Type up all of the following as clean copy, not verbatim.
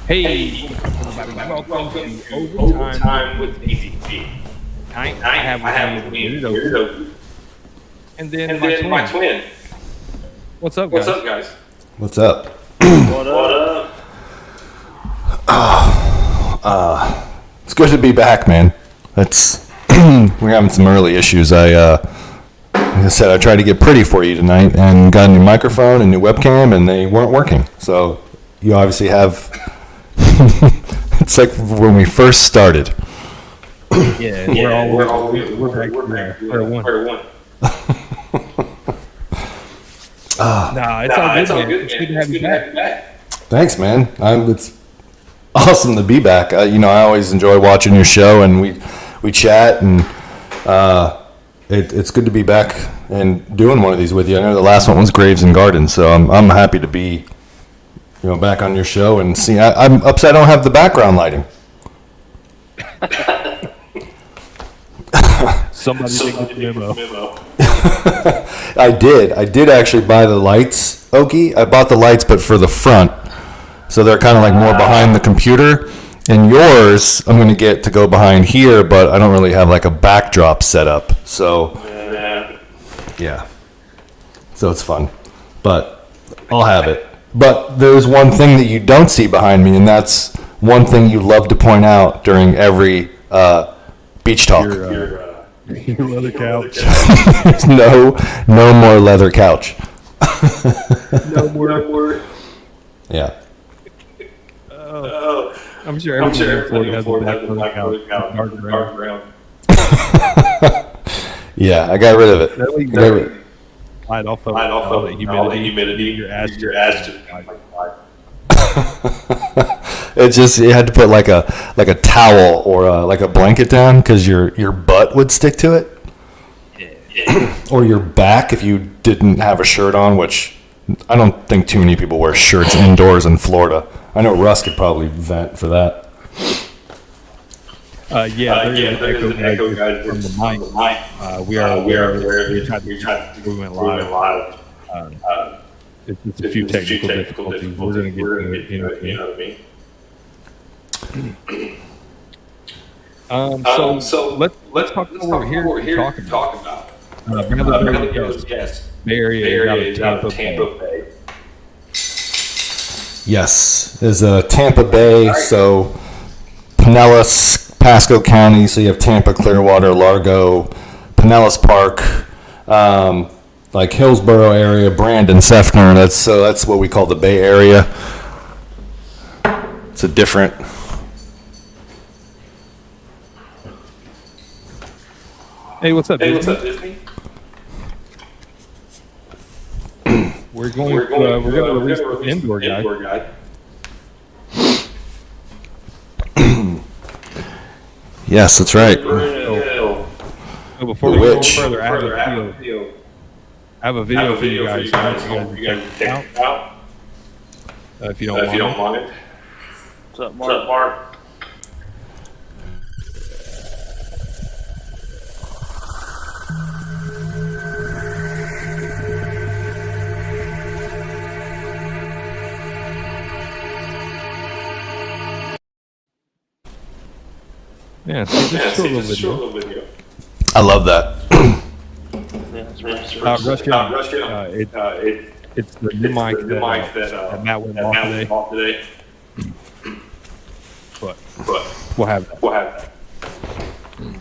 Hey, everybody, welcome to Overtime with DCG. Tonight, I have with me Weirdo. And then my twin. What's up, guys? What's up? What up? It's good to be back, man. We're having some early issues. Like I said, I tried to get pretty for you tonight and got a new microphone and new webcam, and they weren't working. So you obviously have. It's like when we first started. Yeah, we're back to square one. It's all good, man. It's good to have you back. Thanks, man. It's awesome to be back. I always enjoy watching your show, and we chat, and it's good to be back and doing one of these with you. I know the last one was Graves and Gardens, so I'm happy to be back on your show and see. I'm upset I don't have the background lighting. Somebody get the memo. I did actually buy the lights, Okie. I bought the lights, but for the front. So they're kind of like more behind the computer. And yours, I'm going to get to go behind here, but I don't really have like a backdrop set up. So, yeah. So it's fun. But I'll have it. But there's one thing that you don't see behind me, and that's one thing you love to point out during every beach talk. Your leather couch. There's no more leather couch. No more. Yeah. I'm sure everybody has a black leather couch. Guardrail. Yeah, I got rid of it. Light off of all the humidity. Your ass It had to put like a towel or like a blanket down because your butt would stick to it. Yeah. Or your back if you didn't have a shirt on, which I don't think too many people wear shirts indoors in Florida. I know Russ could probably vent for that. There is an echo guide from the mic. We went live. It's just a few technical difficulties. We're going to get to it, you know what I mean? So let's talk about what we're here to talk about. Bradley guest. Bay Area is out of Tampa Bay. Yes, is Tampa Bay. So Pinellas, Pasco County. So you have Tampa, Clearwater, Largo, Pinellas Park, like Hillsborough area, Brandon, Sefner. That's what we call the Bay Area. It's a different. Hey, what's up, Disney? We're going to release the Endor guy. Yes, that's right. So before we go further, I have a video for you guys. You guys check it out. If you don't mind. What's up, Mark? Yeah, so just a little video. I love that. It's the new mic that Matt went off today. But we'll have that.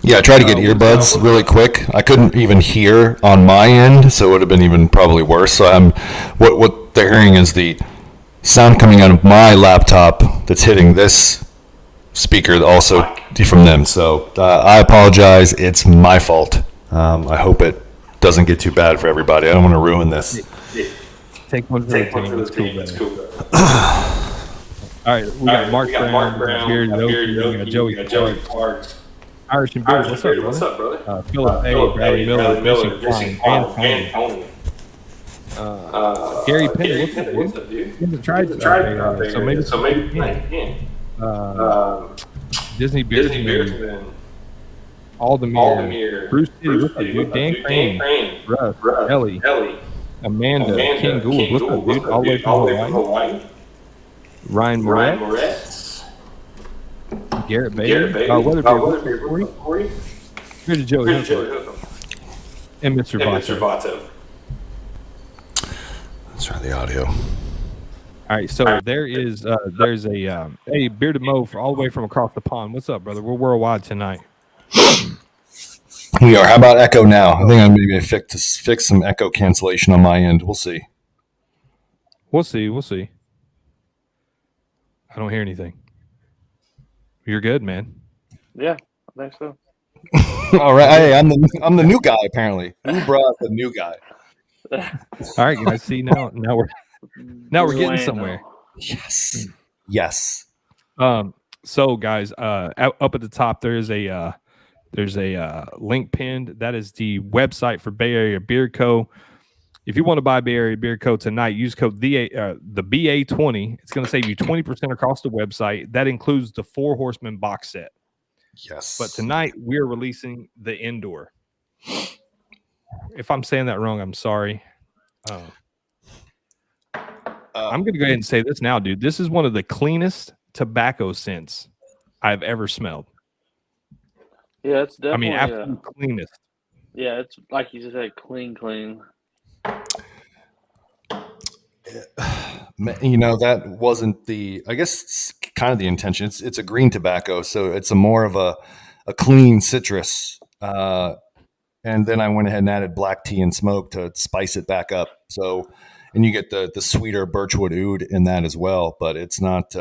Yeah, I tried to get earbuds really quick. I couldn't even hear on my end, so it would have been even probably worse. So what they're hearing is the sound coming out of my laptop that's hitting this speaker also from them. So I apologize. It's my fault. I hope it doesn't get too bad for everybody. I don't want to ruin this. Take one for the team. It's cool. All right, we got Mark Brown here. We got Joey Clark. Irish and Billy, what's up, brother? Philip A. Bradley Miller, Missing Klein, and Tony. Gary Penn, what's up, dude? He hasn't tried to so maybe he can. Disney Bearsman, Aldemir, Bruce City, what's up, dude? Dan Crane, Russ, Ellie, Amanda, King Gould, what's up, dude? All the way from Hawaii. Ryan Moretz, Garrett Bailey, Weatherbeard, Corey, here's Joey Hookham, and Mr. Vato. Let's try the audio. All right, so there's a Bearded Mo all the way from across the pond. What's up, brother? We're worldwide tonight. We are. How about echo now? I think I'm maybe fix some echo cancellation on my end. We'll see. We'll see. I don't hear anything. You're good, man. Yeah, I think so. All right. Hey, I'm the new guy apparently. Who brought the new guy? All right, guys. See now we're getting somewhere. Yes. So guys, up at the top there's a link pinned. That is the website for Bay Area Beer Co. If you want to buy Bay Area Beer Co. tonight, use code the BA20. It's going to save you 20% across the website. That includes the Four Horsemen box set. Yes. But tonight we're releasing the Endor. If I'm saying that wrong, I'm sorry. I'm going to go ahead and say this now, dude. This is one of the cleanest tobacco scents I've ever smelled. Yeah, it's definitely. Absolute cleanest. Yeah, it's like you said, clean. That wasn't I guess it's kind of the intention. It's a green tobacco, so it's a more of a clean citrus. And then I went ahead and added black tea and smoke to spice it back up. So, and you get the sweeter birchwood oud in that as well, but it's not.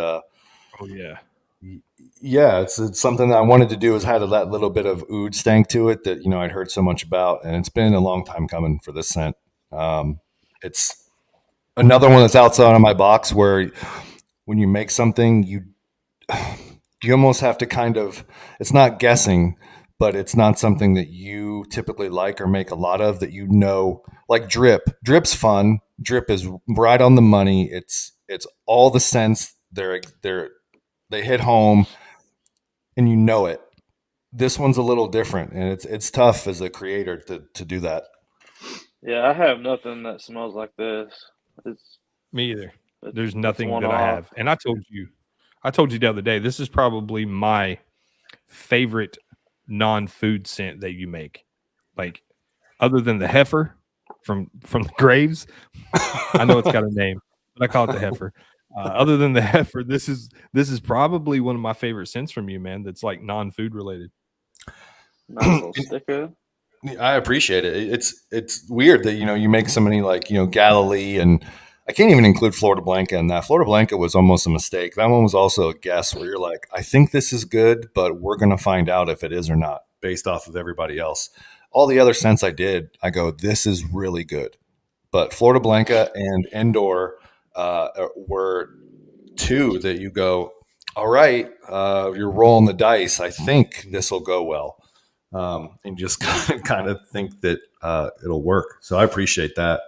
Yeah, it's something that I wanted to do is had that little bit of oud stank to it that I'd heard so much about, and it's been a long time coming for this scent. It's another one that's outside of my box where when you make something, you almost have to kind of, it's not guessing, but it's not something that you typically like or make a lot of that like drip. Drip's fun. Drip is right on the money. It's all the scents. They hit home, and you know it. This one's a little different, and it's tough as a creator to do that. Yeah, I have nothing that smells like this. Me either. There's nothing that I have. And I told you the other day, this is probably my favorite non-food scent that you make. Like, other than the heifer from the Graves. I know it's got a name, but I call it the heifer. Other than the heifer, this is probably one of my favorite scents from you, man. That's like non-food related. Nice little sticker. I appreciate it. It's weird that you make so many like Galilee, and I can't even include Florida Blanca in that. Florida Blanca was almost a mistake. That one was also a guess where you're like, I think this is good, but we're gonna find out if it is or not based off of everybody else. All the other scents I did, I go, this is really good. But Florida Blanca and Endor were two that you go, all right, you're rolling the dice. I think this will go well. And just kind of think that it'll work. So I appreciate that,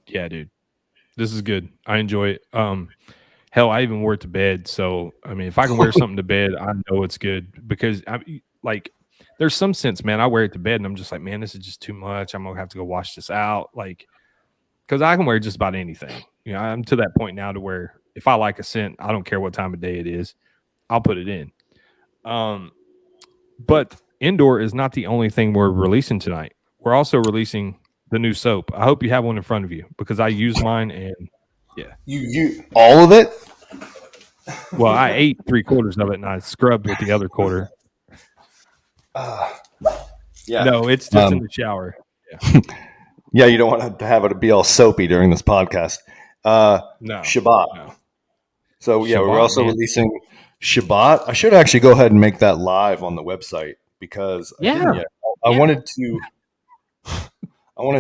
Yeah, dude, this is good. I enjoy it. Hell, I even wore it to bed. So, if I can wear something to bed, I know it's good because there's some sense, man, I wear it to bed and I'm just like, man, this is just too much. I'm going to have to go wash this out. Because I can wear just about anything. I'm to that point now to where if I like a scent, I don't care what time of day it is, I'll put it in. But Endor is not the only thing we're releasing tonight. We're also releasing the new soap. I hope you have one in front of you because I use mine and yeah. You all of it? Well, I ate 3/4 of it and I scrubbed with the other quarter. Yeah. No, it's just in the shower. Yeah. Yeah, you don't want to have it be all soapy during this podcast. No. Shabbat. No. So yeah, Shabbat, we're also releasing Shabbat. I should actually go ahead and make that live on the website because I wanted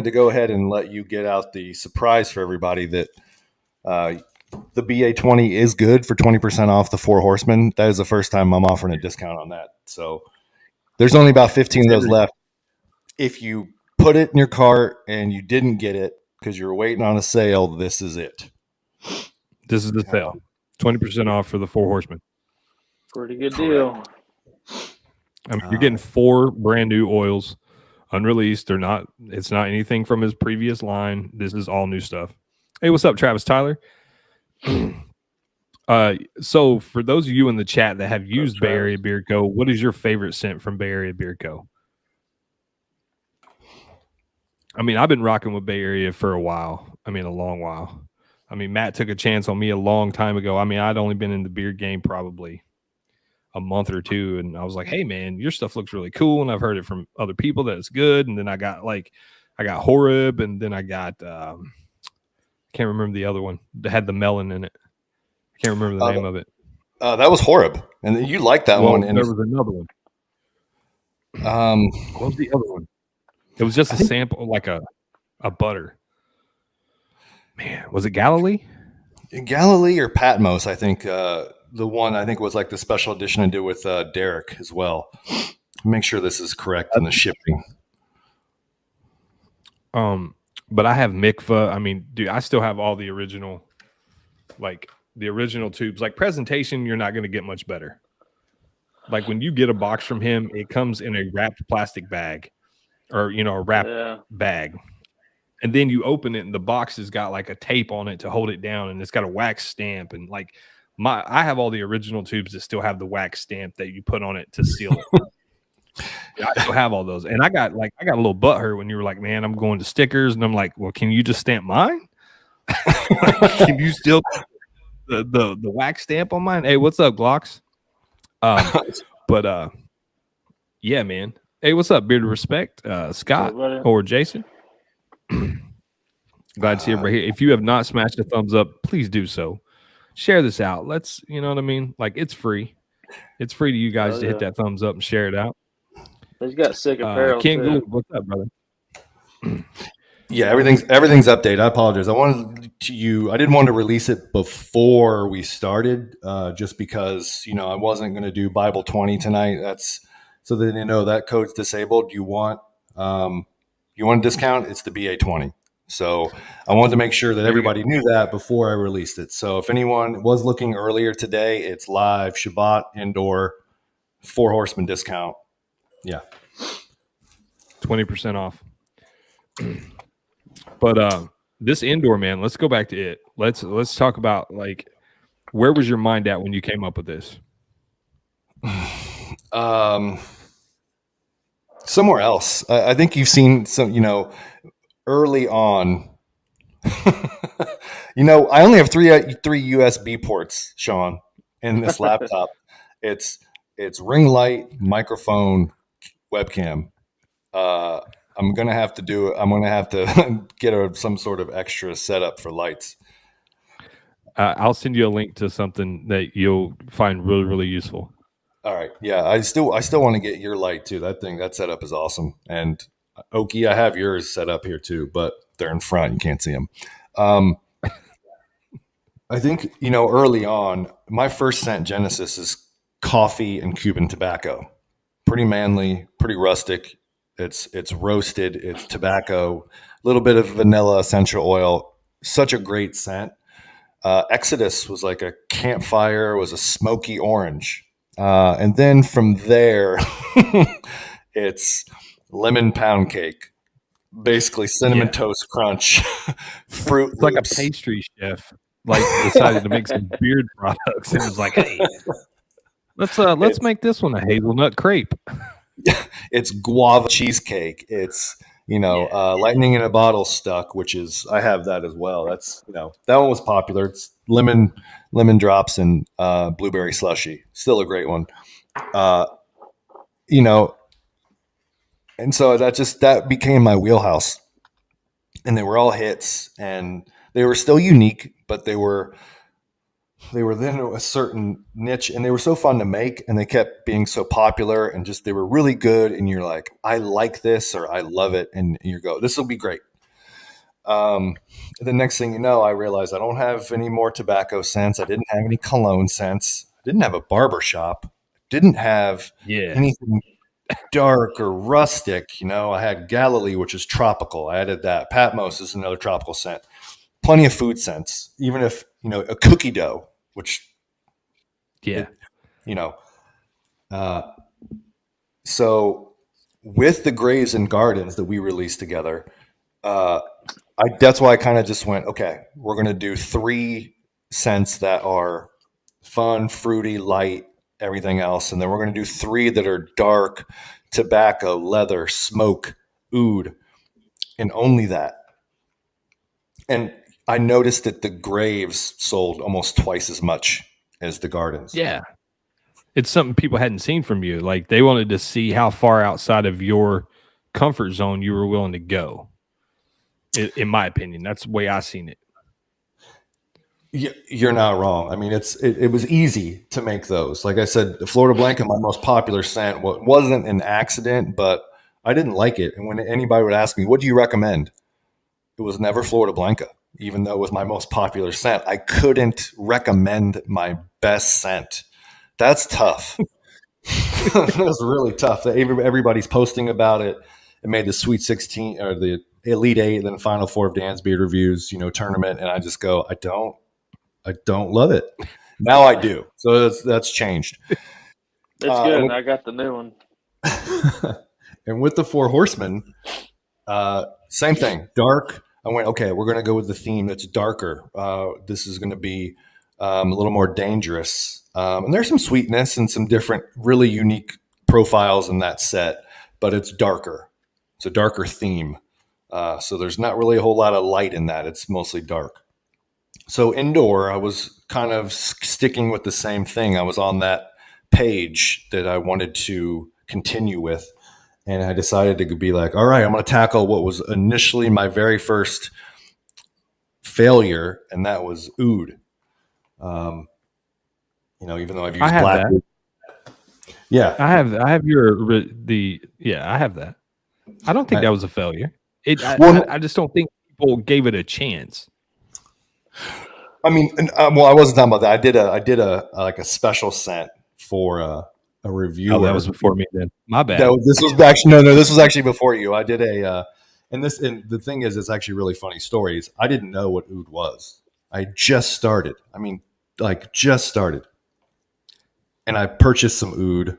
to go ahead and let you get out the surprise for everybody that the BA20 is good for 20% off the Four Horsemen. That is the first time I'm offering a discount on that. So there's only about 15 of those left. If you put it in your cart and you didn't get it because you're waiting on a sale, this is it. This is the sale. 20% off for the Four Horsemen. Pretty good deal. You're getting 4 brand new oils, unreleased. It's not anything from his previous line. This is all new stuff. Hey, what's up, Travis Tyler? So for those of you in the chat that have used Bay Travis. Area Beard Co., what is your favorite scent from Bay Area Beard Co.? I mean, I've been rocking with Bay Area for a while. I mean, a long while. I mean, Matt took a chance on me a long time ago. I mean, I'd only been in the beard game probably a month or two, and I was like, "Hey, man, your stuff looks really cool," and I've heard it from other people that it's good. And then I got Horeb, and then I got can't remember the other one that had the melon in it. I can't remember the name of it. That was Horeb, and you liked that one. And there was another one. What was the other one? It was just a sample, like a butter. Man, was it Galilee? Galilee or Patmos? I think the one I think was like the special edition I did with Derek as well. Make sure this is correct in the shipping. But I have Mikvah. I mean, dude, I still have all the original, like the original tubes. Like presentation, you're not going to get much better. Like when you get a box from him, it comes in a wrapped plastic bag, or a wrapped bag. And then you open it, and the box has got like a tape on it to hold it down, and it's got a wax stamp. And like I have all the original tubes that still have the wax stamp that you put on it to seal it. Yeah, I still have all those, and I got a little butthurt when you were like, "Man, I'm going to stickers," and I'm like, "Well, can you just stamp mine? Can you still the wax stamp on mine?" Hey, what's up, Glocks? But yeah, man. Hey, what's up, Beard of Respect, Scott or Jason? Glad to see everybody here. If you have not smashed a thumbs up, please do so. Share this out. Let's, you know what I mean? Like, it's free. It's free to you guys to hit that thumbs up and share it out. He's got sick apparel King too. Gould, what's up, brother? Yeah, everything's updated. I apologize. I didn't want to release it before we started, just because I wasn't going to do Bible 20 tonight. That's so that that code's disabled. You want a discount? It's the BA 20. So I wanted to make sure that everybody knew that before I released it. So if anyone was looking earlier today, it's live. Shabbat Endor 4 Horsemen discount. Yeah, 20% off. But this Endor, man, let's go back to it. Let's talk about, like, where was your mind at when you came up with this? Somewhere else. I think you've seen some, early on. I only have three USB ports, Sean, in this laptop. It's ring light, microphone, webcam. I'm gonna have to get some sort of extra setup for lights. I'll send you a link to something that you'll find really, really useful. All right. Yeah, I still want to get your light too. That setup is awesome. And Okie, I have yours set up here too, but they're in front. You can't see them. I think, early on, my first scent Genesis is coffee and Cuban tobacco. Pretty manly, pretty rustic. It's roasted. It's tobacco, a little bit of vanilla essential oil. Such a great scent. Exodus was like a campfire. Was a smoky orange. And then from there, it's lemon pound cake, basically cinnamon toast crunch, fruit. It's like a pastry chef, like decided to make some beard products and was like, "Hey, let's make this one a hazelnut crepe." It's guava cheesecake. It's lightning in a bottle stuck, which is I have that as well. That's that one was popular. It's lemon drops and blueberry slushy. Still a great one. And so that became my wheelhouse. And they were all hits, and they were still unique, but they were then a certain niche, and they were so fun to make, and they kept being so popular, and they were really good. And you're like, I like this, or I love it. And you go, this will be great. The next thing you know, I realized I don't have any more tobacco scents. I didn't have any cologne scents. I didn't have a barber shop. Didn't have anything dark or rustic. I had Galilee, which is tropical. I added that. Patmos is another tropical scent. Plenty of food scents, even if, a cookie dough, which, so with the Graves and Gardens that we released together, that's why I kind of just went, okay, we're going to do 3 scents that are fun, fruity, light, everything else. And then we're going to do 3 that are dark, tobacco, leather, smoke, oud, and only that. And I noticed that the Graves sold almost twice as much as the Gardens. Yeah. It's something people hadn't seen from you. Like they wanted to see how far outside of your comfort zone you were willing to go. In my opinion, that's the way I seen it. You're not wrong. I mean, it was easy to make those. Like I said, the Florida Blanca, my most popular scent, wasn't an accident, but I didn't like it. And when anybody would ask me, "What do you recommend?" It was never Florida Blanca, even though it was my most popular scent. I couldn't recommend my best scent. That's tough. That was really tough. Everybody's posting about it. It made the Sweet 16 or the Elite 8, then Final 4 of Dan's Beard Reviews, tournament, and I just go, I don't love it. Now I do. So that's changed. It's good. I got the new one. And with the Four Horsemen, same thing. Dark. I went, okay, we're going to go with the theme that's darker. This is going to be a little more dangerous. And there's some sweetness and some different, really unique profiles in that set, but it's darker. It's a darker theme. So there's not really a whole lot of light in that. It's mostly dark. So Endor, I was kind of sticking with the same thing. I was on that page that I wanted to continue with. And I decided to be like, all right, I'm going to tackle what was initially my very first failure, and that was oud. Even though I've used black oud. Yeah. I have I have that. I don't think that was a failure. I just don't think people gave it a chance. I mean, I wasn't talking about that. I did a like a special scent for a review. Oh, that was before me then. My bad. This was actually this was actually before you. I did and the thing is, it's actually really funny stories. I didn't know what oud was. I just started. I mean, like just started, and I purchased some oud,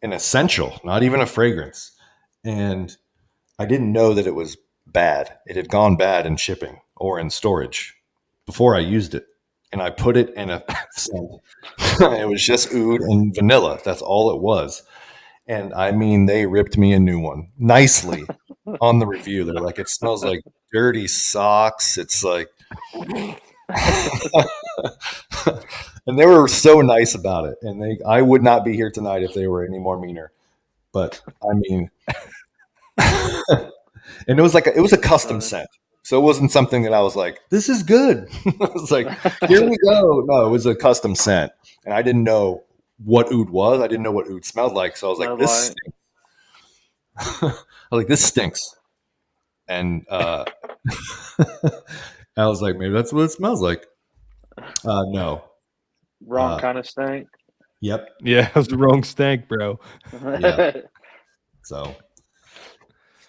an essential, not even a fragrance, and I didn't know that it was bad. It had gone bad in shipping or in storage before I used it. And I put it in a scent. It was just oud and vanilla. That's all it was. And I mean, they ripped me a new one nicely on the review. They're like, it smells like dirty socks. It's like, and they were so nice about it. And I would not be here tonight if they were any more meaner. But I mean, and it was a custom scent. So it wasn't something that I was like, this is good. I was like, here we go. No, it was a custom scent. And I didn't know what oud was. I didn't know what oud smelled like. So I was like, this stinks. I was like, this stinks. And I was like, maybe that's what it smells like. No. Wrong kind of stank. Yep. Yeah, it was the wrong stank, bro. Yeah. So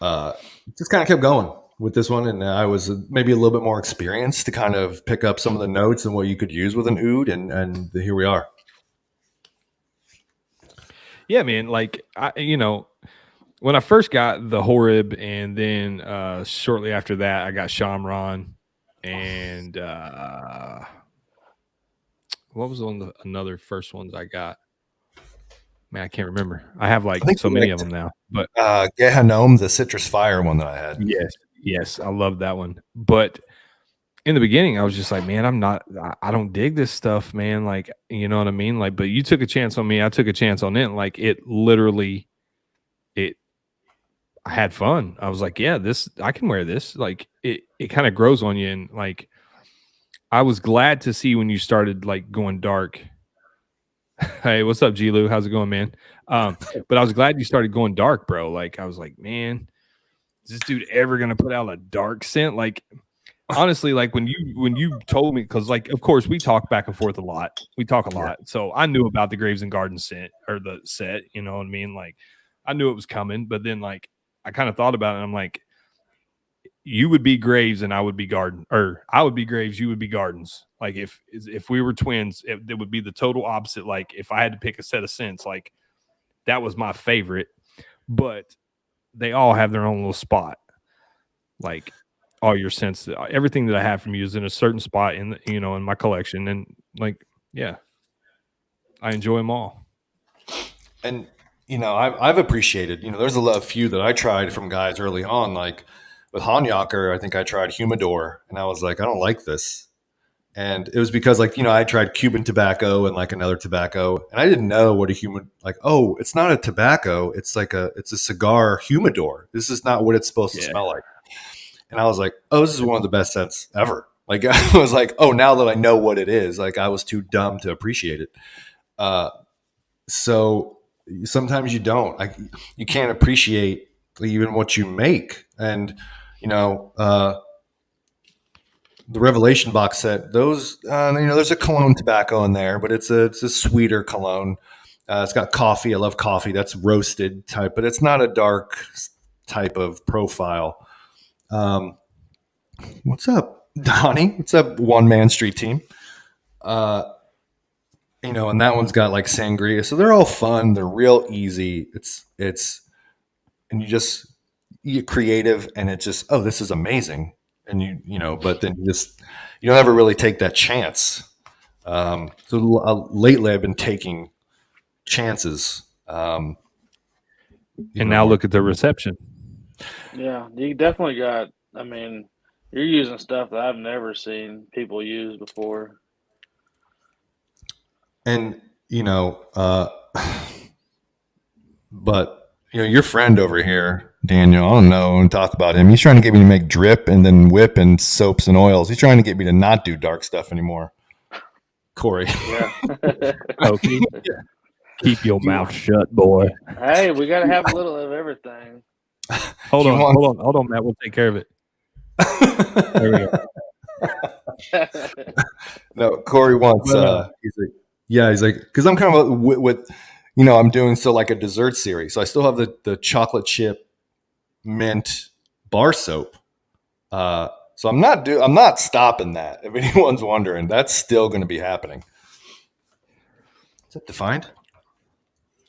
just kind of kept going with this one, and I was maybe a little bit more experienced to kind of pick up some of the notes and what you could use with an oud, and here we are. Yeah, man. Like when I first got the Horeb, and then shortly after that, I got Shamron, and what was another first ones I got? Man, I can't remember. I have so many of them now. But Gehanom, the citrus fire one that I had. Yes, I love that one. But in the beginning, I was just like, man, I don't dig this stuff, man. Like, you know what I mean? Like, but you took a chance on me. I took a chance on it. Like, it literally, I had fun. I was like, yeah, I can wear this. Like, it kind of grows on you. And like, I was glad to see when you started like going dark. Hey, what's up, G Lou? How's it going, man? But I was glad you started going dark, bro. Like, I was like, man, is this dude ever gonna put out a dark scent? Like, honestly, like when you told me, because like, of course, we talk back and forth a lot. We talk a lot, so I knew about the Graves and Gardens scent or the set. You know what I mean? Like, I knew it was coming, but then like I kind of thought about it, and I'm like, you would be Graves and I would be Garden, or I would be Graves, you would be Gardens. Like if we were twins, it would be the total opposite. Like if I had to pick a set of scents, like that was my favorite, but they all have their own little spot. Like all your scents, everything that I have from you is in a certain spot in my collection. And like, yeah. I enjoy them all. And I've appreciated. There's a few that I tried from guys early on, like with Hanyaker. I think I tried Humidor, and I was like, I don't like this. And it was because, like, I tried Cuban tobacco and like another tobacco, and I didn't know what a oh, it's not a tobacco, it's a cigar humidor. This is not what it's supposed to smell like. And I was like, oh, this is one of the best scents ever. Like, I was like, oh, now that I know what it is, like, I was too dumb to appreciate it. So sometimes you don't, like, you can't appreciate even what you make. And, the Revelation box set, those, there's a cologne tobacco in there, but it's a sweeter cologne. It's got coffee. I love coffee. That's roasted type, but it's not a dark type of profile. What's up, Donnie? What's up, One Man Street Team? And that one's got like sangria. So they're all fun. They're real easy. And you get creative, and it's just, oh, this is amazing. And but then you don't ever really take that chance. Lately I've been taking chances. And now look at the reception. Yeah, you definitely got. I mean, you're using stuff that I've never seen people use before. And but your friend over here, Daniel, I don't know, and talk about him. He's trying to get me to make drip and then whip and soaps and oils. He's trying to get me to not do dark stuff anymore. Corey. Yeah. Okay. Keep your mouth shut, boy. Hey, we got to have a little of everything. Hold on, Matt. We'll take care of it. There we go. No, Corey wants. He's like, because I'm kind of with I'm doing like a dessert series, so I still have the chocolate chip mint bar soap. So I'm not stopping that. If anyone's wondering, that's still going to be happening. Is that defined?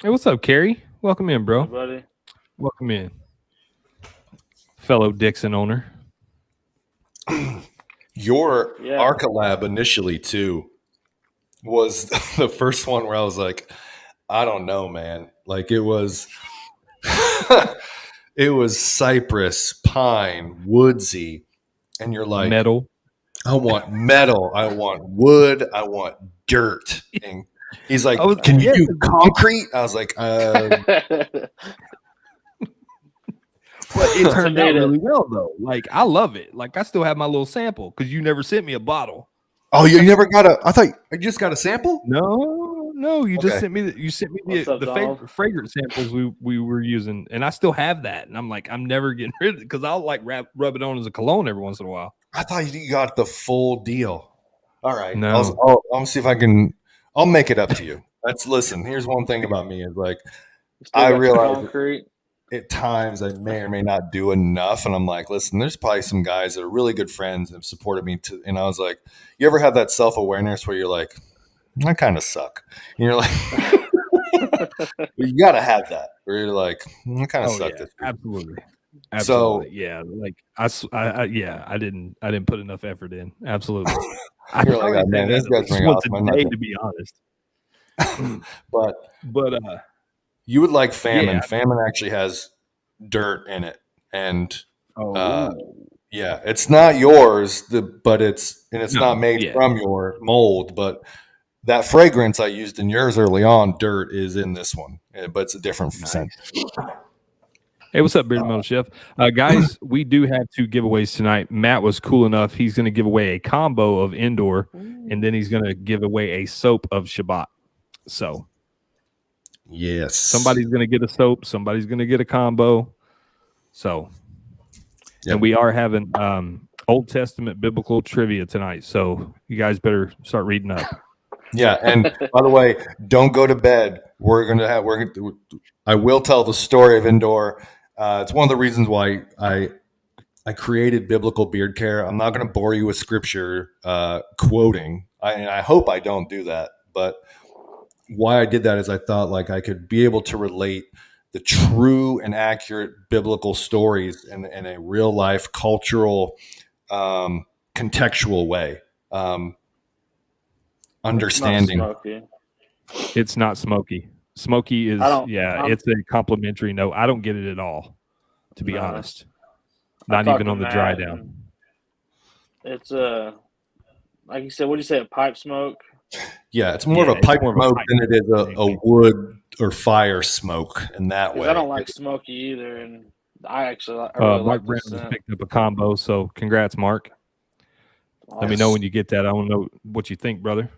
Hey, what's up, Kerry? Welcome in, bro. Hey, buddy. Welcome in, fellow Dixon owner. Your Arca Lab initially too was the first one where I was like, I don't know, man. Like it was cypress, pine, woodsy, and you're like, metal. I want metal. I want wood. I want dirt. And he's like, can you do concrete? I was like, But it turned out really well, though. Like, I love it. Like, I still have my little sample because you never sent me a bottle. Oh, you never got I thought you just got a sample? No. You just sent me the fragrance samples we were using, and I still have that. And I'm like, I'm never getting rid of it because I'll like rub it on as a cologne every once in a while. I thought you got the full deal. All right. No. I'll see if I can. I'll make it up to you. Listen. Here's one thing about me is like I realize at times I may or may not do enough, and I'm like, listen, there's probably some guys that are really good friends and have supported me and I was like, you ever have that self-awareness where you're like, I kind of suck, and you're like, you gotta have that where you're like, I kind of suck. Yeah, absolutely. So yeah, like I didn't put enough effort in. Absolutely. You're like, oh, man, this guy's to be honest. but you would like Famine. Yeah. Famine actually has dirt in it, and it's not yours, but it's not made from your mold. But that fragrance I used in yours early on, dirt, is in this one, but it's a different scent. Hey, what's up, Bearded Metal Chef? Guys, we do have 2 giveaways tonight. Matt was cool enough. He's going to give away a combo of Endor, and then he's going to give away a soap of Shabbat. So, yes. Somebody's going to get a soap. Somebody's going to get a combo. So, and we are having Old Testament biblical trivia tonight. So, you guys better start reading up. Yeah, and by the way, don't go to bed. I will tell the story of Endor. It's one of the reasons why I created biblical beard care. I'm not going to bore you with scripture quoting. I hope I don't do that. But why I did that is I thought like I could be able to relate the true and accurate biblical stories in a real life, cultural, contextual way. Understanding. It's not smoky. Smoky is it's a complimentary note. I don't get it at all, to be honest. Not even on the dry down. It's like you said, what do you say, a pipe smoke? Yeah, it's more of a pipe smoke than it is a wood or fire smoke in that way. I don't like smoky either, and I really Mark like Brown the scent. picked up a combo, so congrats, Mark. Let me know when you get that. I don't know what you think, brother.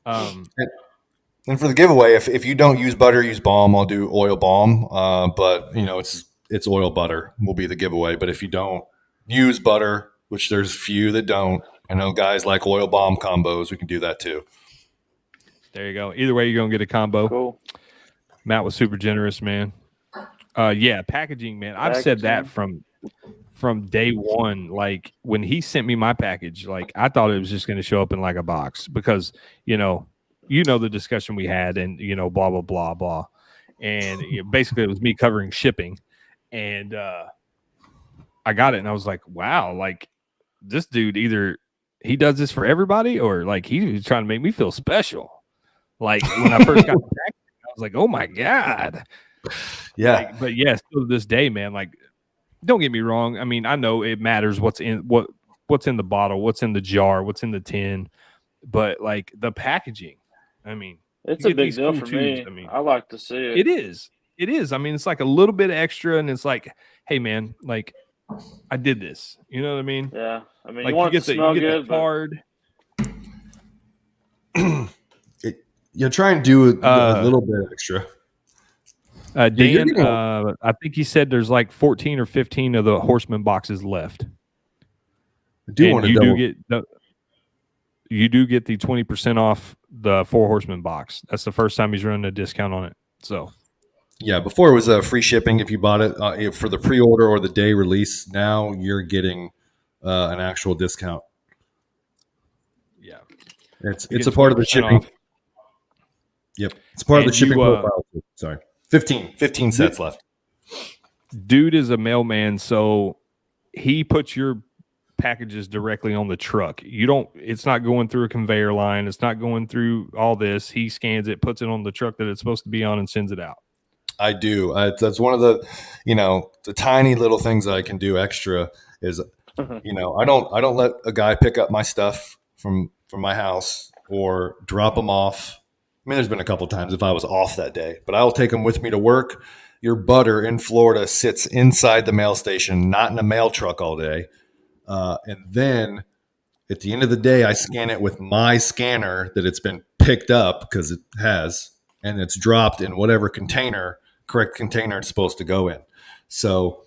And for the giveaway, if you don't use butter, use balm. I'll do oil balm, but it's oil butter will be the giveaway. But if you don't use butter, which there's few that don't, I know guys like oil balm combos. We can do that too. There you go. Either way, you're gonna get a combo. Cool. Matt was super generous, man. Packaging, man. I've said that from day one. Like when he sent me my package, like I thought it was just going to show up in like a box because you know the discussion we had, and blah blah blah blah, and basically it was me covering shipping, and I got it, and I was like, wow, like this dude either he does this for everybody or like he was trying to make me feel special. Like when I first got the package, I was like, oh my god. Yeah. But still to this day, man, like don't get me wrong. I mean, I know it matters what's in the bottle, what's in the jar, what's in the tin, but like the packaging, I mean, it's a big deal for me. I mean, I like to see it. It is. I mean, it's like a little bit extra, and it's like, hey man, like I did this. You know what I mean? Yeah. I mean, like you get the card. You try and do a little bit extra. Dan, I think he said there's like 14 or 15 of the Horseman boxes left. I do want to you do get the 20% off the 4 Horseman box. That's the first time he's running a discount on it. So, yeah, before it was free shipping if you bought it for the pre-order or the day release. Now you're getting an actual discount. Yeah, it's a part of the shipping. Off. Yep, it's part of the shipping profile. Sorry. 15 sets left. Dude is a mailman, so he puts your packages directly on the truck. It's not going through a conveyor line. It's not going through all this. He scans it, puts it on the truck that it's supposed to be on, and sends it out. I do. That's one of the, the tiny little things I can do extra is, I don't let a guy pick up my stuff from my house or drop them off. I mean, there's been a couple times if I was off that day, but I'll take them with me to work. Your butter in Florida sits inside the mail station, not in a mail truck all day. And then at the end of the day, I scan it with my scanner that it's been picked up because it has, and it's dropped in whatever correct container it's supposed to go in. So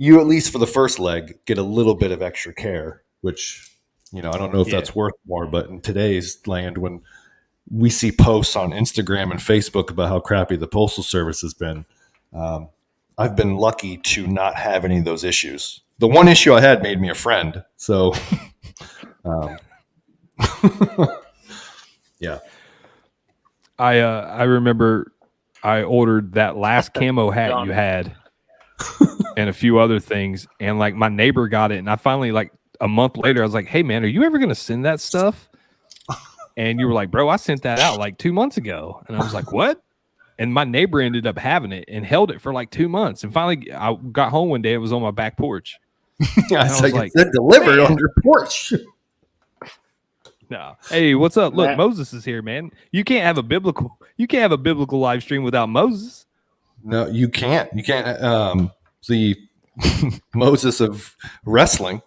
you, at least for the first leg, get a little bit of extra care, which, I don't know if that's worth more, but in today's land, when we see posts on Instagram and Facebook about how crappy the postal service has been, I've been lucky to not have any of those issues. The one issue I had made me a friend. So, yeah. I remember I ordered that last camo hat you had and a few other things. And like my neighbor got it. And I finally, like a month later, I was like, hey man, are you ever going to send that stuff? And you were like, bro, I sent that out like 2 months ago. And I was like, what? And my neighbor ended up having it and held it for like 2 months. And finally I got home one day. It was on my back porch. Yeah, it's like it's delivered on your porch. No. Hey, what's up? Look, Moses is here, man. You can't have a biblical live stream without Moses. No, you can't. You can't the Moses of wrestling.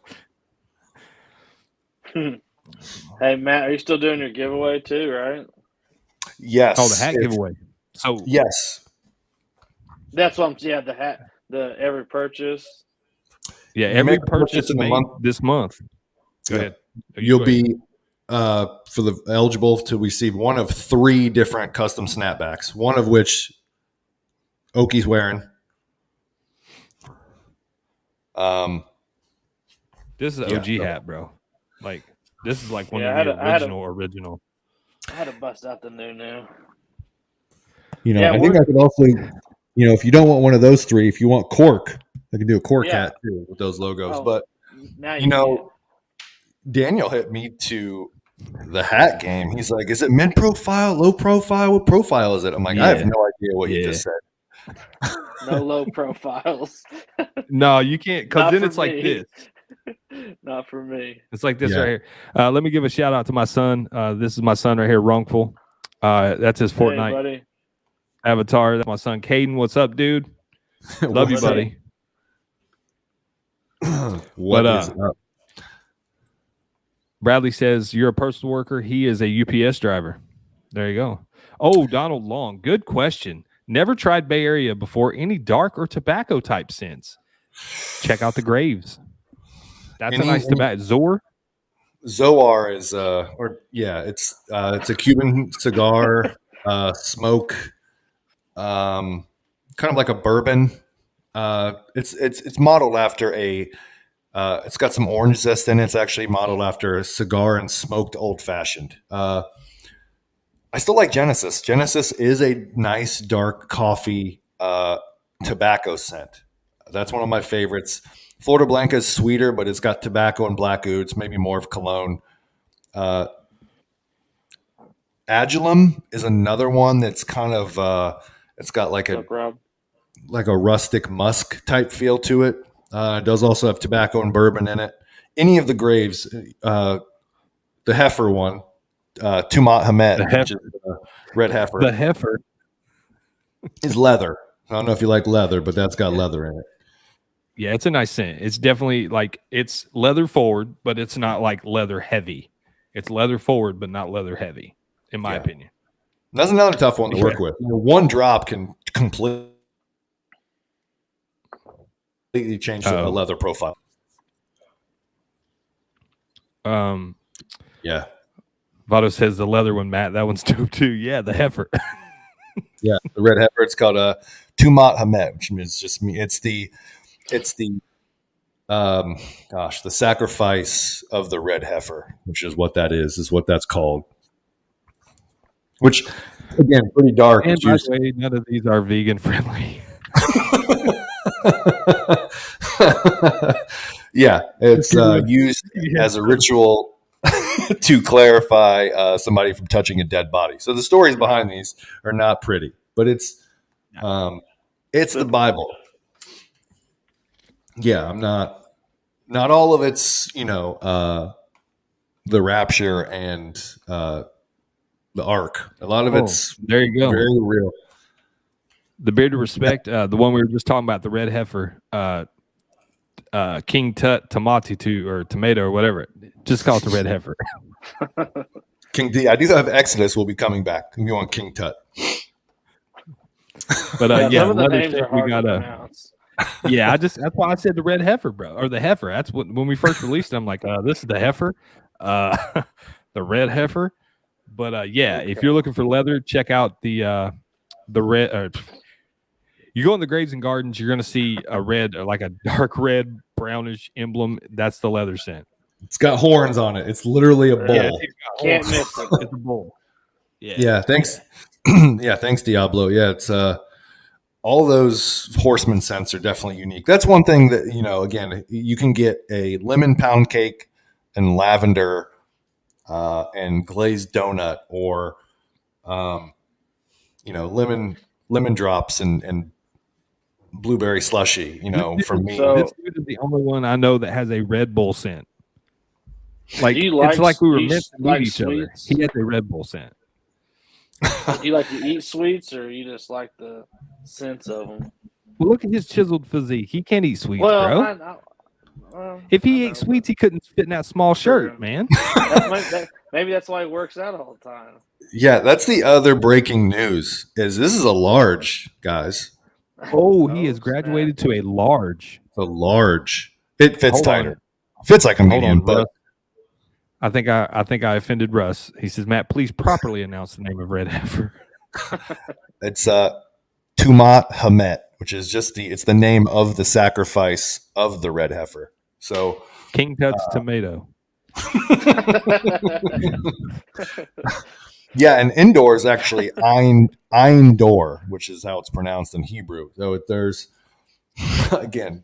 Hey Matt, are you still doing your giveaway too, right? Yes. Oh, the hat giveaway. So yes. That's what the hat, the every purchase. Yeah, every purchase made this month. Go ahead. You'll be eligible to receive one of 3 different custom snapbacks, one of which Oki's wearing. This is an OG hat, bro. Like this is like one of the original. I had to bust out the new. I think I could also, if you don't want one of those 3, if you want cork, I can do a cork hat too with those logos. But now Daniel hit me to The hat game. He's like, is it mid profile, low profile? What profile is it? I'm like, I have Yeah. no idea what you Yeah. just said. No low profiles. No, you can't, because Not then for it's like me. this. Not for me. It's like this Yeah. right here. Let me give a shout out to my son. This is my son right here, Wrongful. That's his Hey, Fortnite buddy. avatar. That's my son, Caden. What's up, dude? Love you, What's up? buddy. What But, is up? Bradley says you're a postal worker. He is a UPS driver. There you go. Oh, Donald Long. Good question. Never tried Bay Area before. Any dark or tobacco type scents? Check out the Graves. That's a nice tobacco. Zoar is it's a Cuban cigar, smoke, kind of like a bourbon. It's modeled after it's got some orange zest in it. It's actually modeled after a cigar and smoked old fashioned. I still like Genesis. Genesis is a nice dark coffee tobacco scent. That's one of my favorites. Florida Blanca is sweeter, but it's got tobacco and black oods, maybe more of cologne. Agilum is another one that's kind of it's got like What's up, Rob? a rustic musk type feel to it. It does also have tobacco and bourbon in it. Any of the Graves, the heifer one, Tumat Hamet, which is red heifer, The heifer. is leather. I don't know if you like leather, but that's got leather in it. Yeah, it's a nice scent. It's definitely like it's leather forward, but it's not like leather heavy. It's leather forward, but not leather heavy, in my opinion. That's another tough one to work with. One drop can completely change a leather profile. Yeah. Vado says the leather one, Matt. That one's dope too. Yeah, the heifer. Yeah, the red heifer. It's called a Tumat Hamet, which means just me. It's the the sacrifice of the red heifer, which is what that is what that's called. Which, again, pretty dark. And by the way, none of these are vegan friendly. Yeah, it's used as a ritual to clarify somebody from touching a dead body. So the stories behind these are not pretty, but it's the Bible. Yeah, I'm not all of it's, the rapture and the ark. A lot of it's there you go. very real. The beard of respect, the one we were just talking about, the red heifer, King Tut tomato or whatever. Just call it the red heifer. King D. I do have Exodus will be coming back. If you want King Tut. But some of the names are hard to pronounce. Yeah, that's why I said the red heifer, bro, or the heifer. That's what when we first released it, I'm like, this is the heifer, the red heifer. But if you're looking for leather, check out the red. You go in the Graves and Gardens, you're going to see a red, like a dark red, brownish emblem. That's the leather scent. It's got horns on it. It's literally a bull. Yeah, can't miss it. It's a bull. Yeah. Thanks. Yeah. Thanks, Diablo. Yeah. It's all those horseman scents are definitely unique. That's one thing that, again, you can get a lemon pound cake and lavender and glazed donut, or lemon drops and blueberry slushy, from me. So, this dude is the only one I know that has a Red Bull scent. Like, it's like we were meant to meet each sweets? other. He has a Red Bull scent. Do you like to eat sweets, or you just like the sense of them? Well, look at his chiseled physique. He can't eat sweets, bro. If he ate sweets, he couldn't fit in that small shirt, man. Maybe that's why he works out all the time. Yeah, that's the other breaking news. This is a large, guys. Oh, he has graduated to a large. A large. It fits tighter. Fits like a medium, but I think I offended Russ. He says, Matt, please properly announce the name of red heifer. It's Tumat Hamet, which is it's the name of the sacrifice of the red heifer. So King Tut's tomato. Yeah, and Endor is actually Endor, which is how it's pronounced in Hebrew. So there's, again,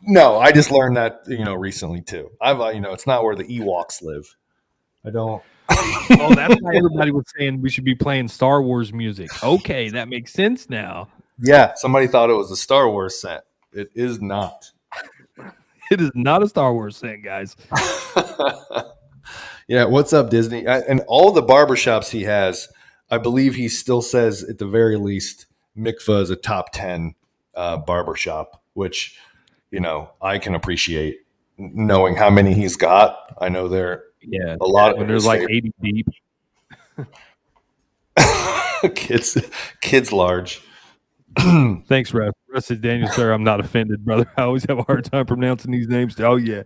no, I just learned that recently too. It's not where the Ewoks live. I don't. Oh, that's why everybody was saying we should be playing Star Wars music. Okay, that makes sense now. Yeah, somebody thought it was a Star Wars scent. It is not. It is not a Star Wars thing, guys. Yeah, what's up, Disney? And all the barbershops he has, I believe he still says at the very least Mikvah is a top 10 barbershop, which, I can appreciate knowing how many he's got. I know there Yeah, a lot when of there's his like favorite 80 deep. kids large. Thanks, Russ. Russ says, Daniel, sir, I'm not offended, brother. I always have a hard time pronouncing these names. Oh, yeah.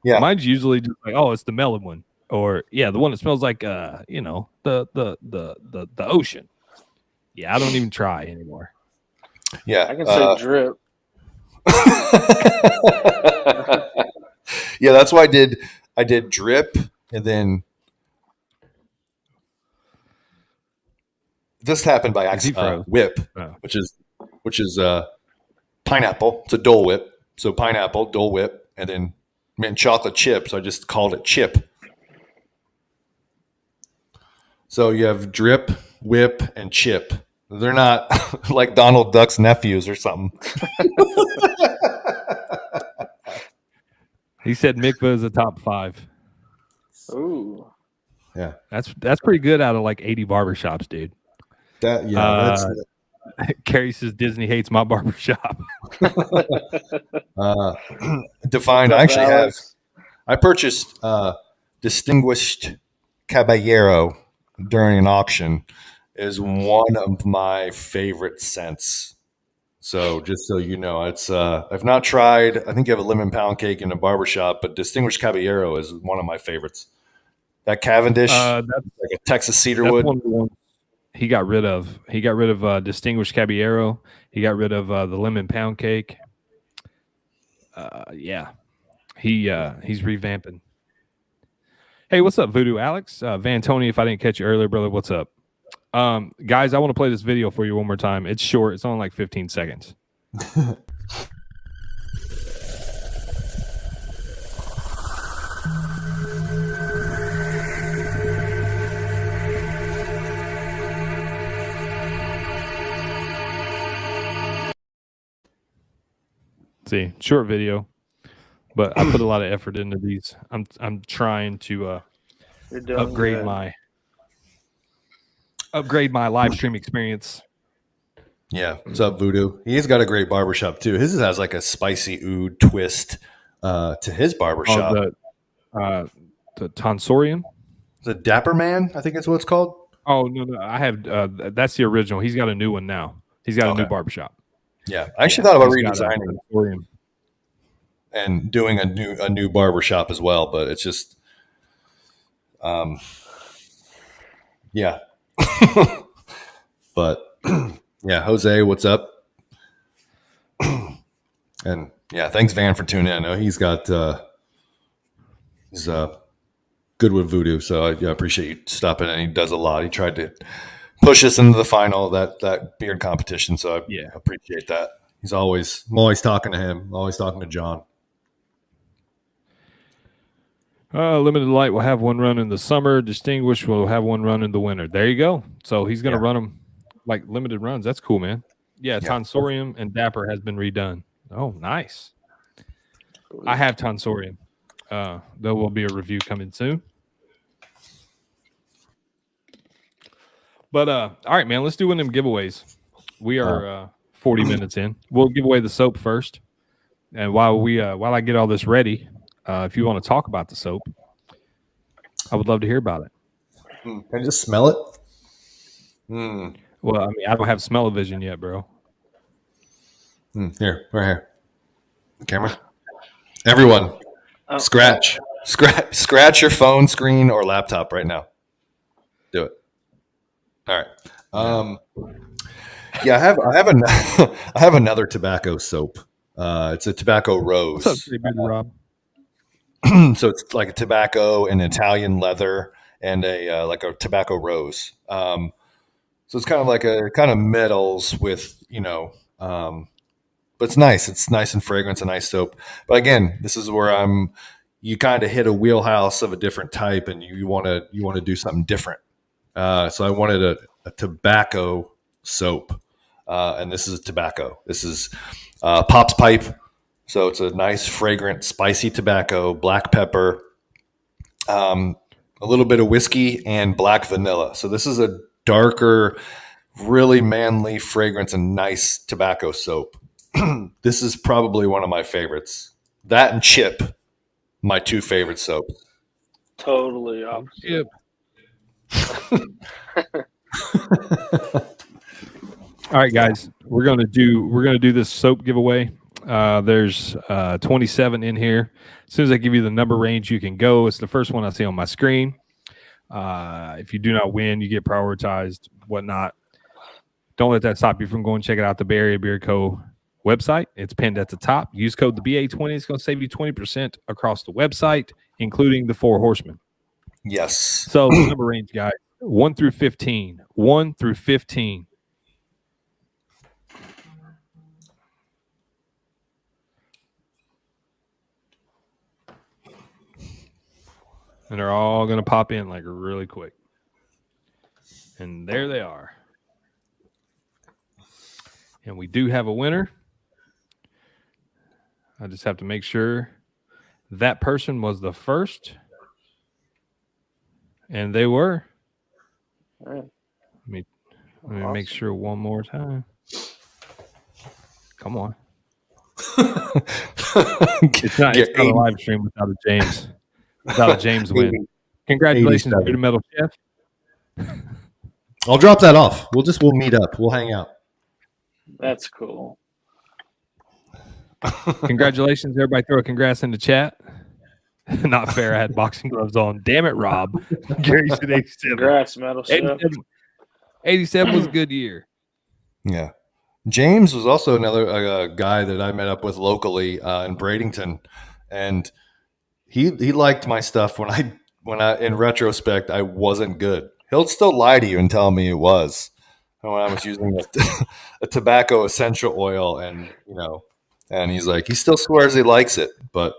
Yeah. Mine's usually just like, oh, it's the melon one. Or, yeah, the one that smells like, the ocean. Yeah, I don't even try anymore. Yeah. I can say drip. Yeah, that's why I did drip, and then this happened by accident. Whip, which is pineapple. It's a Dole Whip. So pineapple, Dole Whip, and then mint chocolate chip. So I just called it chip. So you have drip, whip, and chip. They're not like Donald Duck's nephews or something. He said Mikvah is a top 5. Ooh. Yeah. That's pretty good out of like 80 barbershops, dude. That's Carrie says Disney hates my barbershop. Defined. I purchased Distinguished Caballero during an auction. Is one of my favorite scents. So just so you know, it's I've not tried. I think you have a lemon pound cake in a barbershop, but Distinguished Caballero is one of my favorites. That Cavendish, that's like a Texas cedarwood. That's one of the ones he got rid of. He got rid of Distinguished Caballero. He got rid of the lemon pound cake. Yeah, he's revamping. Hey, what's up, Voodoo Alex? Van Tony, if I didn't catch you earlier, brother, what's up? Guys, I want to play this video for you one more time. It's short. It's only like 15 seconds. See, short video, but I put a lot of effort into these. I'm trying to upgrade my live stream experience. Yeah, what's up, Voodoo? He's got a great barbershop too. His has like a spicy oud twist to his barbershop. The Tonsorium, the Dapper Man, I think that's what it's called. Oh no, I have that's the original. He's got a new one now. He's got a new barbershop. Yeah, I actually thought about redesigning and doing a new barbershop as well, but it's just, yeah. But yeah, Jose, what's up? And yeah, thanks Van for tuning in. I know he's got he's good with voodoo, so I appreciate you stopping in. He does a lot. He tried to push us into the final that beard competition, so I appreciate that. I'm always talking to him. I'm always talking to John. Limited Light will have one run in the summer. Distinguished will have one run in the winter. There you go. So he's going to run them like limited runs. That's cool, man. Yeah, Tonsorium and Dapper has been redone. Oh, nice. I have Tonsorium. There will be a review coming soon. But all right, man, let's do one of them giveaways. We are 40 minutes in. We'll give away the soap first. And while I get all this ready, if you want to talk about the soap, I would love to hear about it. Can I just smell it? Well, I mean, I don't have smell-o-vision yet, bro. Here, right here. The camera. Everyone, scratch your phone screen or laptop right now. Do it. All right. Yeah, I have another tobacco soap. It's a tobacco rose. What's up, Rob? So it's like a tobacco and Italian leather and a like a tobacco rose. So it's kind of like a kind of metals with, but it's nice. It's nice and fragrant. It's a nice soap. But again, this is where I'm you kind of hit a wheelhouse of a different type, and you want to do something different. So I wanted a tobacco soap, and this is tobacco. This is Pop's Pipe. So it's a nice, fragrant, spicy tobacco, black pepper, a little bit of whiskey, and black vanilla. So this is a darker, really manly fragrance and nice tobacco soap. This is probably one of my favorites. That and Chip, my two favorite soaps. Totally opposite. All right, guys, we're gonna do this soap giveaway. There's 27 in here. As soon as I give you the number range, you can go. It's the first one I see on my screen. If you do not win, you get prioritized, whatnot. Don't let that stop you from going check it out the Bay Area Beer Co. website. It's pinned at the top. Use code the BA20. It's going to save you 20% across the website, including the 4 horsemen. Yes. So the number range, guys, 1 through 15. 1 through 15. And they're all going to pop in like really quick. And there they are. And we do have a winner. I just have to make sure that person was the first. And they were. All right. Let me make sure one more time. Come on. It's not a live stream without a James. Without a James win. Congratulations, Bearded Metal Chef. I'll drop that off. We'll meet up. We'll hang out. That's cool. Congratulations, everybody. Throw a congrats in the chat. Not fair. I had boxing gloves on. Damn it, Rob. Gary said 87. Congrats, Metal Chef. 87 was a good year. Yeah. James was also another guy that I met up with locally in Bradenton, and he liked my stuff when I in retrospect I wasn't good. He'll still lie to you and tell me it was when I was using a tobacco essential oil, and and he's like, he still swears he likes it, but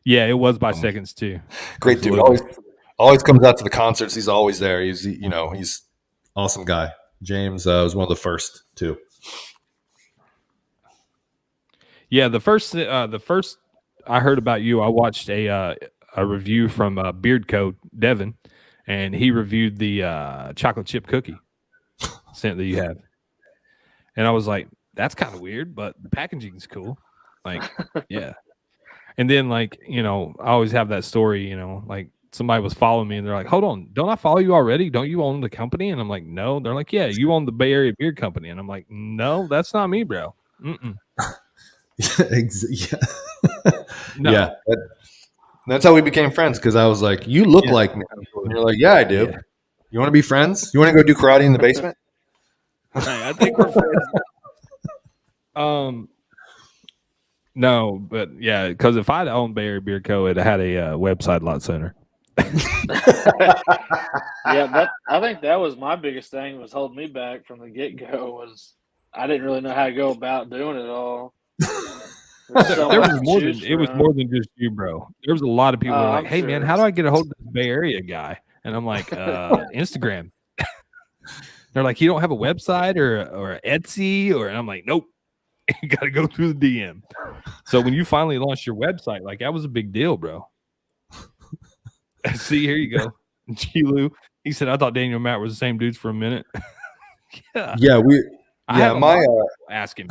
yeah, it was by seconds too. Great Absolutely. dude. Always comes out to the concerts. He's always there. He's awesome guy. James was one of the first too. Yeah, the first I heard about you, I watched a review from Beard Code Devin, and he reviewed the chocolate chip cookie scent that you have, and I was like, that's kind of weird, but the packaging's cool. Like, yeah. And then I always have that story, like somebody was following me and they're like, hold on, don't I follow you already? Don't you own the company? And I'm like, no. They're like, yeah, you own the Bay Area Beer Company. And I'm like, no, that's not me, bro. Mm-mm. Yeah. No. Yeah. That's how we became friends, because I was like, you look like me. And you're like, yeah, I do. Yeah. You want to be friends? You want to go do karate in the basement? Hey, I think we're friends. No, but yeah, because if I'd owned Bay Area Beer Co., it had a website a lot sooner. Yeah, I think that was my biggest thing, was holding me back from the get-go, was I didn't really know how to go about doing it all. It was more than just you, bro. There was a lot of people who were like, hey, man, how do I get a hold of this Bay Area guy? And I'm like, Instagram. They're like, you don't have a website or Etsy? And I'm like, nope. You got to go through the DM. So when you finally launched your website, like, that was a big deal, bro. See, here you go. Chilu. He said, I thought Daniel and Matt were the same dudes for a minute. Yeah. Ask him.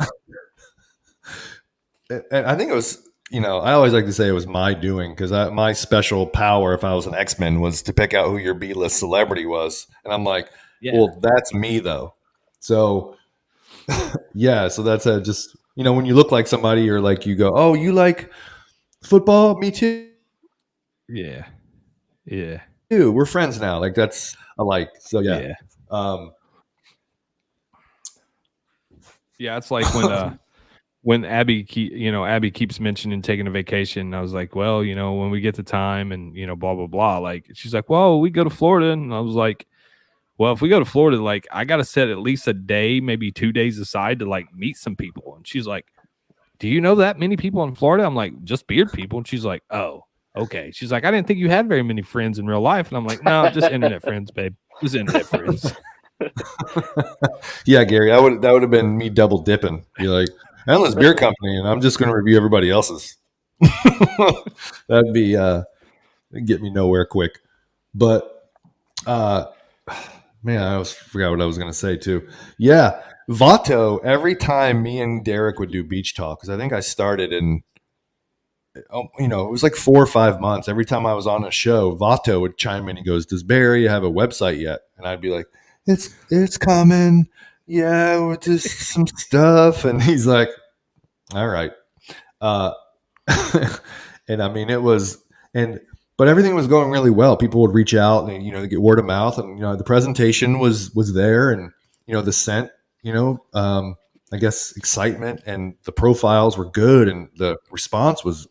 I think it was, I always like to say it was my doing, because my special power, if I was an X-Men, was to pick out who your B-list celebrity was. And I'm like, well, that's me though. So yeah, so that's just, when you look like somebody, you're like, you go, oh, you like football? Me too. Yeah. Yeah. We're friends now. Like, that's alike. So yeah. Yeah, it's like when Abby keeps mentioning taking a vacation. I was like, well, when we get the time and, blah, blah, blah. Like, she's like, well, we go to Florida. And I was like, well, if we go to Florida, like, I got to set at least a day, maybe 2 days aside to like meet some people. And she's like, do you know that many people in Florida? I'm like, just beard people. And she's like, oh, okay. She's like, I didn't think you had very many friends in real life. And I'm like, no, just internet friends, babe. Just internet friends. Yeah, Gary, that would have been me double dipping. Be like, Endless Beer Company, and I'm just going to review everybody else's. That'd be get me nowhere quick. But man, I almost forgot what I was going to say too. Yeah, Vato. Every time me and Derek would do beach talk, because I think I started in, it was like 4 or 5 months. Every time I was on a show, Vato would chime in. He goes, "Does Barry have a website yet?" And I'd be like, "It's coming. Yeah, with just some stuff." And he's like, "All right." And I mean, but everything was going really well. People would reach out and, get word of mouth, and, the presentation was there, and, the scent, I guess excitement, and the profiles were good, and the response was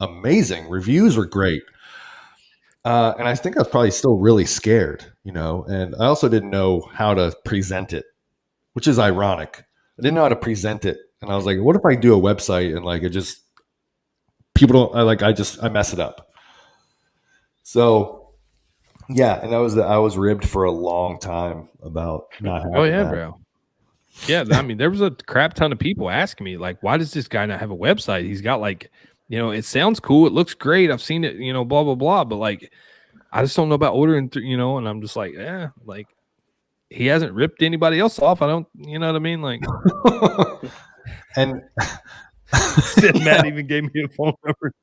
amazing. Reviews were great. And I think I was probably still really scared, and I also didn't know how to present it, which is ironic. I didn't know how to present it. And I was like, what if I do a website and like, it just, people don't, I mess it up. So yeah. And I was ribbed for a long time about not having that. Bro. Yeah. I mean, there was a crap ton of people asking me, like, why does this guy not have a website? He's got like, it sounds cool. It looks great. I've seen it, blah, blah, blah. But like, I just don't know about ordering, and I'm just like, like he hasn't ripped anybody else off. I don't, you know what I mean? Like, and Matt even gave me a phone number.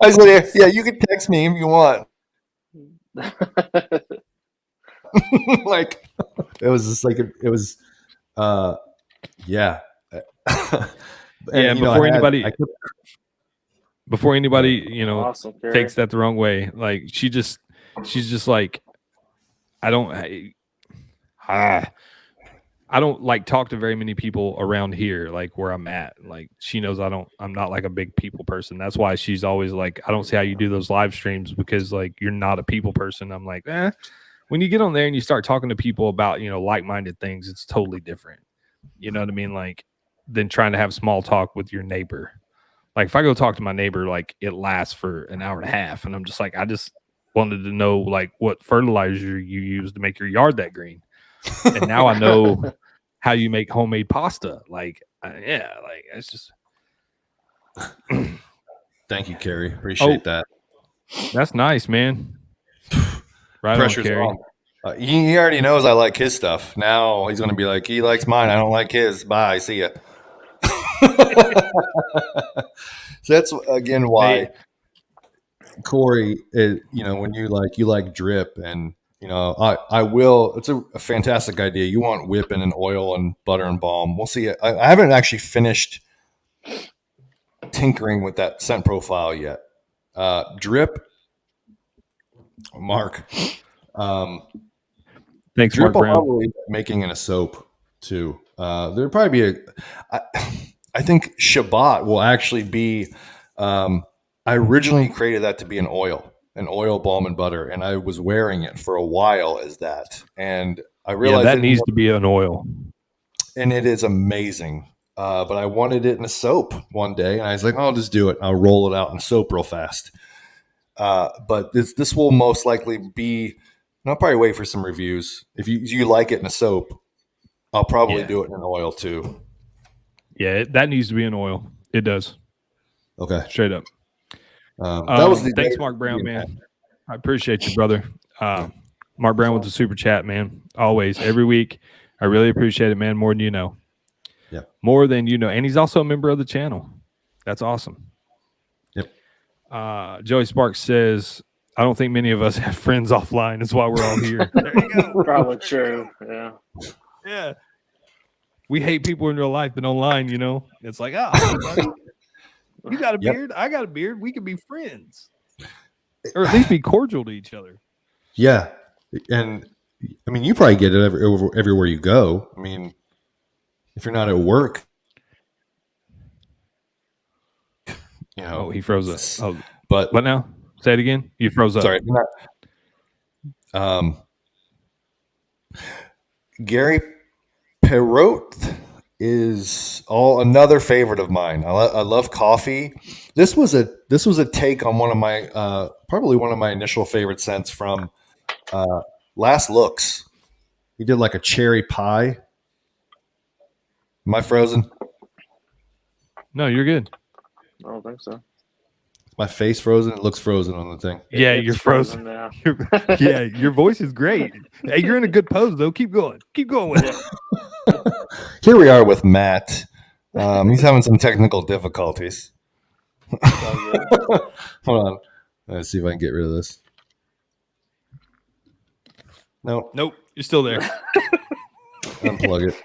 I was like, yeah, you can text me if you want. Like, it was just like, it was, yeah. And, before anybody, awesome, takes that the wrong way, like she's just like, I don't like talk to very many people around here, like where I'm at. Like she knows I'm not like a big people person. That's why she's always like, I don't see how you do those live streams, because like you're not a people person. I'm like, when you get on there and you start talking to people about, like-minded things, it's totally different. You know what I mean? Like than trying to have small talk with your neighbor. Like if I go talk to my neighbor, like it lasts for an hour and a half, and I'm just like, I just wanted to know like what fertilizer you use to make your yard that green. And now I know how you make homemade pasta. Like, like it's just. Thank you, Carrie. Appreciate that. That's nice, man. Right, pressure's on. He already knows I like his stuff. Now he's going to be like, he likes mine. I don't like his. Bye. See ya. So that's again why Corey is, when you like drip, and I will. It's a fantastic idea. You want whip and an oil and butter and balm. We'll see. I haven't actually finished tinkering with that scent profile yet. Drip, Mark. Thanks, drip. Mark Brown. I'll probably be making in a soap too. There'll probably be I think Shabbat will actually be. I originally created that to be an oil, balm, and butter, and I was wearing it for a while as that, and I realized that needs to be an oil, and it is amazing. But I wanted it in a soap one day, and I was like, I'll just do it. I'll roll it out in soap real fast. But this will most likely be. I'll probably wait for some reviews. If you like it in a soap, I'll probably do it in an oil too. Yeah, that needs to be an oil. It does. Okay. Straight up. That was thanks, Mark Brown, man. I appreciate you, brother. Mark Brown with the super chat, man. Always, every week. I really appreciate it, man. More than you know. Yeah. More than you know. And he's also a member of the channel. That's awesome. Yep. Joey Sparks says, I don't think many of us have friends offline. That's why we're all here. There you go. Probably true. Yeah. Yeah. We hate people in real life, but online, it's like, buddy, you got a beard, I got a beard. We could be friends, or at least be cordial to each other. Yeah, and I mean, you probably get it everywhere you go. I mean, if you're not at work, Oh, he froze us. Oh, but what now? Say it again. You froze up. Sorry. Gary Perrot is another favorite of mine. I love coffee. This was a take on one of my probably one of my initial favorite scents from Last Looks. He did like a cherry pie. Am I frozen? No, you're good. I don't think so. My face frozen. It looks frozen on the thing. Yeah, It's you're frozen. now. Yeah, your voice is great. Hey, you're in a good pose though. Keep going. Keep going with it. Here we are with Matt. He's having some technical difficulties. Hold on. Let's see if I can get rid of this. Nope. You're still there. Unplug it.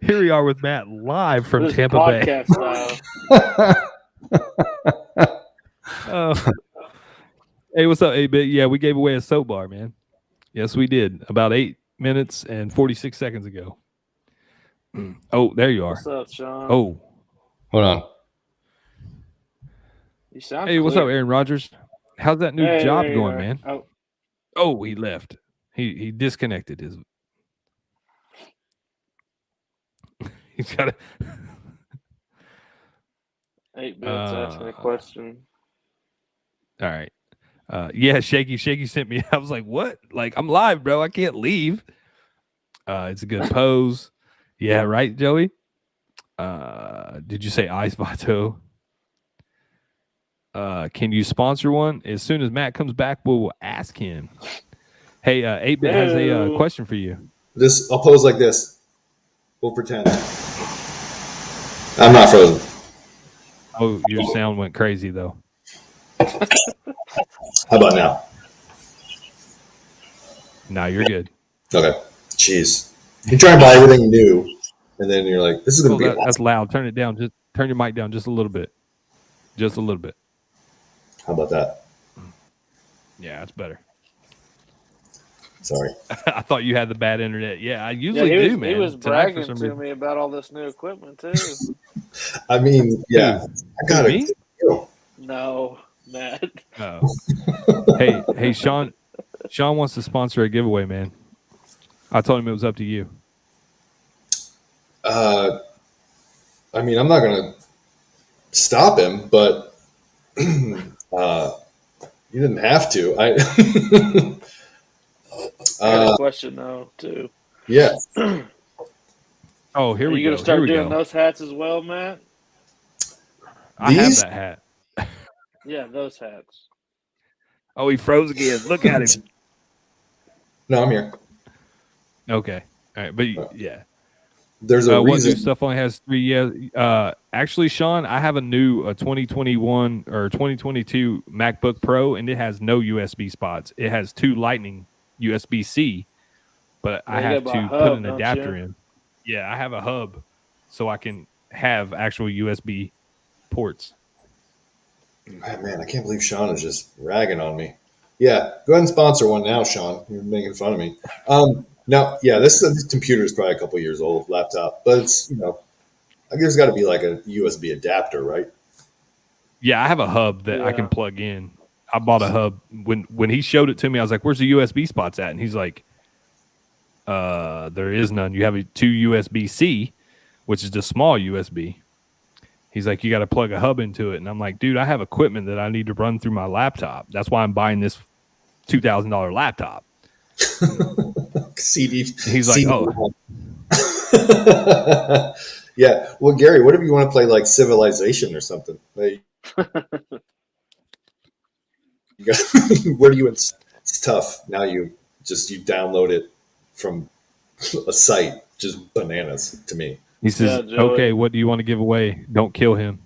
Here we are with Matt live from This Tampa Bay. podcast style. Hey, what's up, 8-Bit? Yeah, we gave away a soap bar, man. Yes, we did. About 8 minutes and 46 seconds ago. Oh, there you are. What's up, Sean? Oh. Hold on. You sound Hey, what's clear. up, Aaron Rodgers? How's that new Hey, job there you going, are. man? Oh, he left. He disconnected his. He's got 8 bits asking a question. All right. Yeah, Shaky sent me. I was like, what? Like, I'm live, bro. I can't leave. It's a good pose. Yeah, right, Joey? Did you say Ice Vato? Can you sponsor one? As soon as Matt comes back, we'll ask him. Hey, 8-Bit has a question for you. I'll pose like this. We'll pretend. I'm not frozen. Oh, your sound went crazy, though. How about now? No, you're good. Okay. Jeez. You try and buy everything new, and then you're like, this is going to be awesome. That's loud. Turn it down. Just turn your mic down just a little bit. Just a little bit. How about that? Yeah, that's better. Sorry. I thought you had the bad internet. Yeah, I usually do, man. He was bragging to me about all this new equipment, too. I mean, yeah. I got it. No, Matt. Oh. Hey, Sean. Sean wants to sponsor a giveaway, man. I told him it was up to you. I mean, I'm not going to stop him, but you didn't have to. I got a question, though, too. Yeah. Oh, here we go. Are you going to start doing those hats as well, Matt? I have that hat. Yeah, those hats. Oh, he froze again. Look at him. No, I'm here. Okay. All right. But yeah. There's a what reason. new stuff only has 3 years. Actually, Sean, I have a new 2021 or 2022 MacBook Pro, and it has no USB spots. It has 2 Lightning USB-C, but I have to put an adapter in. Yeah, I have a hub so I can have actual USB ports. Man, I can't believe Sean is just ragging on me. Yeah, go ahead and sponsor one now, Sean. You're making fun of me. Now, yeah, this computer is probably a couple years old, laptop, but it's, I guess there's got to be like a USB adapter, right? Yeah, I have a hub that I can plug in. I bought a hub. When he showed it to me, I was like, where's the USB spots at? And he's like, there is none. You have 2 USB-C, which is the small USB. He's like, you got to plug a hub into it. And I'm like, dude, I have equipment that I need to run through my laptop. That's why I'm buying this $2,000 laptop. CD. He's like, oh. Yeah. Well, Gary, what if you want to play like Civilization or something? Like, where do you? It's tough. Now you download it from a site. Just bananas to me. He says, okay, what do you want to give away? Don't kill him.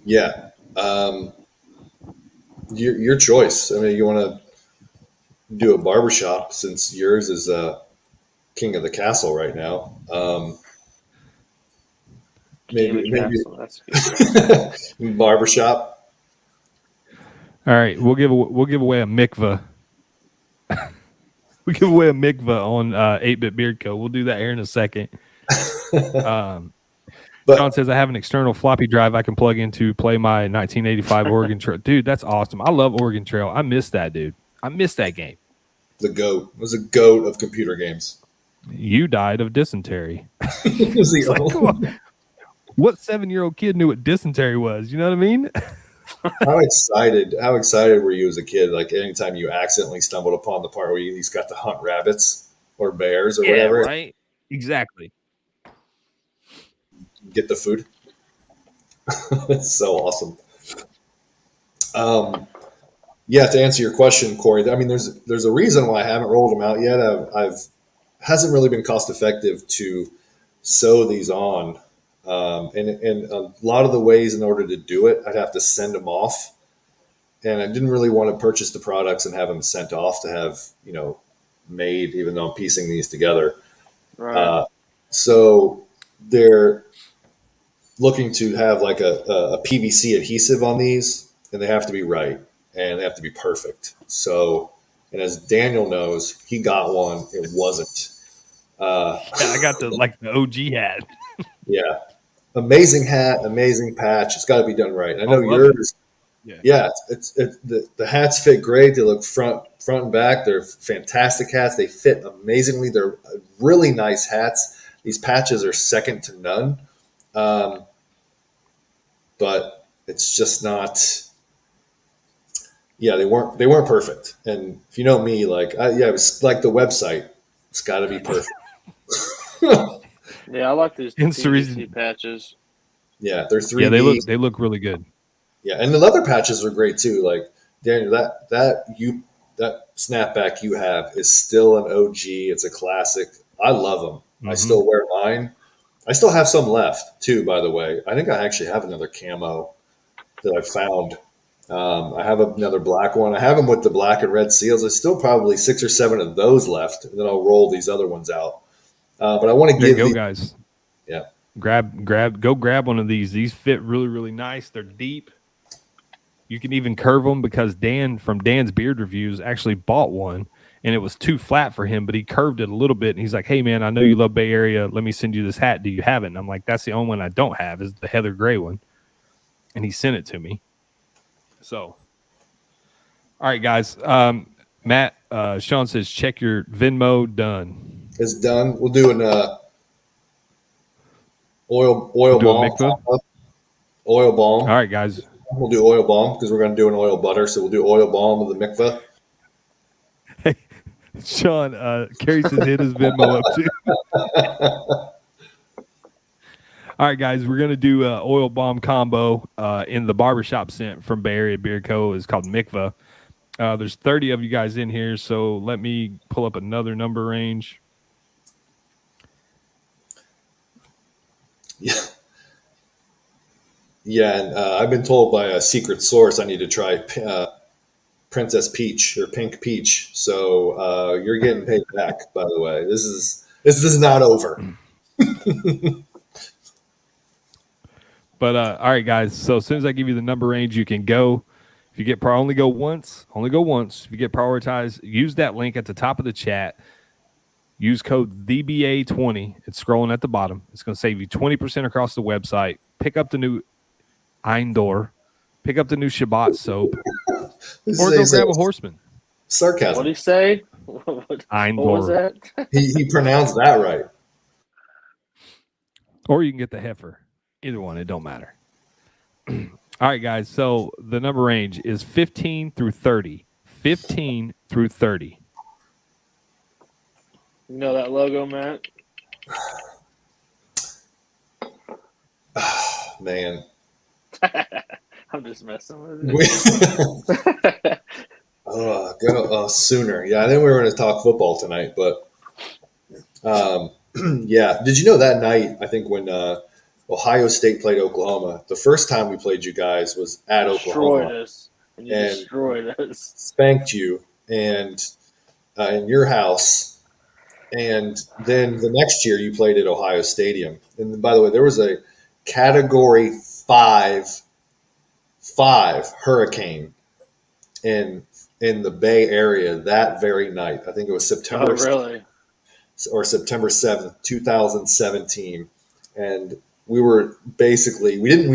Yeah. Your choice. I mean, you want to do a barbershop since yours is king of the castle right now. Maybe barbershop. All right, we'll give away a mikvah. We give away a mikvah on 8-Bit Beard Co. We'll do that here in a second. John says, I have an external floppy drive I can plug in to play my 1985 Oregon Trail. Dude, that's awesome. I love Oregon Trail. I miss that, dude. I miss that game. The goat. It was a goat of computer games. You died of dysentery. It was the It's like, only- come on. What 7-year-old kid knew what dysentery was? You know what I mean? How excited were you as a kid? Like anytime you accidentally stumbled upon the part where you at least got to hunt rabbits or bears or whatever, right. Exactly. get the food. It's so awesome. Yeah, to answer your question, Corey, I mean, there's a reason why I haven't rolled them out yet. I've hasn't really been cost effective to sew these on, and a lot of the ways in order to do it, I'd have to send them off, and I didn't really want to purchase the products and have them sent off to have made, even though I'm piecing these together. Right. So they're looking to have like a PVC adhesive on these, and they have to be right and they have to be perfect. So, and as Daniel knows, he got one. It wasn't. I got the OG hat. Yeah, amazing hat, amazing patch. It's got to be done right. I know love yours. Yeah. Yeah, the hats fit great. They look front and back. They're fantastic hats. They fit amazingly. They're really nice hats. These patches are second to none. But it's just not. Yeah, they weren't perfect. And if you know me, it was like the website. It's got to be perfect. Yeah, I like these Hence the PVC reason- patches. Yeah, they're 3D. Yeah, they look really good. Yeah, and the leather patches are great too. Like Daniel, that snapback you have is still an OG. It's a classic. I love them. I still wear mine. I still have some left too, by the way. I think I actually have another camo that I found. I have another black one. I have them with the black and red seals. There's still probably 6 or 7 of those left, and then I'll roll these other ones out. But I want to There you give go, the, guys. yeah. Grab one of these. These fit really, really nice. They're deep. You can even curve them because Dan from Dan's Beard Reviews actually bought one, and it was too flat for him, but he curved it a little bit, and he's like, hey, man, I know you love Bay Area. Let me send you this hat. Do you have it? And I'm like, that's the only one I don't have is the heather gray one. And he sent it to me. So, all right, guys. Matt, Sean says, check your Venmo. Done. It's done. We'll do an oil Do a balm. mikvah? Oil balm. All right, guys. We'll do oil balm because we're going to do an oil butter. So we'll do oil balm with the mikvah. Hey, Sean, Carrie says hit his Venmo up too. All right, guys, we're gonna do oil bomb combo in the barbershop scent from Bay Area Beer Co. It's called Mikvah. There's 30 of you guys in here, so let me pull up another number range. Yeah. Yeah, and I've been told by a secret source I need to try Princess Peach or Pink Peach. So you're getting paid back. By the way, this is not over. But all right, guys. So as soon as I give you the number range, you can go. If you get only go once. If you get prioritized, use that link at the top of the chat. Use code VBA20. It's scrolling at the bottom. It's going to save you 20% across the website. Pick up the new Endor. Pick up the new Shabbat soap. Or go grab a Horseman. Sarcasm. What did he say? What was that? He pronounced that right. Or you can get the heifer. Either one. It don't matter. All right, guys. So the number range is 15 through 30. 15 through 30. You know that logo, Matt? Man. I'm just messing with it. Go sooner. Yeah, I think we were going to talk football tonight, but yeah. Did you know that night? I think when Ohio State played Oklahoma, the first time we played you guys was at Oklahoma. Destroyed us. And you destroyed us. Spanked you and in your house, and then the next year you played at Ohio Stadium. And by the way, there was a Category 5 hurricane in the Bay Area that very night. I think it was September. Oh, really? Or September 7th, 2017. And we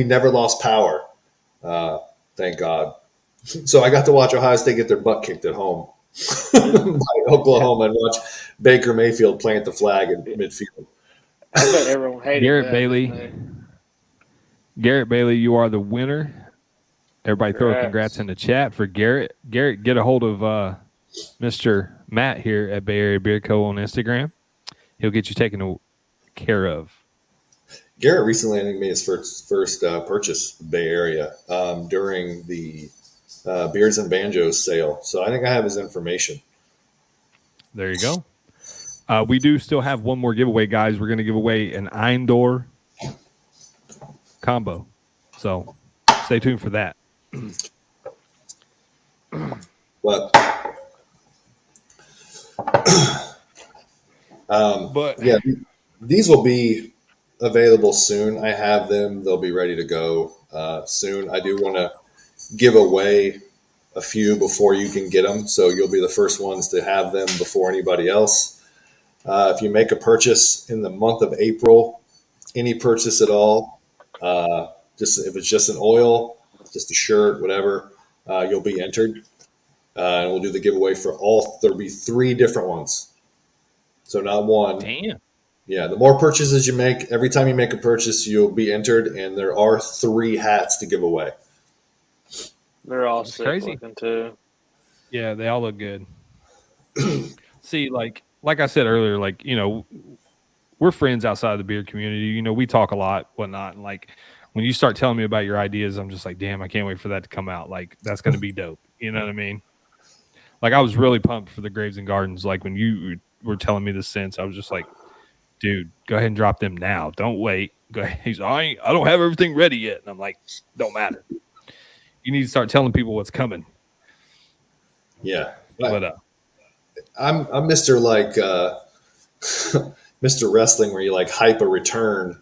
never lost power. Thank God. So I got to watch Ohio State get their butt kicked at home by Oklahoma and watch Baker Mayfield plant the flag in midfield. I bet everyone hated Garrett that. Bailey. Garrett Bailey, you are the winner. Everybody throw a congrats in the chat for Garrett. Garrett, get a hold of Mr. Matt here at Bay Area Beer Co. on Instagram. He'll get you taken care of. Garrett recently, I think, made his first purchase in the Bay Area during the Beards and Banjos sale. So I think I have his information. There you go. We do still have one more giveaway, guys. We're going to give away an Endor combo. So stay tuned for that. But yeah, these will be available soon. I have them. They'll be ready to go soon. I do want to give away a few before you can get them. So you'll be the first ones to have them before anybody else. If you make a purchase in the month of April, any purchase at all, just if it's just an oil, just a shirt, whatever, you'll be entered. And we'll do the giveaway for all. There'll be 3 different ones. So not one. Damn. Yeah, the more purchases you make, every time you make a purchase, you'll be entered, and there are 3 hats to give away. They're all sick looking too. Yeah, they all look good. See, like I said earlier, like, you know, we're friends outside of the beer community. You know, we talk a lot, whatnot. And like when you start telling me about your ideas, I'm just like, damn, I can't wait for that to come out. Like, that's going to be dope. You know what I mean? Like, I was really pumped for the Graves and Gardens. Like, when you were telling me the sense, I was just like, dude, go ahead and drop them now. Don't wait. Go ahead. He's like, I don't have everything ready yet. And I'm like, don't matter. You need to start telling people what's coming. Yeah. But I'm Mr. like Mr. Wrestling, where you like hype a return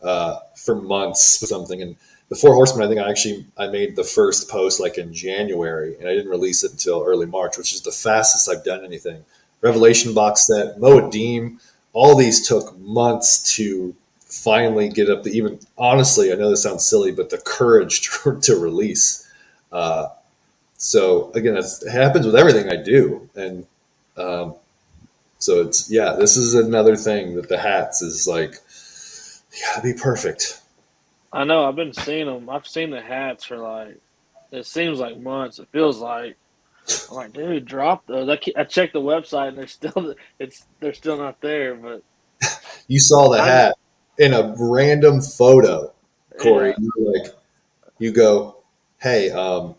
for months or something. And the 4 Horsemen, I think I made the first post like in January, and I didn't release it until early March, which is the fastest I've done anything. Revelation box set, Moedim, all these took months to finally get up the even. Honestly, I know this sounds silly, but the courage to release. So again, it happens with everything I do, and so it's this is another thing that the hats is like, you gotta be perfect. I know. I've been seeing them. I've seen the hats for like, it seems like months. It feels like. I'm like, dude, drop those. I checked the website and they're still not there. But you saw the hat in a random photo, Corey. Yeah. You go, hey, can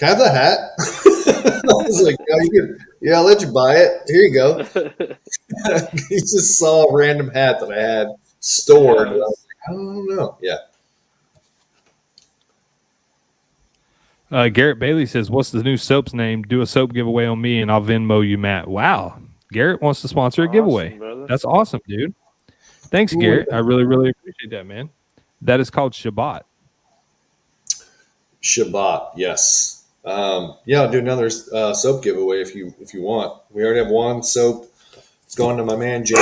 I have the hat? I was like, I'll let you buy it. Here you go. He just saw a random hat that I had stored. Yes. I don't know. Yeah. Garrett Bailey says, what's the new soap's name? Do a soap giveaway on me and I'll Venmo you, Matt. Wow. Garrett wants to sponsor a giveaway. Brother. That's awesome, dude. Thanks, Garrett. I really, really appreciate that, man. That is called Shabbat. Shabbat, yes. I'll do another soap giveaway if you want. We already have one soap. It's going to my man James.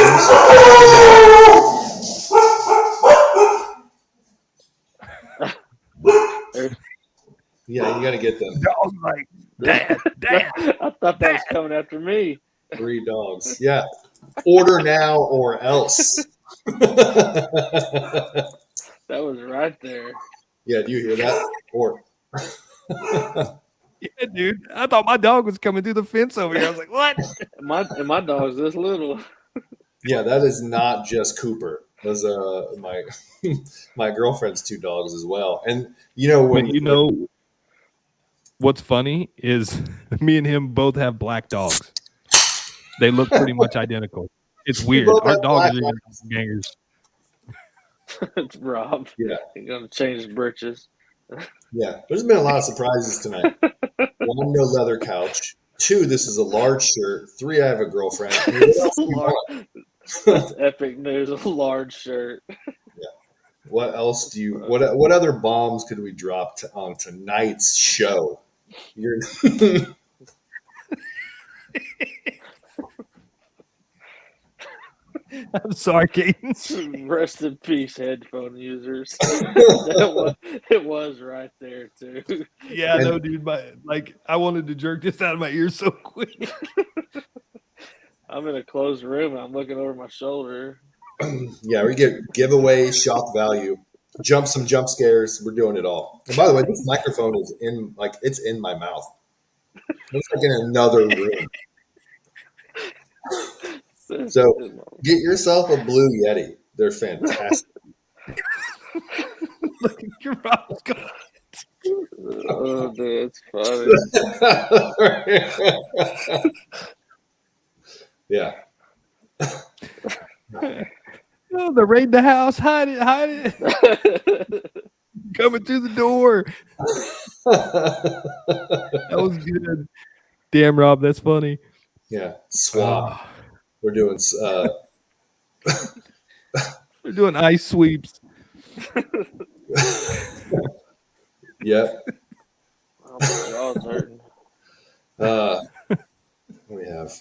Yeah, you got to get them. Dog's like, Dad. I thought that was coming after me. 3 dogs. Yeah. Order now or else. That was right there. Yeah, do you hear that? Or yeah, dude. I thought my dog was coming through the fence over here. I was like, what? My dog's this little. Yeah, that is not just Cooper. Those my my girlfriend's 2 dogs as well. And what's funny is me and him both have black dogs. They look pretty much identical. It's weird. Our dogs are gangers. It's Rob. Yeah. He's going to change his britches. Yeah. There's been a lot of surprises tonight. 1, no leather couch. 2, this is a large shirt. 3, I have a girlfriend. That's epic news. A large shirt. Yeah. What else do you? What other bombs could we drop on tonight's show? I'm sorry, Caden. Rest in peace, headphone users. It was right there too. Yeah, no, dude. I wanted to jerk this out of my ear so quick. I'm in a closed room and I'm looking over my shoulder. Yeah, we get giveaway, shock value, some jump scares. We're doing it all. And by the way, this microphone is it's in my mouth. It's like in another room. So get yourself a Blue Yeti. They're fantastic. Look at your mouth. Oh, dude, it's funny. Yeah. Oh, they're raiding the house. Hide it. Coming through the door. That was good. Damn, Rob, that's funny. Yeah. Swap. We're doing They're doing ice sweeps. Yep. Oh, my jaw's hurting. What do we have?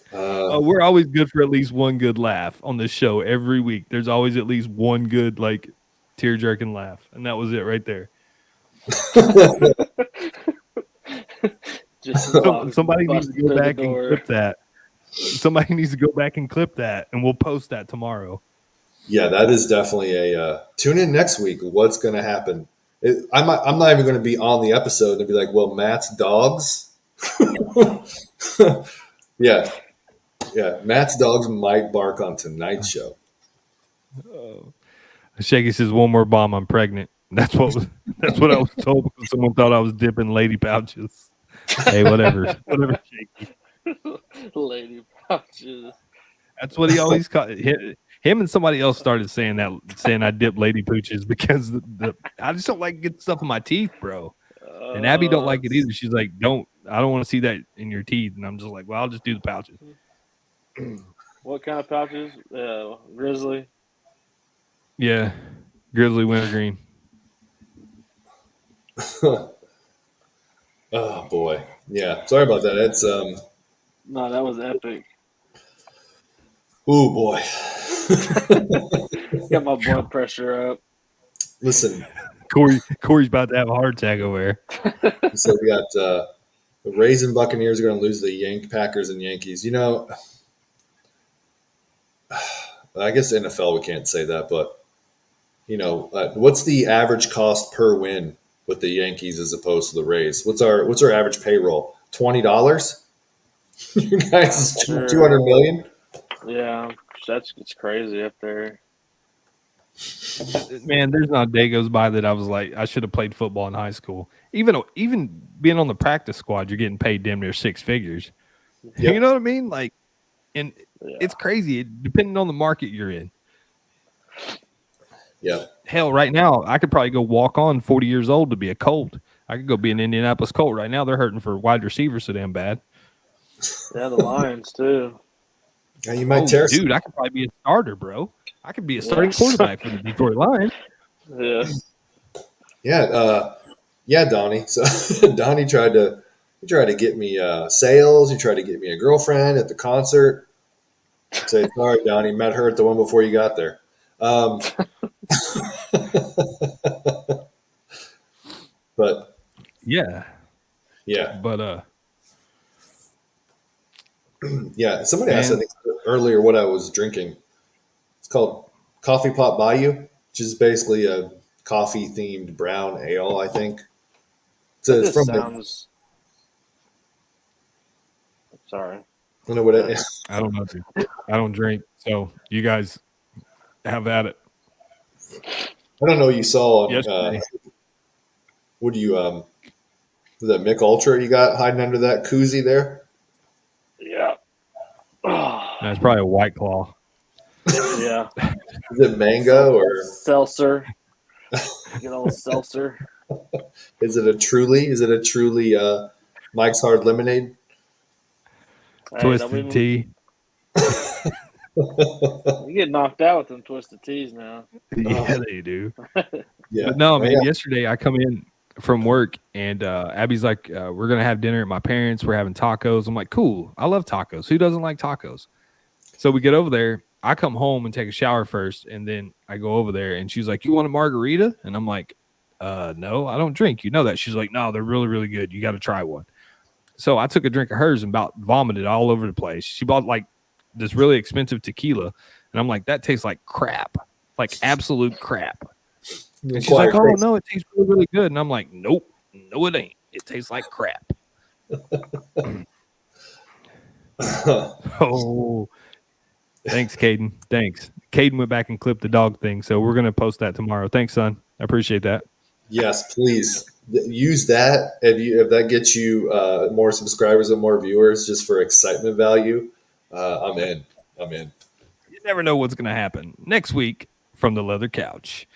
We're always good for at least one good laugh on this show every week. There's always at least one good, tear jerking laugh. And that was it right there. Somebody needs to go back and clip that. Somebody needs to go back and clip that, and we'll post that tomorrow. Yeah, that is definitely a tune in next week. What's going to happen? I'm not even going to be on the episode and be like, well, Matt's dogs. Yeah. Matt's dogs might bark on tonight's show. Shaky says, "One more bomb, I'm pregnant." That's what I was told because someone thought I was dipping lady pouches. Hey, whatever, Shaky. Lady pouches. That's what he always called him, and somebody else started saying I dip lady pooches because I just don't like getting stuff in my teeth, bro. And Abby don't like it either. She's like, I don't want to see that in your teeth. And I'm just like, well, I'll just do the pouches. What kind of pouches? Grizzly. Yeah, Grizzly wintergreen. Oh boy, yeah. Sorry about that. It's No, that was epic. Oh boy. Got my blood pressure up. Listen, Corey's about to have a heart attack over here. So we got the Rays and Buccaneers are going to lose the Packers and Yankees. I guess NFL we can't say that, but what's the average cost per win with the Yankees as opposed to the Rays? What's our average payroll? $20? You guys, $200 million? Yeah, it's crazy up there. Man, there's not a day goes by that I was like, I should have played football in high school. Even being on the practice squad, you're getting paid damn near six figures. Yep. You know what I mean? It's crazy depending on the market you're in. Yeah. Hell, right now, I could probably go walk on 40 years old to be a Colt. I could go be an Indianapolis Colt right now. They're hurting for wide receivers so damn bad. Yeah, the Lions, too. Yeah, you might tear dude, I could probably be a starter, bro. I could be a starting quarterback for the Detroit Lions. Yeah. Yeah, Donnie. So Donnie tried to get me sales. He tried to get me a girlfriend at the concert. Say, sorry, Donnie, met her at the one before you got there. But yeah. But yeah. Somebody asked I think earlier what I was drinking. It's called Coffee Pot Bayou, which is basically a coffee themed brown ale. I think. It's from sounds. Sorry. I don't know what it is. I don't know. Dude. I don't drink, so you guys have at it. I don't know. You saw on what do you that Mick Ultra you got hiding under that koozie there? Yeah. That's probably a White Claw. Yeah. Is it mango or seltzer? Good old seltzer. Is it a truly Mike's Hard Lemonade? Twisted tea. You get knocked out with them twisted teas now. Yeah, they do. Yeah. But no, man, yesterday I come in from work and Abby's like, we're going to have dinner at my parents'. We're having tacos. I'm like, cool. I love tacos. Who doesn't like tacos? So we get over there. I come home and take a shower first, and then I go over there, and she's like, "You want a margarita?" And I'm like, "No, I don't drink. You know that." She's like, "No, they're really, really good. You got to try one." So I took a drink of hers and about vomited all over the place. She bought like this really expensive tequila, and I'm like, "That tastes like crap, like absolute crap." And she's like, "Oh no, it tastes really, really good." And I'm like, "Nope, no, it ain't. It tastes like crap." Oh, thanks, Caden. Thanks. Caden went back and clipped the dog thing, so we're gonna post that tomorrow. Thanks, son. I appreciate that. Yes, please use that. If that gets you more subscribers and more viewers, just for excitement value, I'm in. I'm in. You never know what's gonna happen next week from the leather couch.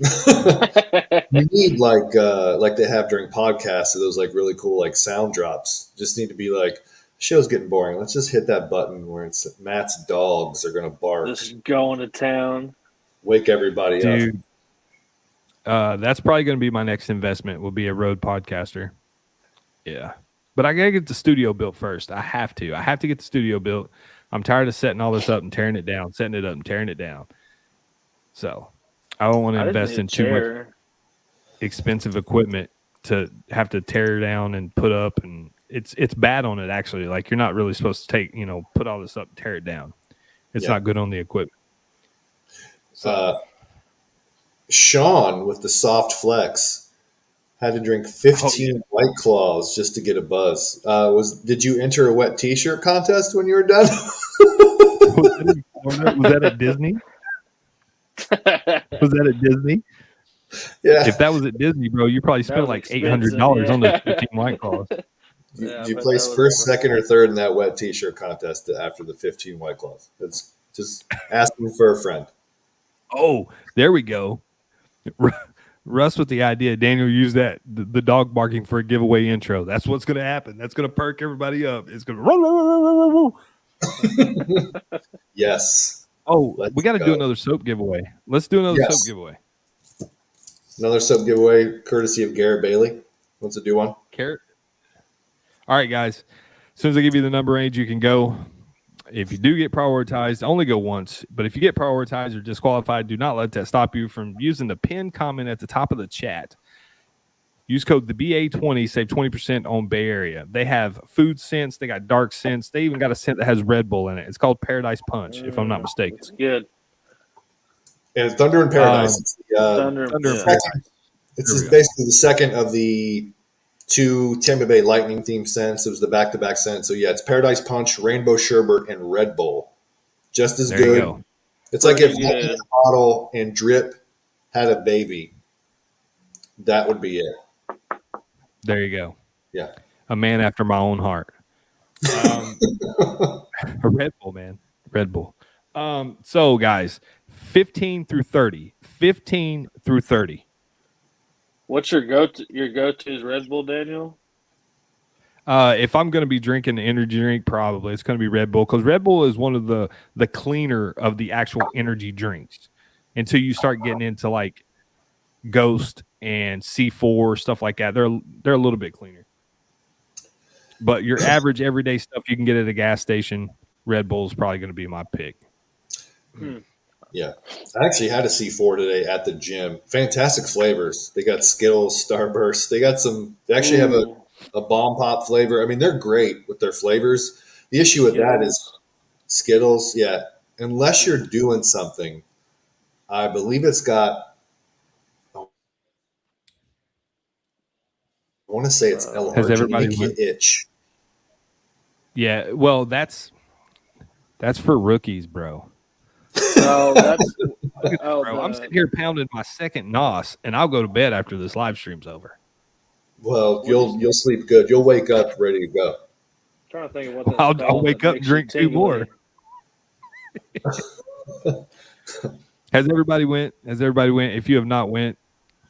You need like they have during podcasts, those like really cool like sound drops. Just need to be like, show's getting boring. Let's just hit that button where it's Matt's dogs are gonna bark. Just going to town. Wake everybody up. Dude, that's probably going to be my next investment. Will be a road podcaster. Yeah, but I gotta get the studio built first. I have to get the studio built. I'm tired of setting all this up and tearing it down, setting it up and tearing it down. So I don't want to invest in too much expensive equipment to have to tear down and put up, and it's bad on it actually. Like, you're not really supposed to put all this up and tear it down. It's not good on the equipment. So Sean with the soft flex had to drink 15 White Claws just to get a buzz. Did you enter a wet T-shirt contest when you were done? Was that at Disney? Was that at Disney? Yeah. If that was at Disney, bro, you probably spent like $800 on those 15 White Claws. You placed first, second, or third in that wet T-shirt contest after the 15 White Claws. It's just asking for a friend. Oh, there we go. Russ with the idea. Daniel used that the dog barking for a giveaway intro. That's what's going to happen. That's going to perk everybody up. It's going to run. Yes. Oh, we got to do another soap giveaway. Let's do another soap giveaway. Another soap giveaway courtesy of Garrett Bailey. Wants to do one? Carrot. All right, guys. As soon as I give you the number range, you can go. If you do get prioritized, only go once. But if you get prioritized or disqualified, do not let that stop you from using the pinned comment at the top of the chat. Use code the BA20, save 20% on Bay Area. They have food scents. They got dark scents. They even got a scent that has Red Bull in it. It's called Paradise Punch, if I'm not mistaken. It's good. And it's Thunder in Paradise. It's Thunder in Paradise. It's basically the second of the 2 Tampa Bay Lightning themed scents. It was the back-to-back scent. So yeah, it's Paradise Punch, Rainbow Sherbet, and Red Bull. Just as good. Go. It's like if Lightning Bottle and Drip had a baby. That would be it. There you go. Yeah. A man after my own heart. A Red Bull, man. Red Bull. So guys, 15 through 30. 15 through 30. What's your go-to? Your go-to is Red Bull, Daniel? If I'm going to be drinking an energy drink, probably it's going to be Red Bull, because Red Bull is one of the cleaner of the actual energy drinks. Until you start getting into like Ghost and C4 stuff like that, they're a little bit cleaner. But your average everyday stuff you can get at a gas station, Red Bull is probably going to be my pick. Yeah. I actually had a C4 today at the gym. Fantastic flavors. They got Skittles, Starburst. They actually have a bomb pop flavor. I mean, they're great with their flavors. The issue with that is Skittles. Yeah. Unless you're doing something, I believe it's got, I want to say it's L-arginine. Make you itch. Yeah. Well, that's for rookies, bro. Oh, that's bro. I'm sitting here pounding my second NOS, and I'll go to bed after this live stream's over. Well, you'll sleep good. You'll wake up ready to go. I'm trying to think of what that's I'll wake up and drink 2 more. Has everybody went? If you have not went,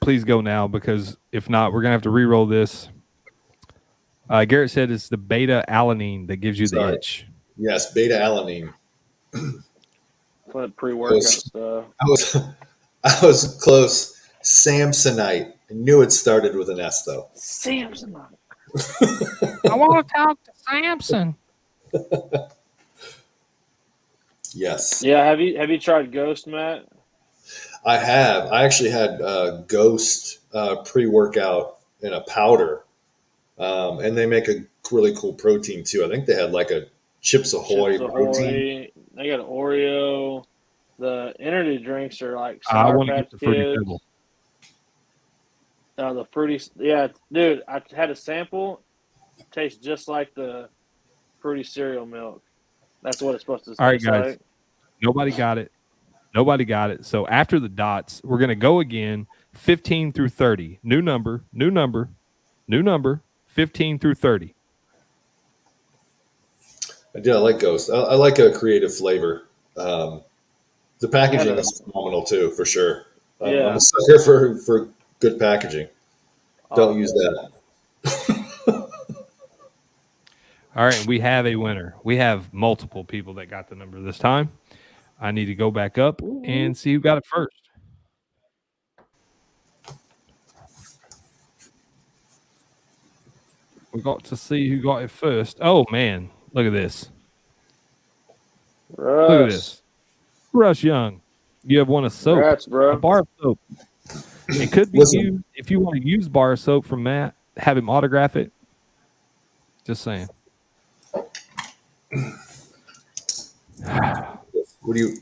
please go now, because if not, we're gonna have to re-roll this. Garrett said it's the beta alanine that gives you the itch. Yes, beta alanine. Pre-workout stuff. I was close. Samsonite. I knew it started with an S though. Samsonite. I want to talk to Samson. Yes. Yeah, have you tried Ghost, Matt? I have. I actually had Ghost pre-workout in a powder, and they make a really cool protein too. I think they had like a Chips Chips Ahoy protein. Ahoy. They got Oreo. The energy drinks are like I Sour want to get Patch the Fruity Pebble. Kids. The fruity, yeah, dude. I had a sample. Tastes just like the fruity cereal milk. That's what it's supposed to All right, taste guys. like. Nobody got it. Nobody got it. So after the dots, we're going to go again 15 through 30. New number, new number, new number, 15 through 30. I did. I like Ghost. I like a creative flavor. Um, the I had packaging a is phenomenal too, for sure. I'm a yeah. sucker for good packaging. Don't Oh use that. All right, and we have a winner. We have multiple people that got the number this time. I need to go back up and see who got it first. We got to see who got it first. Oh man, look at this. Look at Russ. this. Russ Young. You have won a soap, Congrats, bro. a bar of soap. It could be Listen, you if you want to use bar of soap from Matt. Have him autograph it. Just saying. what do you?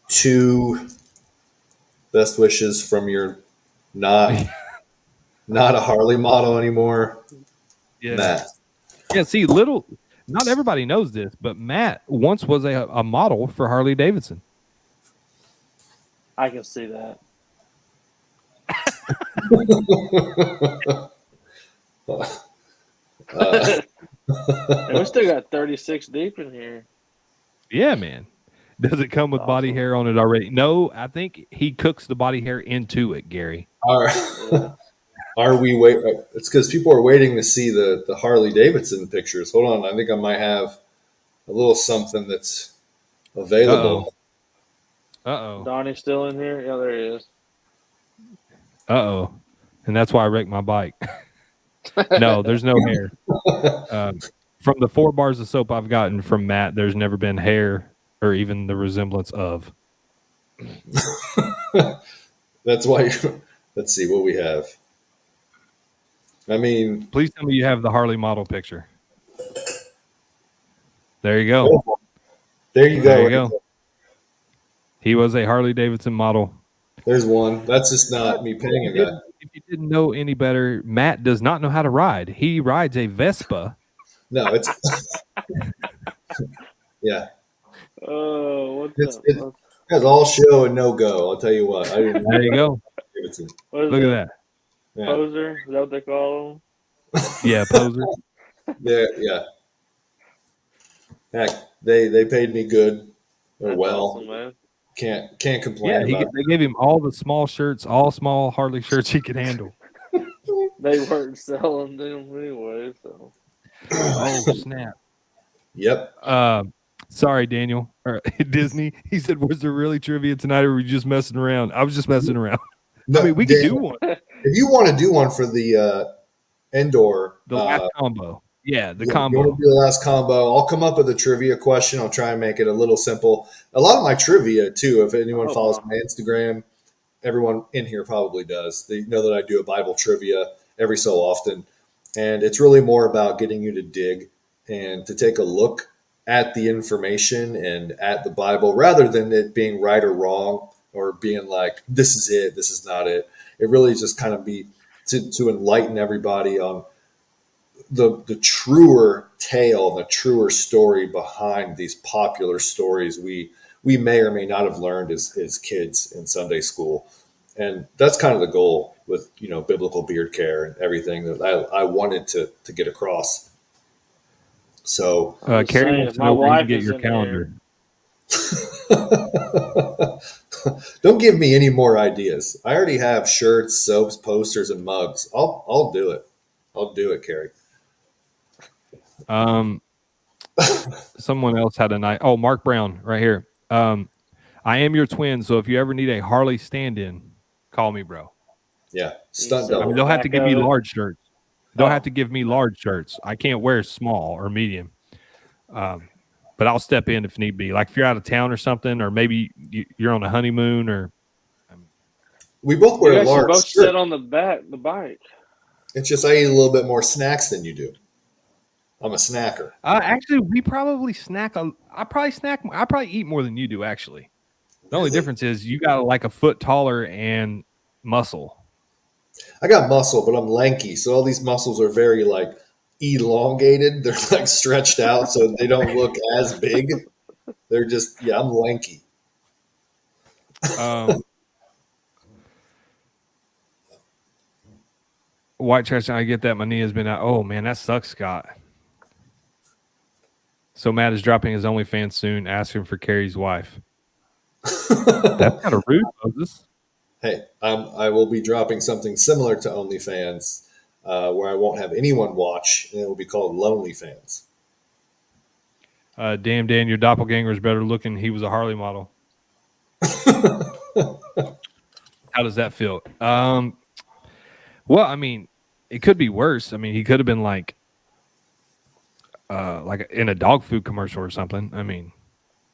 Two best wishes from your not not a Harley model anymore, Yeah. Matt. Yeah. See, not everybody knows this, but Matt once was a model for Harley Davidson. I can see that. And we still got 36 deep in here. Yeah, man. Does it come with body Awesome. hair on it already? No, I think he cooks the body hair into it, Gary. Are, are we wait? It's because people are waiting to see the Harley Davidson pictures. Hold on, I think I might have a little something that's available. Uh-oh. Donnie's still in here? Yeah, there he is. Uh-oh. And that's why I wrecked my bike. No, there's no hair. From the 4 bars of soap I've gotten from Matt, there's never been hair or even the resemblance of. That's why. Let's see what we have. I mean, Please tell me you have the Harley model picture. There you go. there you go. There you go. He was a Harley Davidson model. There's one. That's just not me paying him that. If you didn't know any better, Matt does not know how to ride. He rides a Vespa. No, it's yeah. Oh, what That's all show and no go. I'll tell you what. I didn't. There you go. Davidson. what is Look it? at that. Yeah. Poser? Is that what they call him? Yeah, poser. Yeah. Heck, they paid me good or That's well. awesome, man. Can't complain Yeah, about they gave him all the small shirts, all small Harley shirts he could handle. They weren't selling them anyway, so. Oh, snap. Yep. Sorry, Daniel. Or Disney. He said, was there really trivia tonight or were you just messing around? I was just messing around. No, I mean, we could do one. If you want to do one for the Endor, The last combo. Yeah, the you combo. want to do the last combo? I'll come up with a trivia question. I'll try and make it a little simple. A lot of my trivia too. If anyone follows my Instagram, everyone in here probably does. They know that I do a Bible trivia every so often, and it's really more about getting you to dig and to take a look at the information and at the Bible rather than it being right or wrong or being like this is it, this is not it. It really just kind of be to enlighten everybody on the truer tale, the truer story behind these popular stories we may or may not have learned as kids in Sunday school. And that's kind of the goal with, biblical beard care and everything that I wanted to get across. So Carrie wants to know where you can get your calendar. Don't give me any more ideas. I already have shirts, soaps, posters, and mugs. I'll do it. I'll do it, Carrie. Someone else had a night. Oh, Mark Brown right here. I am your twin, so if you ever need a Harley stand-in, call me, bro. Yeah, stunt So- I mean, double. they'll have to give me Back of it. large shirts. They'll have to give me large shirts. I can't wear small or medium. but I'll step in if need be. Like if you're out of town or something, or maybe you're on a honeymoon, or We both You wear a guys should large both shirt. sit on the bike. It's just I eat a little bit more snacks than you do. I'm a snacker. actually, we probably snack. I probably snack. I probably eat more than you do. Actually, the only difference is you got like a foot taller and muscle. I got muscle, but I'm lanky, so all these muscles are very like elongated. They're like stretched out, so they don't look as big. They're just I'm lanky. White trash. I get that. My knee has been out. Oh man, that sucks, Scott. So Matt is dropping his OnlyFans soon. Asking for Carrie's wife. That's kind of rude, Moses. Hey, I will be dropping something similar to OnlyFans, where I won't have anyone watch, and it will be called Lonely Fans. Damn, Dan, your doppelganger is better looking. He was a Harley model. How does that feel? Well, I mean, it could be worse. I mean, he could have been like in a dog food commercial or something. I mean,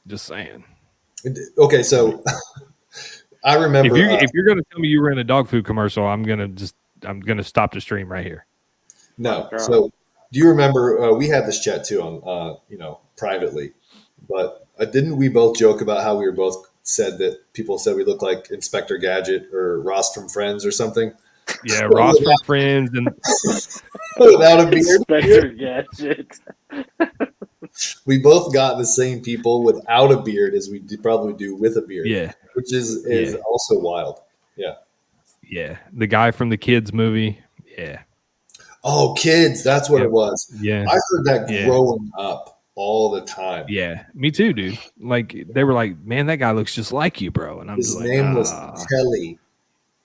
just saying. Okay, so I remember if you're going to tell me you were in a dog food commercial, I'm gonna stop the stream right here. no. So do you remember we had this chat too on privately, but didn't we both joke about how we were both said that people said we look like Inspector Gadget or Ross from Friends or something? Yeah, Ross from Friends and without a beard. Inspector Gadget. We both got the same people without a beard as we probably do with a beard. Yeah, which is also wild. Yeah. Yeah, the guy from the Kids movie. Yeah. Oh, Kids, that's what it was. Yeah, I heard that growing up all the time. Yeah, me too, dude. Like they were like, "Man, that guy looks just like you, bro." And I'm His just like, name was Telly.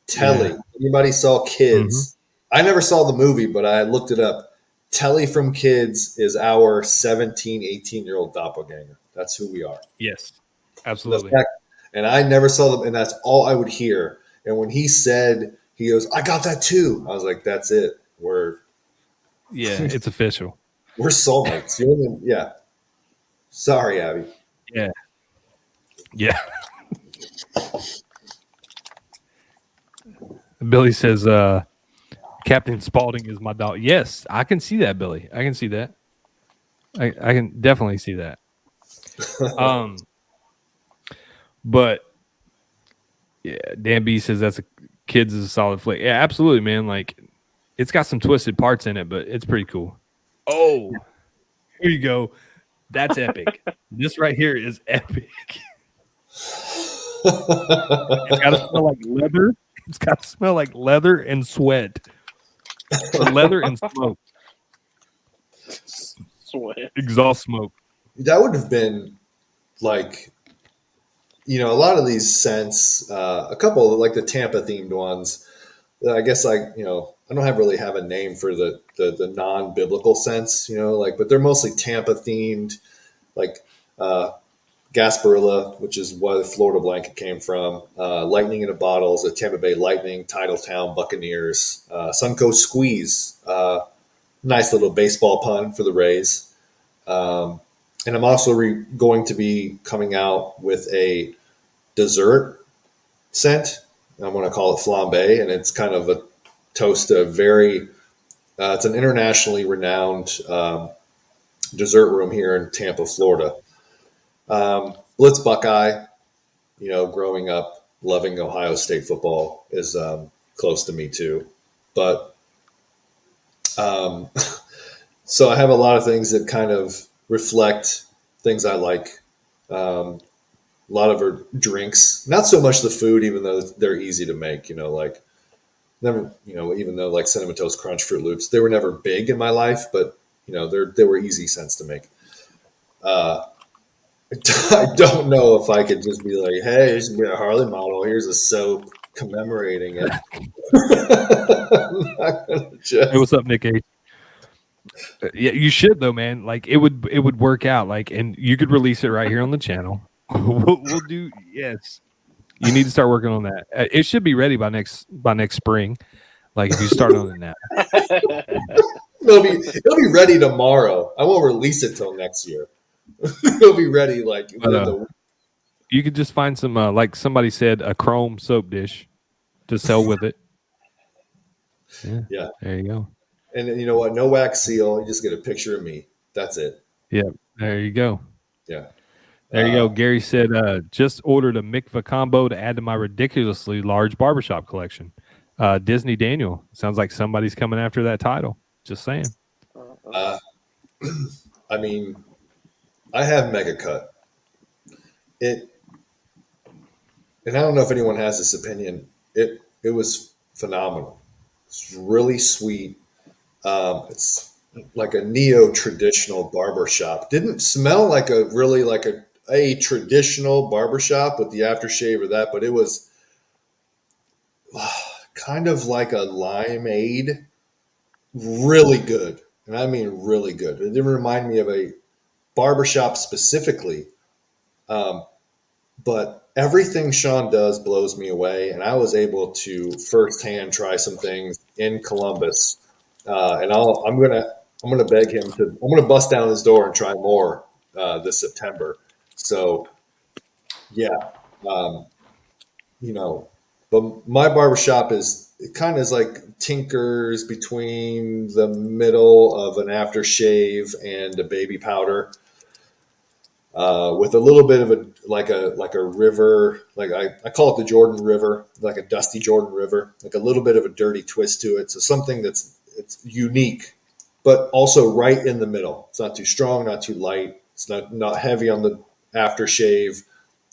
Telly. Yeah. Anybody saw Kids? I never saw the movie, but I looked it up. Telly from Kids is our 17, 18-year-old doppelganger. That's who we are. Yes, absolutely. And I never saw them, and that's all I would hear. And when he said, he goes, "I got that too." I was like, "That's it. It's official. We're soulmates." Yeah. Sorry, Abby. Yeah. Yeah. Billy says, Captain Spaulding is my dog. Yes, I can see that, Billy. I can see that. I can definitely see that. But yeah, Dan B says that's Kids is a solid flick. Yeah, absolutely, man. Like it's got some twisted parts in it, but it's pretty cool. Oh, here you go. That's epic. This right here is epic. It's got to smell like leather. It's got to smell like leather and sweat. Or leather and smoke. Sweat. Exhaust smoke. That would have been like, a lot of these scents, a couple like the Tampa themed ones. I guess I don't really have a name for the non-biblical scents, but they're mostly Tampa themed, like Gasparilla, which is where the Florida blanket came from. Lightning in a Bottle is a Tampa Bay Lightning, Titletown Buccaneers, Suncoast Squeeze, nice little baseball pun for the Rays. And I'm also going to be coming out with a dessert scent. I'm going to call it flambe, and it's kind of a toast to it's an internationally renowned dessert room here in Tampa, Florida. Blitz Buckeye, growing up loving Ohio State football is close to me too. But so I have a lot of things that kind of reflect things I like. A lot of her drinks, not so much the food, even though they're easy to make, like never, even though like Cinnamon Toast Crunch, Fruit Loops, they were never big in my life, but they were easy scents to make. I don't know if I could just be like, "Hey, here's a Harley model. Here's a soap commemorating it." I'm not gonna just... Hey, what's up, Nick H? Yeah, you should though, man. Like it would work out. Like, and you could release it right here on the channel. We'll do. Yes, you need to start working on that. It should be ready by next spring. Like if you start on it now, it'll be ready tomorrow. I won't release it till next year. He'll be ready like But, within the. you could just find some, like somebody said, a chrome soap dish to sell with it. Yeah, Yeah, there you go. and then, you know what? No wax seal. You just get a picture of me. That's it. Yeah, there you go. Yeah. There you go. Gary said, just ordered a mikvah combo to add to my ridiculously large barbershop collection. Disney Daniel. Sounds like somebody's coming after that title. Just saying. Uh, I mean, I have Mega Cut. It, and I don't know if anyone has this opinion. It was phenomenal. It's really sweet. It's like a neo traditional barbershop. Didn't smell like a really like a traditional barbershop with the aftershave or that, but it was kind of like a limeade. Really good. And I mean really good. It didn't remind me of a barbershop specifically. Um, but everything Sean does blows me away. And I was able to firsthand try some things in Columbus. And I'm gonna beg him to. I'm gonna bust down his door and try more this September. So yeah, um, you know, but my barbershop is it kind of is like tinkers between the middle of an aftershave and a baby powder. With a little bit of a river, like I call it the Jordan River, like a dusty Jordan River, like a little bit of a dirty twist to it. So something it's unique, but also right in the middle. It's not too strong, not too light. It's not heavy on the aftershave,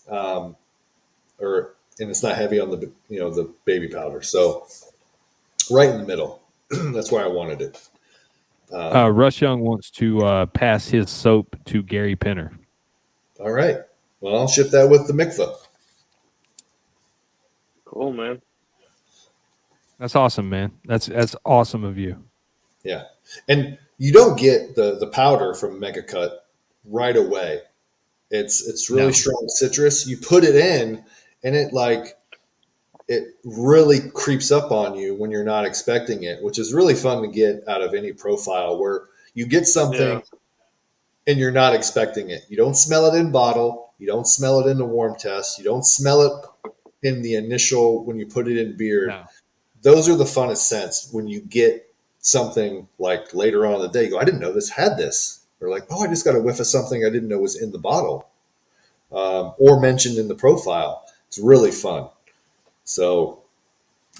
um, or and it's not heavy on the the baby powder. So right in the middle. That's why I wanted it. Rush Young wants to pass his soap to Gary Penner. All right. Well, I'll ship that with the mikvah. Cool, man. That's awesome, man. That's awesome of you. Yeah, and you don't get the powder from Mega Cut right away. It's really No. strong citrus. You put it in, and it really creeps up on you when you're not expecting it, which is really fun to get out of any profile where you get something Yeah. and you're not expecting it. You don't smell it in bottle. You don't smell it in the warm test. You don't smell it in the initial when you put it in beard. No. Those are the funnest scents when you get something like later on in the day. You go, I didn't know this had this. Or like, oh, I just got a whiff of something I didn't know was in the bottle or mentioned in the profile. It's really fun. So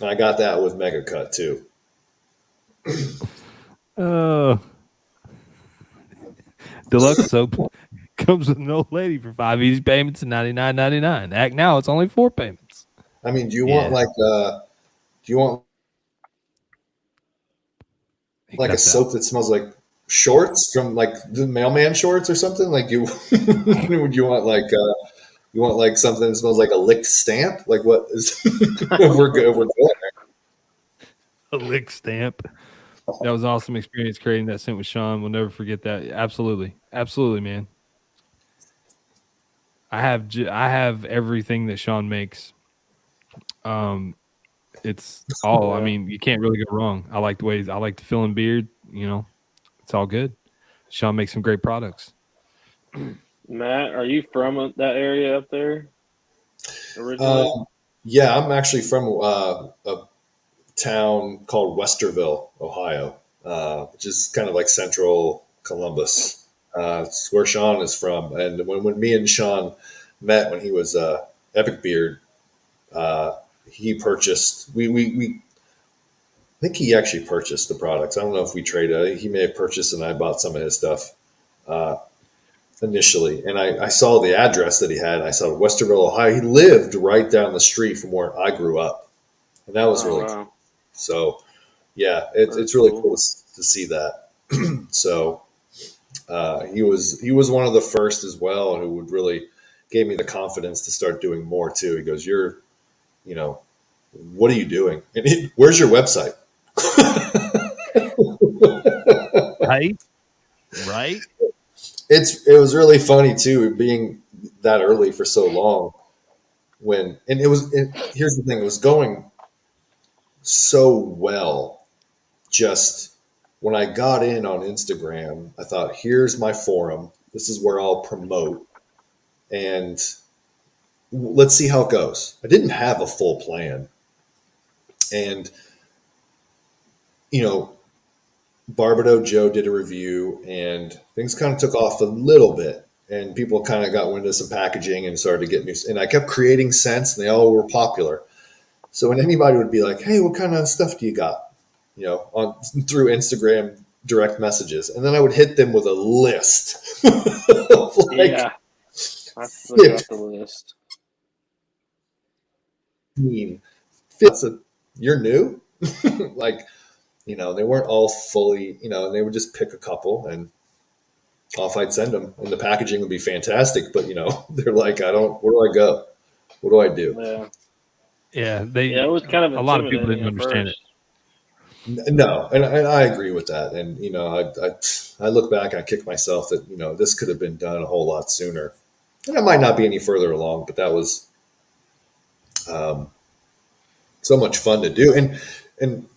I got that with Mega Cut too. Uh, Deluxe soap comes with an old lady for 5 easy payments and $99.99. Act now, it's only 4 payments. I mean, do you Yeah. want He like a cuts soap out. that smells like shorts from like the mailman shorts or something? Like you would you want like something that smells like a licked stamp? Like what is we're good we're going A lick stamp. That was an awesome experience creating that scent with Sean. We'll never forget that. Absolutely, absolutely, man. I have everything that Sean makes. Um, it's all. I Yeah. mean, you can't really go wrong. I like the ways. I like the filling beard. You know, it's all good. Sean makes some great products. Matt, are you from that area up there there. originally? Yeah, I'm actually from a town called Westerville, Ohio, which is kind of like central Columbus. It's where Sean is from. And when me and Sean met when he was Epic Beard, uh, he purchased, I think he actually purchased the products. I don't know if we traded. He may have purchased and I bought some of his stuff initially. And I saw the address that he had. I saw Westerville, Ohio. He lived right down the street from where I grew up. And that was Oh really cool. wow, So yeah, that's it's really cool. cool to see that. So he was one of the first as well who would really gave me the confidence to start doing more too. He goes, "You're, you know, what are you doing? And where's your website?" Right, right. It was really funny too, being that early for so long. When and it was here's the thing, it was going so well. Just when I got in on Instagram, I thought, here's my forum. This is where I'll promote, and let's see how it goes. I didn't have a full plan, and you know, Barbados Joe did a review, and things kind of took off a little bit, and people kind of got wind of some packaging and started to get new. And I kept creating scents, and they all were popular. So when anybody would be like, "Hey, what kind of stuff do you got?" On through Instagram direct messages, and then I would hit them with a list. Yeah, I forgot the list. 15. You're new, like they weren't all fully, they would just pick a couple and off I'd send them, and the packaging would be fantastic. But they're like, where do I go? What do I do? Yeah, yeah. It was kind of a lot of people intimidating didn't understand first. No, and I agree with that. And I look back and I kick myself that this could have been done a whole lot sooner, and I might not be any further along. But that was so much fun to do, and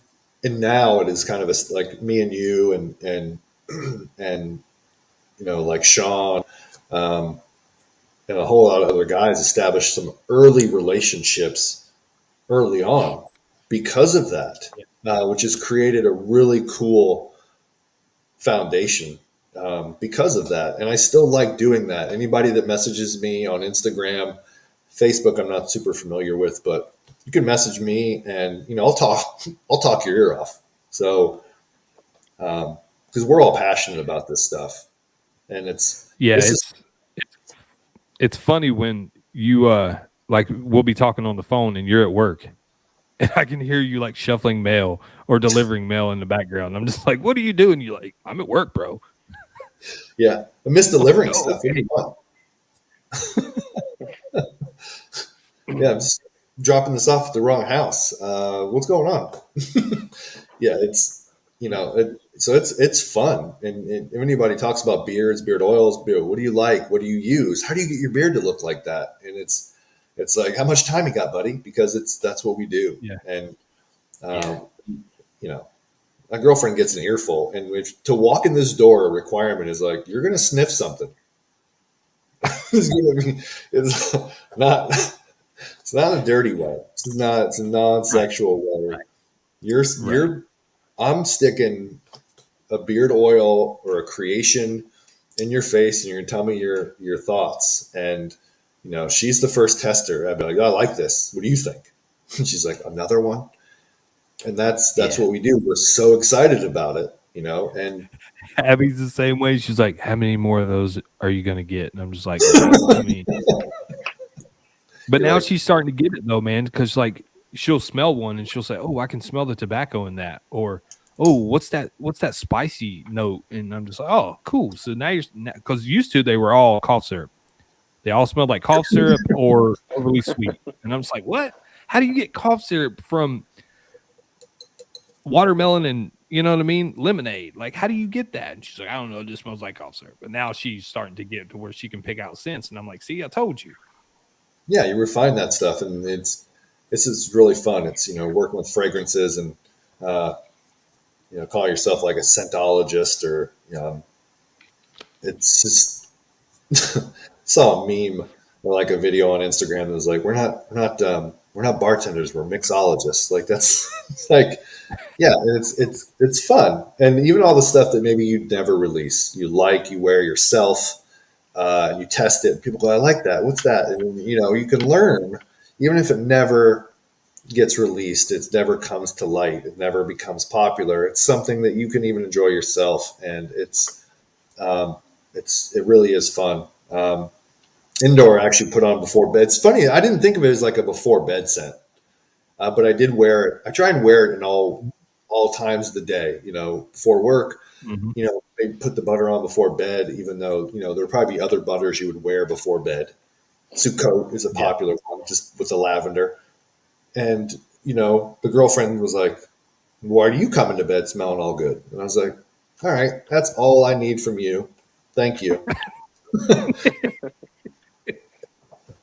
now it is kind of like me and you and like Sean, and a whole lot of other guys established some early relationships early on because of that, which has created a really cool foundation because of that. And I still like doing that. Anybody that messages me on Instagram, Facebook, I'm not super familiar with, but you can message me, and I'll talk your ear off. So, because we're all passionate about this stuff, and it's funny when you like we'll be talking on the phone and you're at work, and I can hear you like shuffling mail or delivering mail in the background. I'm just like, "What are you doing?" You're like, "I'm at work, bro." Yeah, I miss delivering stuff. Okay. Yeah, I'm just dropping this off at the wrong house. What's going on? Yeah, so it's fun. And if anybody talks about beards, beard oils, what do you like? What do you use? How do you get your beard to look like that? And it's like, how much time you got, buddy? Because that's what we do. Yeah. And my girlfriend gets an earful, and to walk in this door, a requirement is like, you're going to sniff something. It's not. It's not a dirty way. It's a non-sexual way. I'm sticking a beard oil or a creation in your face, and you're gonna tell me your thoughts. And she's the first tester. I'd be like, "Oh, I like this. What do you think?" And she's like, "Another one." And that's what we do. We're so excited about it, And Abby's the same way. She's like, "How many more of those are you gonna get?" And I'm just like, I mean. But now she's starting to get it though, man, because like she'll smell one and she'll say, "Oh, I can smell the tobacco in that," or "Oh, what's that spicy note?" And I'm just like, "Oh, cool." So now because used to they were all cough syrup. They all smelled like cough syrup or overly sweet, and I'm just like, "What? How do you get cough syrup from watermelon and lemonade? Like, how do you get that?" And she's like, "I don't know. It just smells like cough syrup." But now she's starting to get to where she can pick out scents, and I'm like, "See, I told you." Yeah, you refine that stuff, and it's really fun. It's working with fragrances, and call yourself like a scentologist, or it's just saw a meme or like a video on Instagram that was like, we're not bartenders, we're mixologists. Like that's like, yeah, and it's fun, and even all the stuff that maybe you'd never release, you wear yourself. You test it, and people go, "I like that. What's that?" And you can learn, even if it never gets released, it never comes to light, it never becomes popular. It's something that you can even enjoy yourself, and it really is fun. Endor actually put on before bed. It's funny, I didn't think of it as like a before bed scent, but I did wear it. I try and wear it in all times of the day. Before work. Mm-hmm. Maybe put the butter on before bed, even though, there would probably be other butters you would wear before bed. Sukkot is a popular one, just with the lavender. And, the girlfriend was like, "Why are you coming to bed smelling all good?" And I was like, "All right, that's all I need from you. Thank you."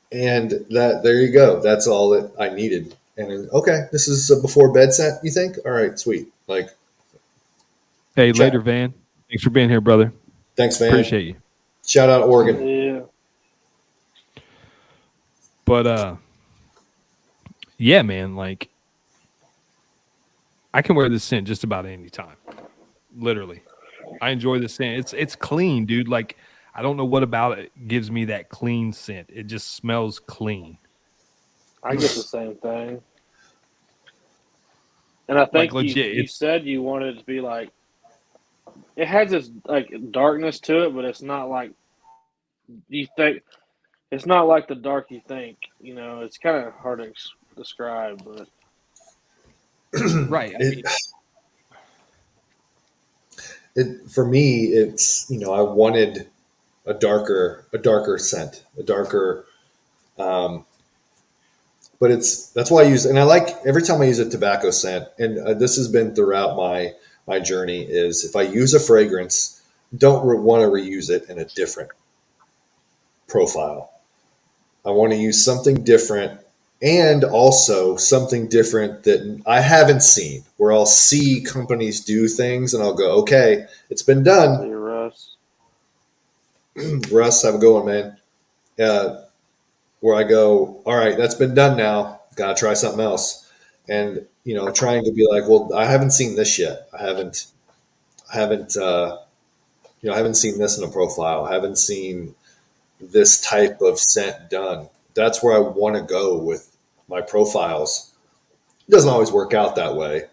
And there you go. That's all that I needed. And okay, this is a before bed scent, you think? All right, sweet. Hey, later, Van. Thanks for being here, brother. Thanks, Van. Appreciate you. Shout out Oregon. Yeah. But yeah, man, like I can wear this scent just about any time. Literally. I enjoy the scent. It's clean, dude. Like I don't know what about it gives me that clean scent. It just smells clean. I get the same thing. And I Like think legit. you It's said you wanted it to be like it has this like darkness to it, but it's not like you think. It's not like the dark you think. You know, it's kind of hard to describe, but right. I It, mean, it for me, it's I wanted a darker scent, a darker. Um, but that's why I use, and I like every time I use a tobacco scent, and this has been throughout my journey. Is if I use a fragrance, don't want to reuse it in a different profile. I want to use something different and also something different that I haven't seen, where I'll see companies do things and I'll go, okay, it's been done. see Russ. Russ, have a good one, man. Where I go, all right, that's been done now. Got to try something else. And, trying to be like, well, I haven't seen this yet. I haven't seen this in a profile. I haven't seen this type of scent done. That's where I want to go with my profiles. It doesn't always work out that way.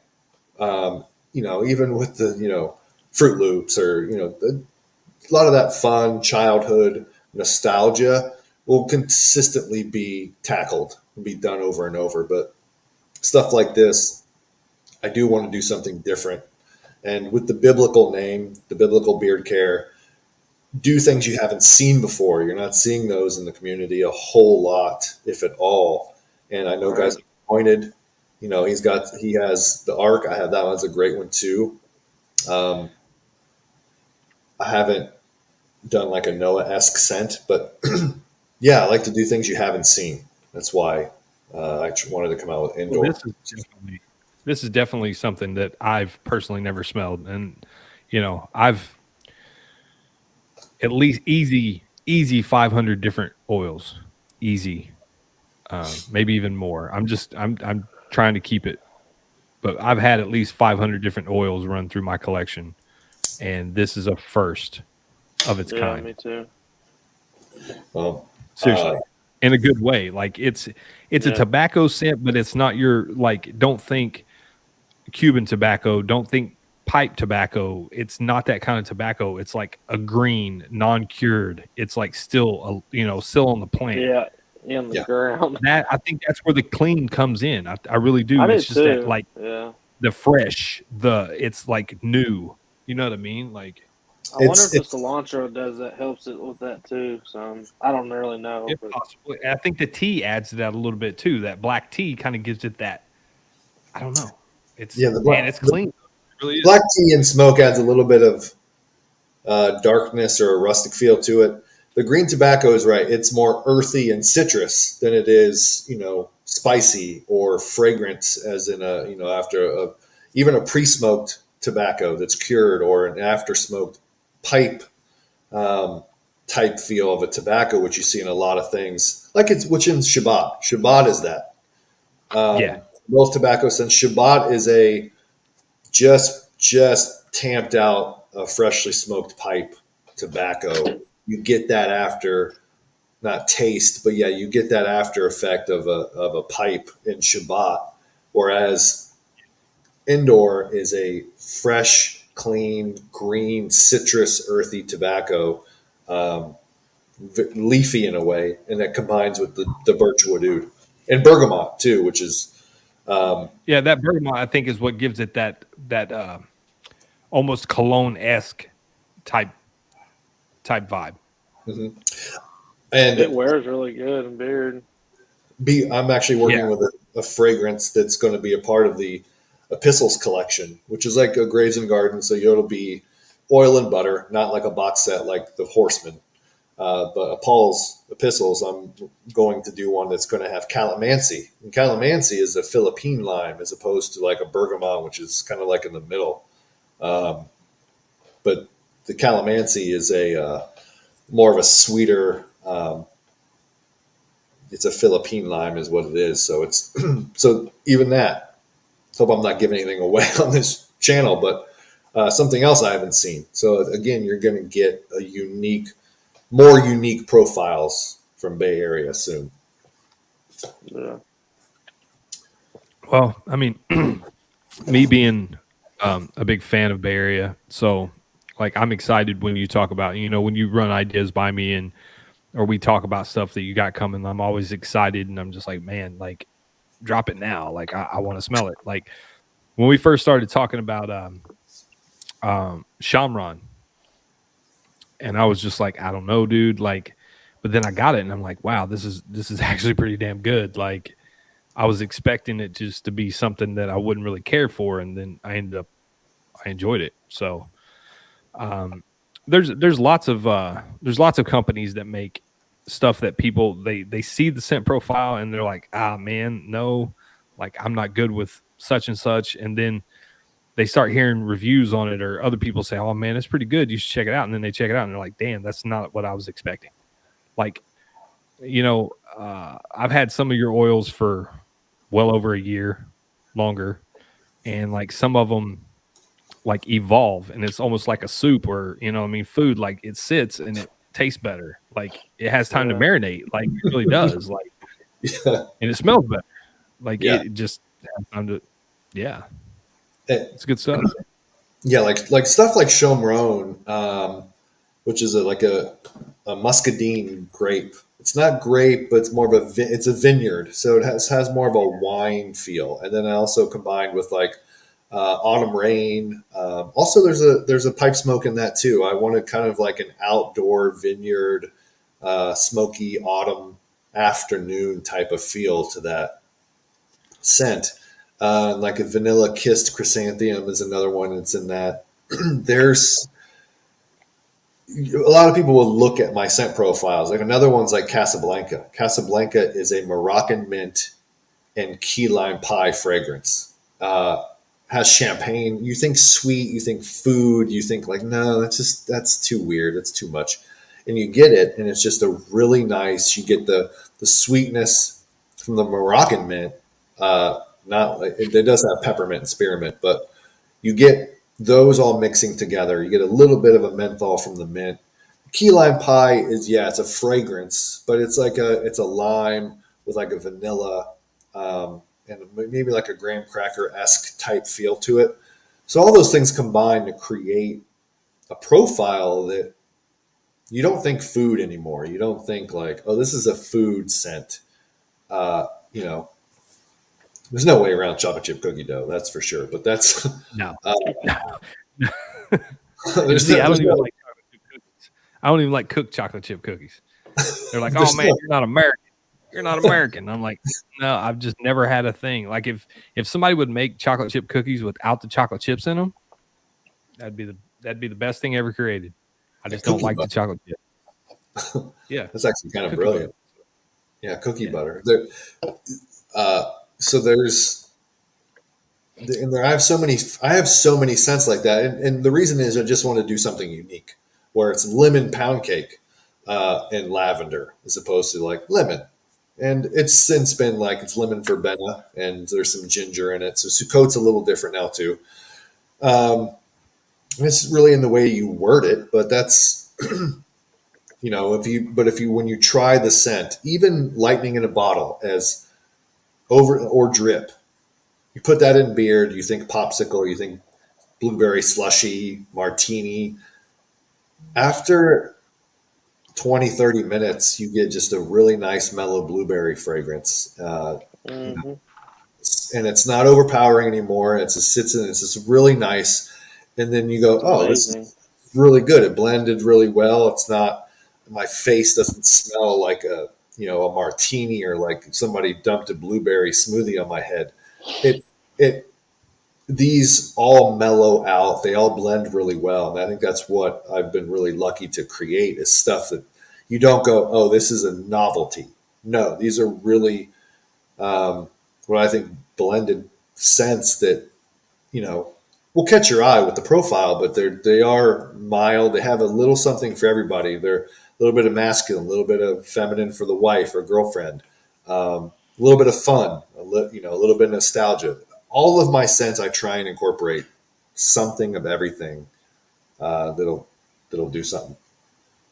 Even with the, Fruit Loops or, a lot of that fun childhood nostalgia will consistently be tackled and be done over and over. But stuff like this, I do want to do something different. And with the biblical name, the biblical beard care, do things you haven't seen before. You're not seeing those in the community a whole lot, if at all. And I know Right. guys pointed, he has the arc. I have that one's a great one too. Um, I haven't done like a Noah-esque scent, but yeah, I like to do things you haven't seen. That's why I wanted to come out with well, Endor. this is definitely something that I've personally never smelled, and I've at least easy 500 different oils, easy, maybe even more. I'm trying to keep it, but I've had at least 500 different oils run through my collection, and this is a first of its Yeah, kind. me too. Seriously, in a good way. Like it's a tobacco scent, but it's not your like. Don't think Cuban tobacco. Don't think pipe tobacco. It's not that kind of tobacco. It's like a green, non-cured. It's like still still on the plant. Yeah, in the ground. That I think that's where the clean comes in. I really do. I It's did just that too. like Yeah. the fresh, it's like new. You know what I mean? Like I wonder It's if the it's cilantro does that helps it with that too. So I don't really know, if but possible. I think the tea adds to that a little bit too. That black tea kind of gives it that. I don't know. It's yeah, it's clean. It really is. black tea and smoke adds a little bit of darkness or a rustic feel to it. The green tobacco is right. It's more earthy and citrus than it is, spicy or fragrant, as in after even a pre-smoked tobacco that's cured or an after-smoked pipe type feel of a tobacco, which you see in a lot of things, like which in Shabbat. Shabbat is that. Yeah. Both tobacco scents. Shabbat is a just tamped out freshly smoked pipe tobacco. You get that after, not taste, but yeah, you get that after effect of a pipe in Shabbat. Whereas Endor is a fresh, clean, green, citrus, earthy tobacco, leafy in a way, and that combines with the birchwood oud and bergamot too, which is Yeah, that bergamot I think is what gives it that almost cologne-esque type vibe. and it wears really good in beard. I'm actually working Yeah. with a fragrance that's going to be a part of the Epistles collection, which is like a Graves and Garden. So it'll be oil and butter, not like a box set like the Horseman. But Paul's Epistles, I'm going to do one that's going to have calamansi. And calamansi is a Philippine lime as opposed to like a bergamot, which is kind of like in the middle. But the calamansi is more of a sweeter. It's a Philippine lime, is what it is. So it's so even that. Hope I'm not giving anything away on this channel, but something else I haven't seen. So again, you're going to get more unique profiles from Bay Area soon. Yeah. Well, I mean, me being a big fan of Bay Area, so like I'm excited when you talk about, when you run ideas by me and or we talk about stuff that you got coming. I'm always excited, and I'm just like, man, like drop it now. Like I want to smell it. Like when we first started talking about Shamron, and I was just like, I don't know, dude. Like, but then I got it, and I'm like, wow, this is actually pretty damn good. Like I was expecting it just to be something that I wouldn't really care for, and then I enjoyed it. So there's lots of companies that make stuff that people they see the scent profile and they're like, ah man, no, like I'm not good with such and such, and then they start hearing reviews on it or other people say, oh man, it's pretty good, you should check it out, and then they check it out and they're like, damn, that's not what I was expecting. Like, I've had some of your oils for well over a year, longer, and like some of them like evolve and it's almost like a soup or food, like it sits and it tastes better, like it has time to Yeah. marinate, like it really does, like Yeah. and it smells better, like Yeah. it just has time to, yeah, Eh, it's good stuff. yeah, like stuff like Shomron, which is like a muscadine grape. It's not grape, but it's more of it's a vineyard, so it has more of a wine feel. And then I also combined with like autumn rain. Also, there's a pipe smoke in that too. I wanted kind of like an outdoor vineyard, smoky autumn afternoon type of feel to that scent. Like a vanilla kissed chrysanthemum is another one that's in that. There's a lot of people will look at my scent profiles. Like another one's like Casablanca. Casablanca is a Moroccan mint and key lime pie fragrance. Has champagne. You think sweet, you think food, you think like, no, that's too weird. That's too much. And you get it, and it's just a really nice. You get the sweetness from the Moroccan mint. Not like it does have peppermint and spearmint, but you get those all mixing together. You get a little bit of a menthol from the mint. Key lime pie is, yeah, it's a fragrance, but it's a lime with like a vanilla and maybe like a graham cracker esque type feel to it. So all those things combine to create a profile that you don't think food anymore. You don't think like, oh, this is a food scent. Uh, you know, there's no way around chocolate chip cookie dough, that's for sure. But that's No. there's See, no, I don't there's even no, like chocolate chip cookies. I don't even like cooked chocolate chip cookies. They're like, oh there's man, no, you're not American. You're not American. I'm like, no, I've just never had a thing. Like if somebody would make chocolate chip cookies without the chocolate chips in them, that'd be the best thing ever created. I yeah, just don't cookie like the butter. chocolate chip. Yeah, That's actually kind of cookie butter. brilliant. Yeah, cookie Yeah. butter. So there's and there, I have so many scents like that, and the reason is I just want to do something unique, where it's lemon pound cake and lavender as opposed to like lemon. And it's since been like it's lemon verbena and there's some ginger in it, so Sukkot's a little different now too. Um, it's really in the way you word it, but that's if you when you try the scent, even lightning in a bottle as over or drip, you put that in beer, you think popsicle, you think blueberry slushy, martini. After 20, 30 minutes, you get just a really nice mellow blueberry fragrance. Mm-hmm. And it's not overpowering anymore. It's just sits in, it's just really nice. And then you go, It's oh, this is amazing. really good. It blended really well. It's not, my face doesn't smell like a martini or like somebody dumped a blueberry smoothie on my head. It, it, these all mellow out. They all blend really well. And I think that's what I've been really lucky to create is stuff that you don't go, oh, this is a novelty. No, these are really what I think blended scents that, will catch your eye with the profile, but they are mild. They have a little something for everybody. little bit of masculine, a little bit of feminine for the wife or girlfriend, a little bit of fun, a little bit of nostalgia. All of my scents, I try and incorporate something of everything that'll do something.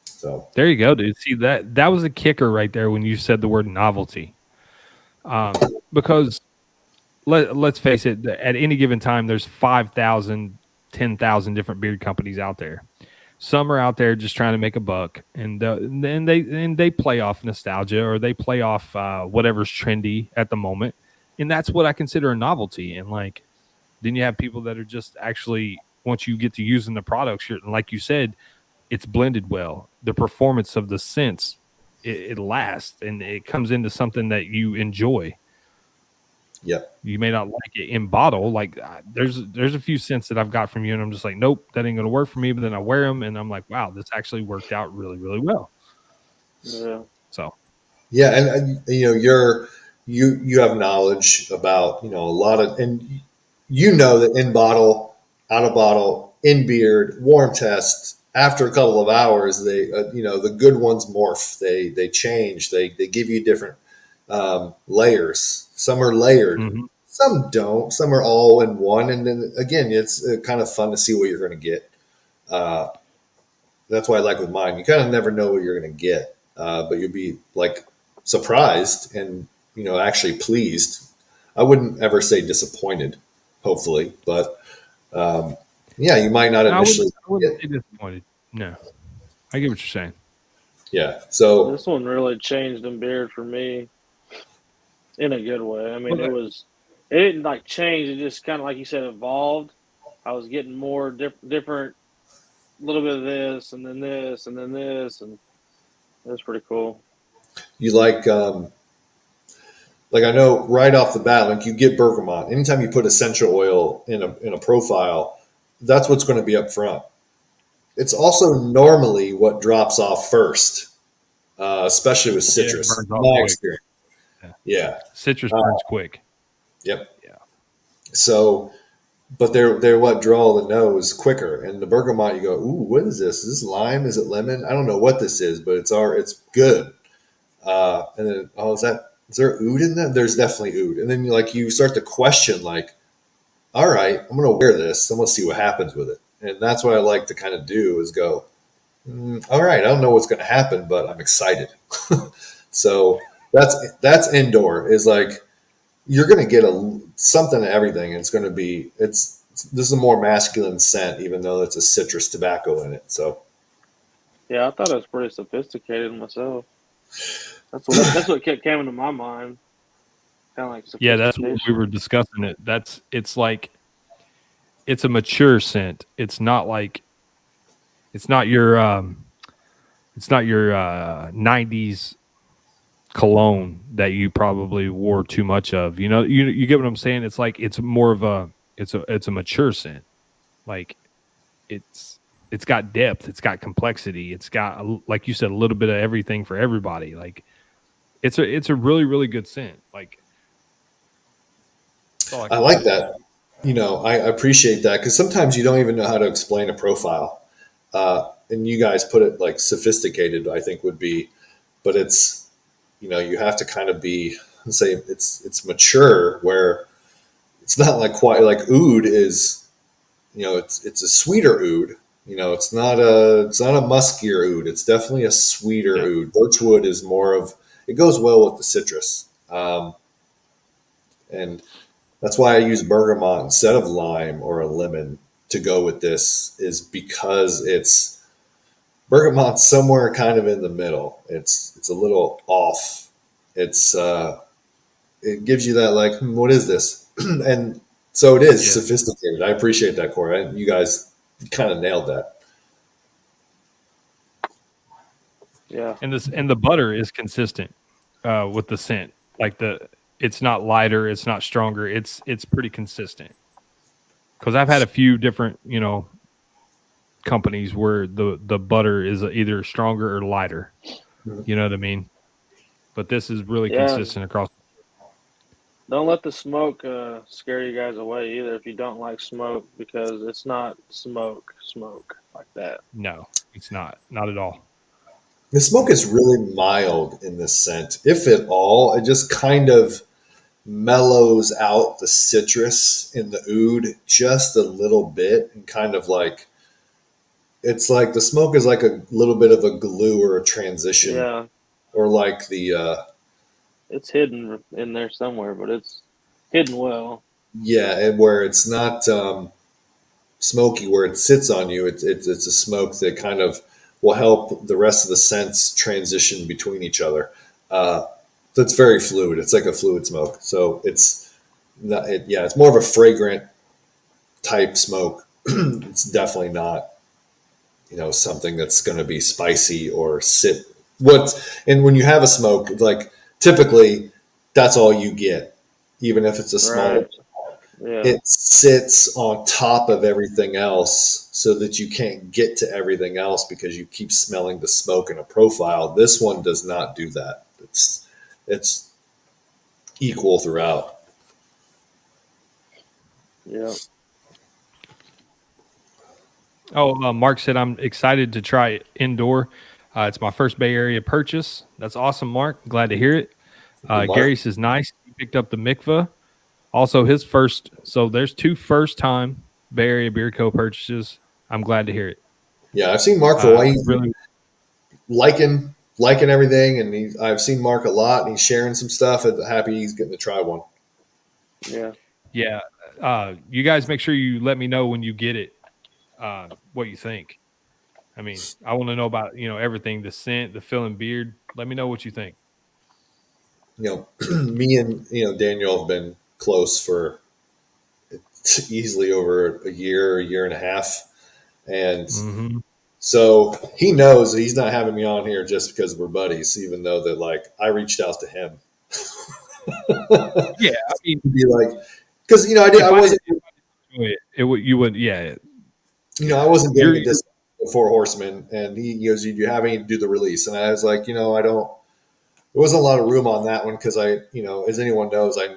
So There you go, dude. See, that was a kicker right there when you said the word novelty. Because let's face it, at any given time, there's 5,000, 10,000 different beard companies out there. Some are out there just trying to make a buck, and they play off nostalgia, or they play off whatever's trendy at the moment, and that's what I consider a novelty. And like, then you have people that are just actually, once you get to using the products, like you said, it's blended well. The performance of the scents, it lasts, and it comes into something that you enjoy. yep. You may not like it in bottle. Like there's a few scents that I've got from you, and I'm just like, nope, that ain't gonna work for me. But then I wear them, and I'm like, wow, this actually worked out really, really well. Yeah. So Yeah, and you have knowledge about a lot of, and that in bottle, out of bottle, in beard, warm test. After a couple of hours, they the good ones morph. They change. They give you different layers. Some are layered, mhm. some don't. Some are all in one. And then again, it's kind of fun to see what you're going to get. Uh, that's why I like with mine. You kind of never know what you're going to get, but you'll be like surprised and actually pleased. I wouldn't ever say disappointed, hopefully, but yeah, you might not initially. I wouldn't say disappointed. No, I get what you're saying. Yeah, so This one really changed in beard for me in a good way. I mean, Well, it didn't like change. It just kind of like you said, evolved. I was getting more different, a little bit of this, and then this, and then this, and it was pretty cool. you like I know right off the bat, like you get bergamot. Anytime you put essential oil in a profile, that's what's going to be up front. It's also normally what drops off first, especially with yeah, it citrus. burns In off my quick. experience, Yeah. yeah. Citrus Uh, burns quick. yep. Yeah. So, but they're what draw the nose quicker. And the bergamot, you go, ooh, what is this? Is this lime? Is it lemon? I don't know what this is, but it's good. And then, is there oud in that? There's definitely oud. And then you start to question, like, all right, I'm going to wear this. I'm going to see what happens with it. And that's what I like to kind of do is go, all right, I don't know what's going to happen, but I'm excited. So that's Endor is like, you're going to get something of everything. It's going to be, this is a more masculine scent, even though it's a citrus tobacco in it. So Yeah, I thought it was pretty sophisticated myself. That's what came into my mind. Kind of like Yeah, that's what we sophistication. were discussing. It's like it's a mature scent. It's not your it's not your 90s cologne that you probably wore too much of. You get what I'm saying? It's like it's more of it's a mature scent. Like it's it's got depth, it's got complexity, it's got like you said, a little bit of everything for everybody. Like it's a really, really good scent. Like that's all I I can like say. that. I appreciate that because sometimes you don't even know how to explain a profile. And you guys put it like sophisticated, I think would be, but it's, you have to kind of be, say it's mature where it's not like quite like oud is, it's a sweeter oud. It's not a muskier oud. It's definitely a sweeter Yeah. oud. Birchwood is more of, it goes well with the citrus. And that's why I use bergamot instead of lime or a lemon to go with this is because it's bergamot's somewhere kind of in the middle. It's a little off. It gives you that like, what is this? And so it is Yeah. sophisticated. I appreciate that, Corey. You guys kind of nailed that. Yeah, And the butter is consistent with the scent. Like it's not lighter, it's not stronger. It's pretty consistent. Because I've had a few different, companies where the butter is either stronger or lighter. You know what I mean? But this is really yeah. consistent across. Don't let the smoke scare you guys away either. If you don't like smoke, because it's not smoke like that. No, it's not at all. The smoke is really mild in this scent, if at all. It just kind of mellows out the citrus in the oud just a little bit, and kind of like it's like the smoke is like a little bit of a glue or a transition, Yeah, or like the it's hidden in there somewhere, but it's hidden well. yeah, and where it's not smoky where it sits on you. It's a smoke that kind of will help the rest of the scents transition between each other. Uh, so it's very fluid. It's like a fluid smoke. So it's not, yeah, it's more of a fragrant type smoke. It's definitely not, something that's going to be spicy or sit. And when you have a smoke, like typically that's all you get, even if it's a small. Right. Yeah. It sits on top of everything else so that you can't get to everything else because you keep smelling the smoke in a profile. This one does not do that. It's equal throughout. Yeah. Oh, Mark said I'm excited to try Endor. It's my first Bay Area purchase. That's awesome, Mark. Glad to hear it. Good mark. Gary says nice. He picked up the mikvah. Also, his first. So there's two first time Bay Area Beer Co. purchases. I'm glad to hear it. Yeah, I've seen Mark for a while. He's Really, liking everything, and I've seen Mark a lot, and he's sharing some stuff. I'm happy he's getting to try one. Yeah. yeah. You guys make sure you let me know when you get it. What you think? I mean, I want to know about everything, the scent, the feeling, beard. Let me know what you think. Me and Daniel have been close for easily over a year and a half, and Mm-hmm. so he knows that he's not having me on here just because we're buddies, even though that like I reached out to him. Yeah, I mean, To be like, because I wasn't, you would, yeah. I wasn't getting You're a discount for Four Horsemen, and he goes, "Do you have any to do the release?" And I was like, I don't. There wasn't a lot of room on that one because as anyone knows, I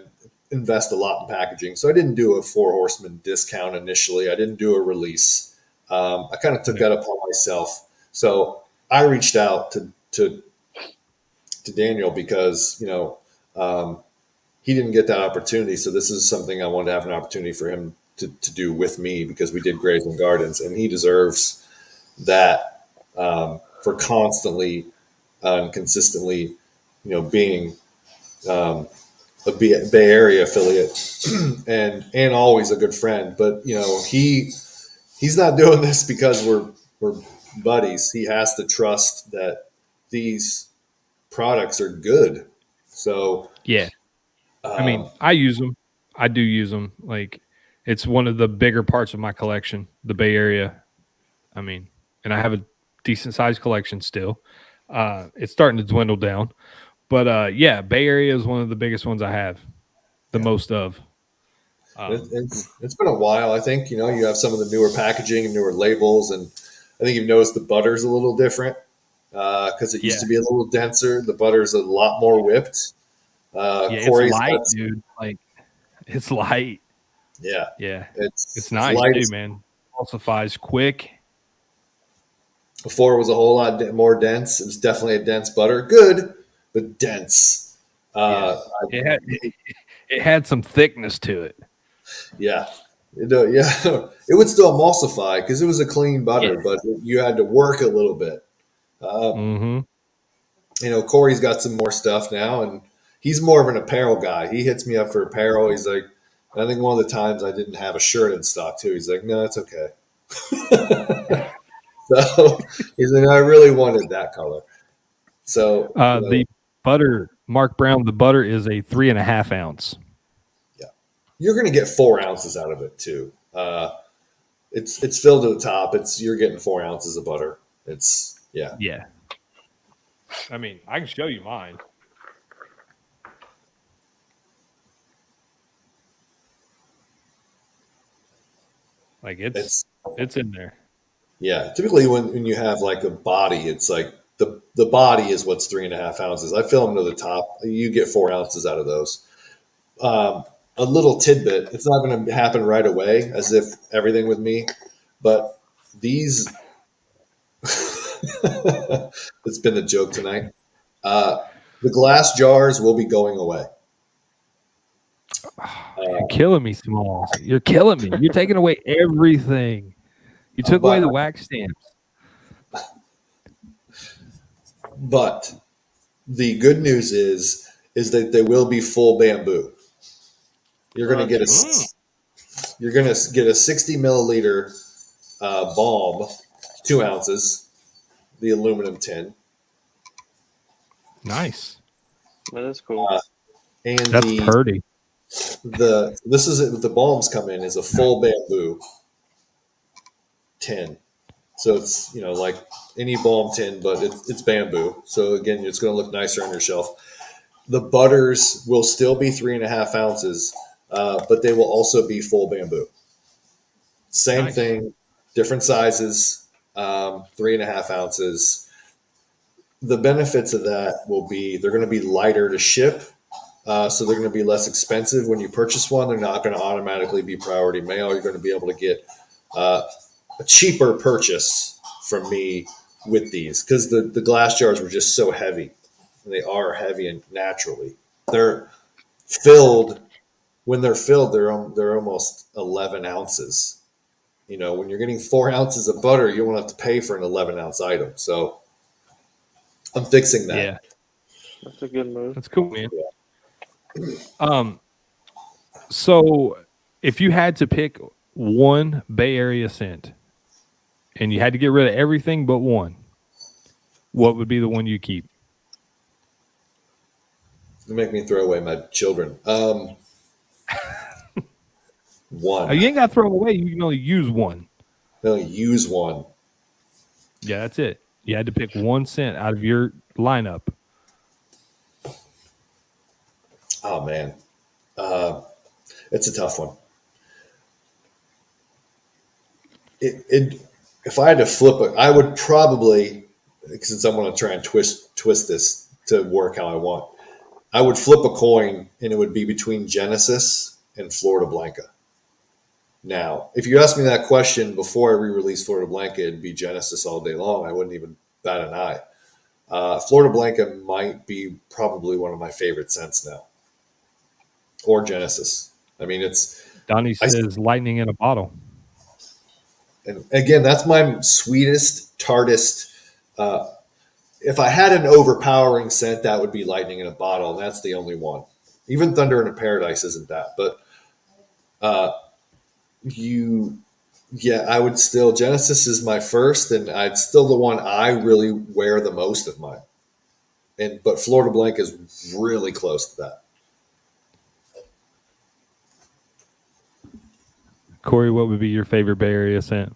invest a lot in packaging, so I didn't do a Four Horsemen discount initially. I didn't do a release. I kind of took that upon myself. So I reached out to Daniel because he didn't get that opportunity. So this is something I wanted to have an opportunity for him to do with me because we did Graves and Gardens, and he deserves that for constantly and consistently, being a Bay Area affiliate and always a good friend. But he's not doing this because we're buddies. He has to trust that these products are good. So yeah. I mean, I use them. I do use them. Like, it's one of the bigger parts of my collection, the Bay Area. I mean, and I have a decent sized collection still. It's starting to dwindle down, but yeah, Bay Area is one of the biggest ones I have, the yeah. most of. It's been a while. I think you have some of the newer packaging and newer labels, and I think you've noticed the butter's a little different because it used Yeah, to be a little denser. The butter's a lot more whipped. yeah, it's Corey's light, got, dude. Like, it's light. yeah, Yeah, it's it's nice light. too, man. Falsifies quick. Before it was a whole lot more dense. It was definitely a dense butter. Good, but dense. Yeah, Uh, it had it had some thickness to it. yeah. Yeah, it would still emulsify because it was a clean Yeah. butter, but you had to work a little bit. Uh, Mm-hmm. Corey's got some more stuff now, and he's more of an apparel guy. He hits me up for apparel. He's like, I think one of the times I didn't have a shirt in stock too. He's like, no, it's okay. So he's like, I really wanted that color. So The butter, Mark Brown, the butter is a 3.5 ounce. yeah, you're going to get 4 ounces out of it too. It's filled to the top. You're getting 4 ounces of butter. It's yeah. Yeah. I mean, I can show you mine. Like it's in there. Yeah, typically when you have like a body, it's like the body is what's 3.5 ounces. I fill them to the top. You get 4 ounces out of those. A little tidbit. It's not going to happen right away, as if everything with me, but these It's been a joke tonight. The glass jars will be going away. You're killing me, Smalls. You're killing me. You're taking away everything. You took away the wax stamps. But the good news is that they will be full bamboo. You're going to get a 60 milliliter balm, 2 ounces, the aluminum tin. Nice. That is cool. And that's pretty. The balms come in is a full bamboo tin. So it's, like any balm tin, but it's bamboo. So again, it's going to look nicer on your shelf. The butters will still be 3.5 ounces, but they will also be full bamboo. Same thing, different sizes, 3.5 ounces. The benefits of that will be they're going to be lighter to ship. So they're going to be less expensive when you purchase one. They're not going to automatically be priority mail. You're going to be able to get a cheaper purchase from me with these because the glass jars were just so heavy. And they are heavy and naturally. They're filled. When they're filled, they're almost 11 ounces. When you're getting 4 ounces of butter, you won't have to pay for an 11-ounce item. So I'm fixing that. Yeah, that's a good move. That's cool, man. Yeah. So if you had to pick one Bay Area scent and you had to get rid of everything but one, what would be the one you keep? You make me throw away my children. One. Oh, you ain't got to throw them away. You can only use one. Only use one. Yeah, that's it. You had to pick one scent out of your lineup. Oh, man. It's a tough one. If I had to flip it, I would probably, since I'm going to try and twist this to work how I want, I would flip a coin and it would be between Genesis and Florida Blanca. Now, if you asked me that question before I re-released Florida Blanca, it'd be Genesis all day long. I wouldn't even bat an eye. Florida Blanca might be probably one of my favorite scents now. Or Genesis. I mean, it's... Donnie says lightning in a bottle. And again, that's my sweetest, tartest... if I had an overpowering scent, that would be lightning in a bottle. And that's the only one. Even Thunder in a Paradise isn't that. But I would still... Genesis is my first, and it's still the one I really wear the most of mine. But Florida Blanca is really close to that. Corey, what would be your favorite Bay Area scent?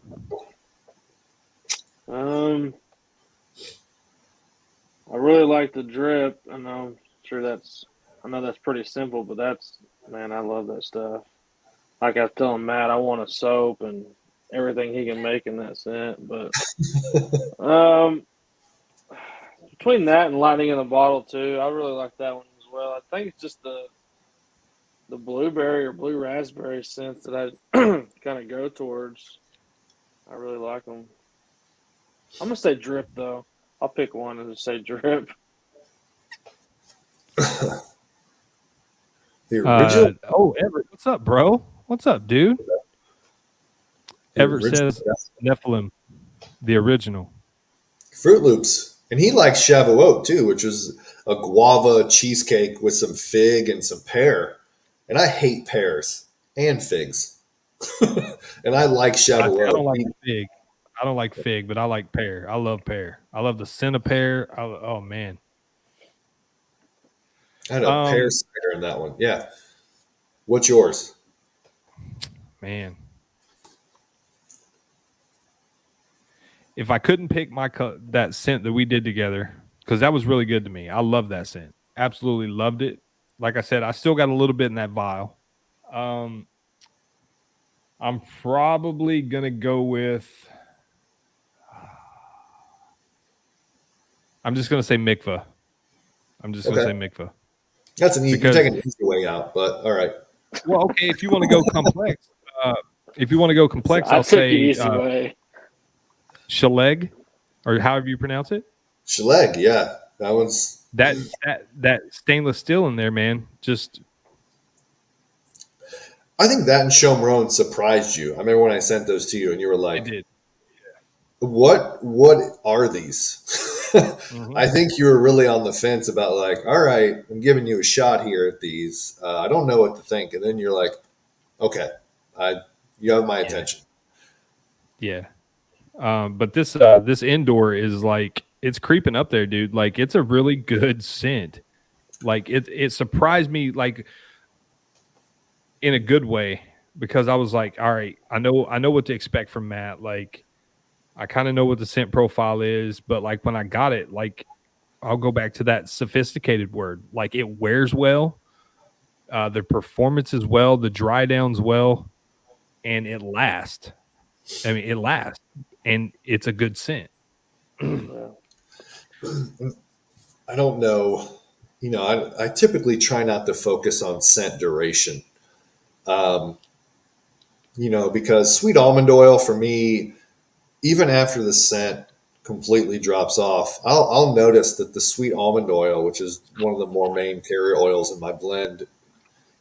I really like the drip, and I'm sure I know that's pretty simple, but I love that stuff. Like I was telling Matt, I want a soap and everything he can make in that scent. But between that and lightning in a bottle too, I really like that one as well. I think it's just the blueberry or blue raspberry scents that I kind of go towards. I really like them. I'm gonna say drip though. I'll pick one and just say drip. The original. Everett, what's up, bro? What's up, dude? Everett says Nephilim, the original. Fruit Loops. And he likes Shavuot too, which is a guava cheesecake with some fig and some pear. And I hate pears and figs. And I like Shavuot. I don't like fig. I don't like fig, but I like pear. I love pear. I love the scent of pear. Oh, man. I had a pear cider in that one. Yeah. What's yours? Man. If I couldn't pick that scent that we did together, because that was really good to me. I love that scent. Absolutely loved it. Like I said, I still got a little bit in that vial. I'm probably going to go with... I'm just going to say mikvah. I'm just going to say mikvah. That's an easy. You're taking an easy way out, but all right. Well, okay. If you want to go complex, I'll say easy way. Shaleg. or however you pronounce it. Schleg, yeah, that one's. That stainless steel in there, man. Just I think that and Shomron surprised you. I remember when I sent those to you, and you were it like, did. What are these?" Hmm. I think you were really on the fence about like, all right, I'm giving you a shot here at these. I don't know what to think, and then you're like, okay, I you have my Yeah, attention. yeah. But this Endor is like it's creeping up there, dude. Like it's a really good scent. Like it surprised me like in a good way because I was like, all right, I know what to expect from Matt. Like I kind of know what the scent profile is, but like when I got it, like I'll go back to that sophisticated word. Like it wears well, the performance is well, the dry downs well, and it lasts. I mean, it lasts, and it's a good scent. Yeah. I don't know. I typically try not to focus on scent duration. Um, because sweet almond oil for me, even after the scent completely drops off, I'll notice that the sweet almond oil, which is one of the more main carrier oils in my blend,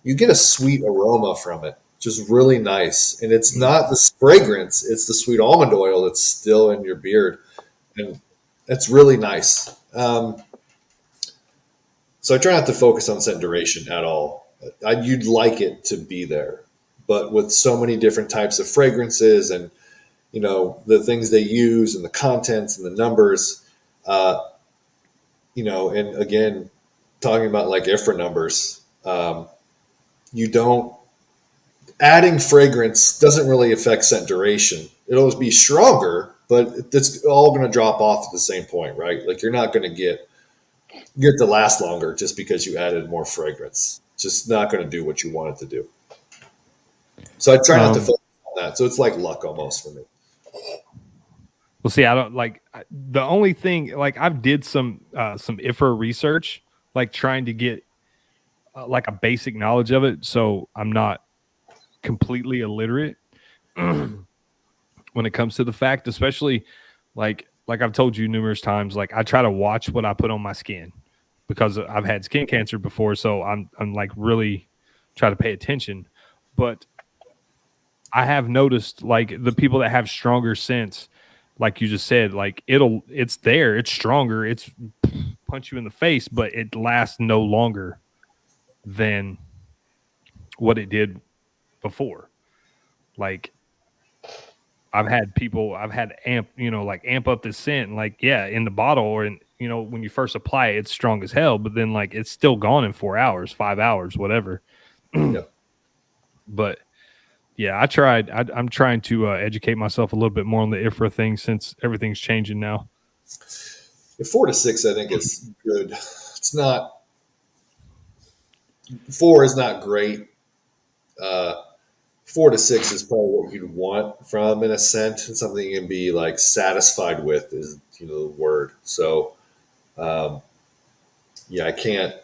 you get a sweet aroma from it, which is really nice. And it's Mm. not the fragrance, it's the sweet almond oil that's still in your beard. And it's really nice. So I try not to focus on scent duration at all. You'd like it to be there. But with so many different types of fragrances and the things they use and the contents and the numbers, uh, and again, talking about like IFRA numbers, you don't adding fragrance doesn't really affect scent duration. It'll be stronger, but it's all going to drop off at the same point, right? Like you're not going to get to last longer just because you added more fragrance. It's just not going to do what you want it to do. So I try not to Um, focus on that. So it's like luck almost for me. well, see, I don't like the only thing like I've did some IFRA research, like trying to get like a basic knowledge of it, so I'm not completely illiterate when it comes to the fact, especially like I've told you numerous times, like I try to watch what I put on my skin because I've had skin cancer before, so I'm like really try to pay attention. But I have noticed like the people that have stronger scents, like you just said, like it's there, it's stronger, it's punch you in the face, but it lasts no longer than what it did before. Like I've had amp up the scent, and like, yeah, in the bottle or in, when you first apply it, it's strong as hell, but then like it's still gone in 4 hours, 5 hours, whatever. Yep. But yeah, I'm trying to educate myself a little bit more on the IFRA thing since everything's changing now. The 4 to 6, I think, is good. It's not 4 is not great. Uh, 4 to 6 is probably what you'd want from an ascent and something you can be like satisfied with is the word. So um, yeah, I can't.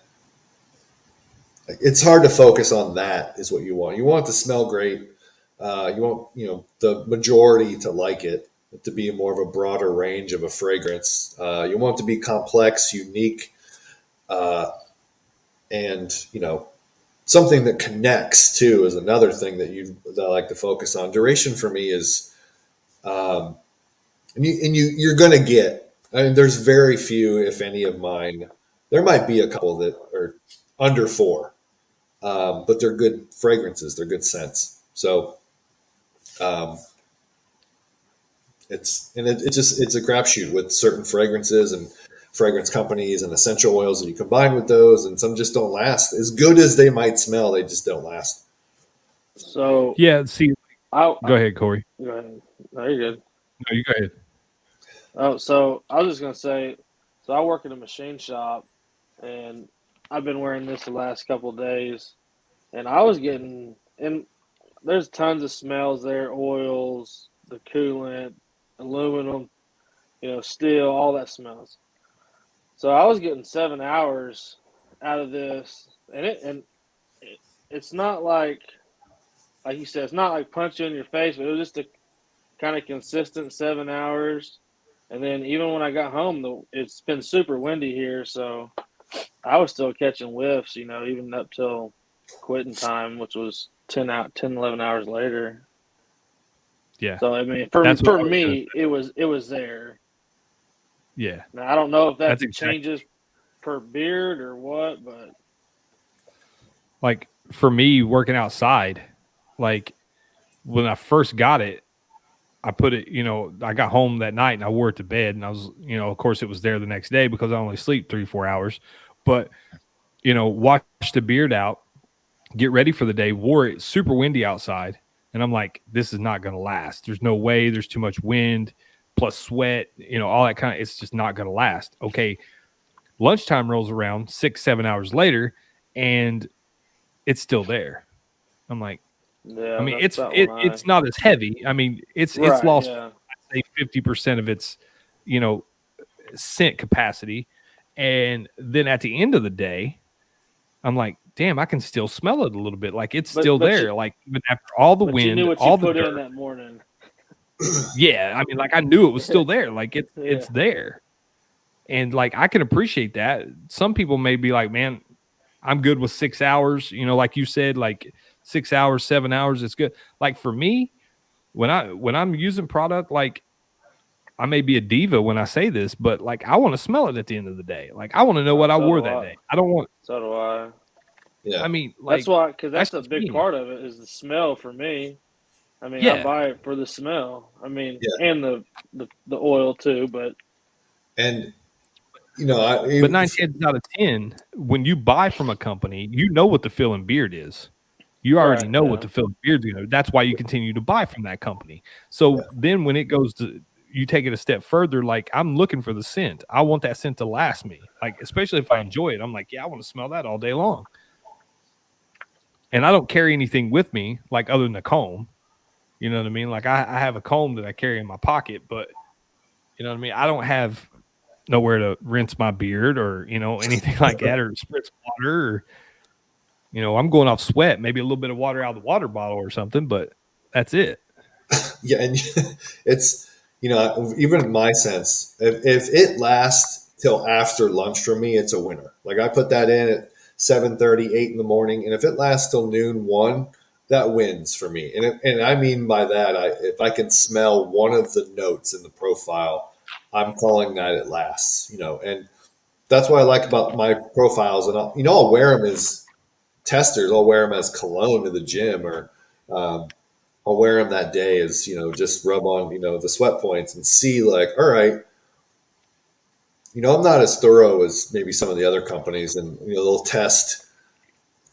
It's hard to focus on that. Is what you want. You want it to smell great. You want the majority to like it, to be more of a broader range of a fragrance. You want it to be complex, unique, uh, and something that connects too is another thing that I like to focus on. Duration for me is, um, you're going to get. I mean, there's very few, if any, of mine. There might be a couple that are under 4, but they're good fragrances. They're good scents. So um, it's a crapshoot with certain fragrances and fragrance companies and essential oils that you combine with those, and some just don't last as good as they might smell. They just don't last. So Yeah, see, I go ahead, Corey. go ahead. No, you're good. No, you go ahead. Oh, so I was just gonna say, so I work in a machine shop, and I've been wearing this the last couple of days, and I was getting and there's tons of smells there, oils, the coolant, aluminum, steel, all that smells. So I was getting 7 hours out of this, and it's not like you said, it's not like punch you in your face, but it was just a kind of consistent 7 hours. And then even when I got home, it's been super windy here, so I was still catching whiffs, even up till quitting time, which was 11 hours later. Yeah. So I mean, for That's what for I was gonna me, say. it was there. Yeah. Now I don't know if that That's exactly changes per beard or what, but like for me working outside, like when I first got it, I put it, I got home that night and I wore it to bed and I was, of course it was there the next day because I only sleep 3, 4 hours. But, washed the beard out, get ready for the day, wore it super windy outside. And I'm like, this is not going to last. There's no way. There's too much wind plus sweat, all that kind of, it's just not going to last. Okay. Lunchtime rolls around 6, 7 hours later and it's still there. I'm like, I yeah, mean, that's about when I it's not as heavy. I mean, it's right, lost, yeah. I'd say 50% of its, you know, scent capacity. And then at the end of the day, I'm like, damn, I can still smell it a little bit. Like it's But still but you there. Like even after all the but you knew wind, what you all the put in dirt. that morning. Yeah. I mean, like I knew it was still there. Like it's Yeah. there. And like I can appreciate that. Some people may be like, man, I'm good with 6 hours, like you said, like 6 hours, 7 hours, it's good. Like for me, when I'm using product, like I may be a diva when I say this, but like I want to smell it at the end of the day. Like I want to know what I So wore do that I. day. I don't want So do I. Yeah. I mean, That's like why, because that's that's a just big me. part of it is the smell for me. I mean, I Yeah. buy it for the smell. I mean, Yeah. and the oil too. But And But 9 times out of 10, when you buy from a company, you know what the fill and beard is. You already right, know what yeah, the fill and beard's gonna. That's why you continue to buy from that company. yeah, So then when it goes to you take it a step further, like I'm looking for the scent. I want that scent to last me. Like, especially if I enjoy it. I'm like, yeah, I want to smell that all day long. And I don't carry anything with me, like other than a comb. You know what I mean? Like I have a comb that I carry in my pocket, but you know what I mean? I don't have nowhere to rinse my beard or, anything like that or spritz water or, I'm going off sweat, maybe a little bit of water out of the water bottle or something, but that's it. yeah. And it's even in my sense, if it lasts till after lunch for me, it's a winner. Like I put that in at 7:30, 8 in the morning, and if it lasts till noon, 1, that wins for me. And I mean by that, if I can smell one of the notes in the profile, I'm calling that it lasts. And that's what I like about my profiles, and I'll wear them as testers. I'll wear them as cologne to the gym, or um, I'll wear them that day as just rub on the sweat points and see, like, all right, I'm not as thorough as maybe some of the other companies, and they'll test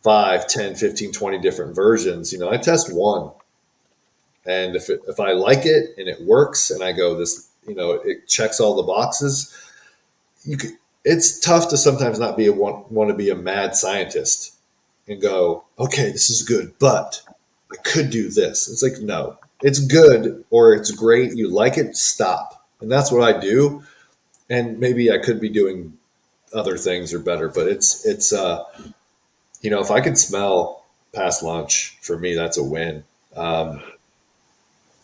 5, 10, 15, 20 different versions. I test one, and if I like it and it works, and I go, this, it checks all the boxes. You could, it's tough to sometimes not be want to be a mad scientist and go, okay, this is good, but I could do this. It's like, no, it's good or it's great. You like it, stop. And that's what I do. And maybe I could be doing other things or better, but if I could smell past lunch, for me, that's a win. Um,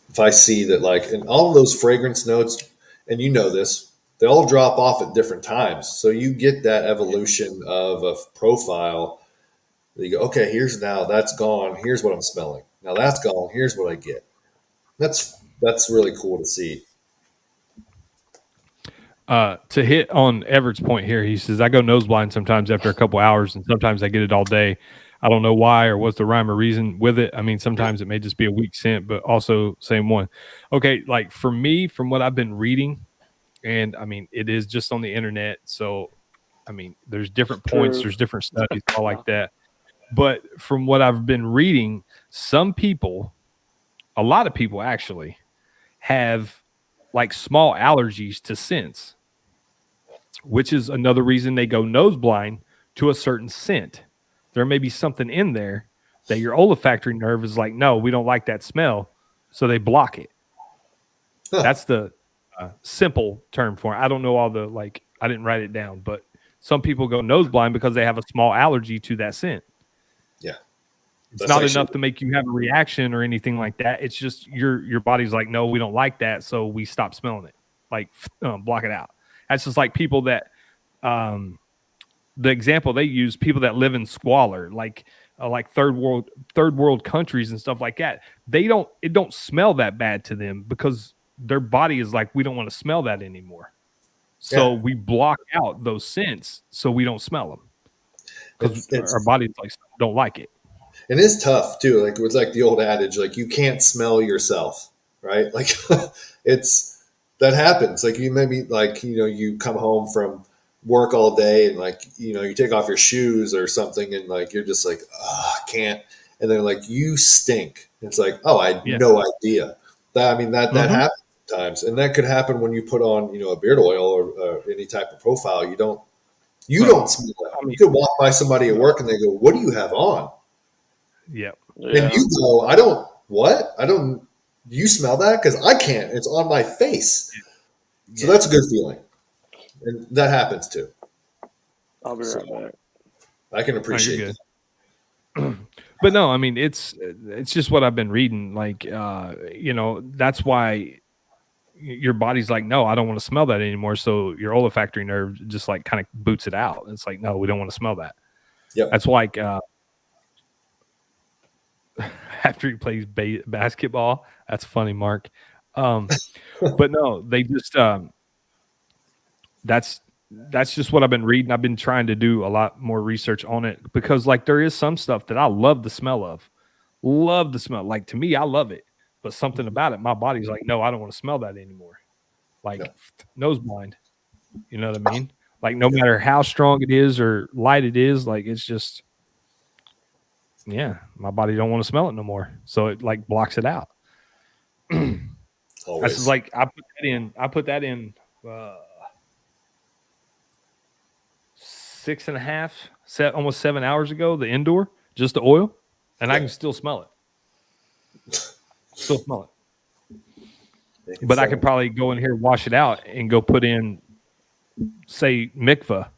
if I see that, like, and all of those fragrance notes, and this, they all drop off at different times. So you get that evolution of a profile. You go, okay, now that's gone. Here's what I'm smelling. Now that's gone. Here's what I get. That's really cool to see. To hit on Everett's point here, he says, I go nose blind sometimes after a couple hours, and sometimes I get it all day. I don't know why or what's the rhyme or reason with it. I mean, sometimes it may just be a weak scent, but also same one. Okay, like for me, from what I've been reading, and I mean, it is just on the internet. So, I mean, there's different points, true. there's different studies, all Yeah, like that. But from what I've been reading, some people, a lot of people actually, have like small allergies to scents, which is another reason they go nose blind to a certain scent. There may be something in there that your olfactory nerve is like, no, we don't like that smell. So they block it. Huh. That's the simple term for it. I don't know all the, like, I didn't write it down, but some people go nose blind because they have a small allergy to that scent. Yeah. It's That's not actually, enough to make you have a reaction or anything like that. It's just your body's like, no, we don't like that, so we stop smelling it. like block it out. That's just like people that the example they use, people that live in squalor, like third world countries and stuff like that. It don't smell that bad to them because their body is like, we don't want to smell that anymore. So we block out those scents so we don't smell them because our bodies like don't like it. It is tough too. Like it's like the old adage, like you can't smell yourself, right? Like it's that happens. Like you maybe like you come home from work all day and like you take off your shoes or something and like you're just like, oh, I can't. And then like you stink. It's like, oh, I had no idea. That happens sometimes, and that could happen when you put on a beard oil or any type of profile. You don't smell it. You could walk by somebody at work and they go, "What do you have on?" Yep. And you go, I don't. What? I don't. You smell that? Because I can't. It's on my face. So that's a good feeling, and that happens too. I'll be right back. I can appreciate it. But no, I mean it's just what I've been reading. Like that's why your body's like, no, I don't want to smell that anymore. So your olfactory nerve just like kind of boots it out. It's like, no, we don't want to smell that. Yeah. That's like after he plays basketball. That's funny, Mark. But no, they just that's just what I've been reading. I've been trying to do a lot more research on it because like there is some stuff that I love the smell of. Love the smell. Like to me, I love it. But something about it, my body's like, no, I don't want to smell that anymore. Like nose blind. You know what I mean? Like no matter how strong it is or light it is, like it's just my body don't want to smell it no more. So it like blocks it out. That's just like I put that in 6.5, almost 7 hours ago, the Endor, just the oil, and I can still smell it. Still smell it. But I could probably go in here, wash it out, and go put in, say, mikvah,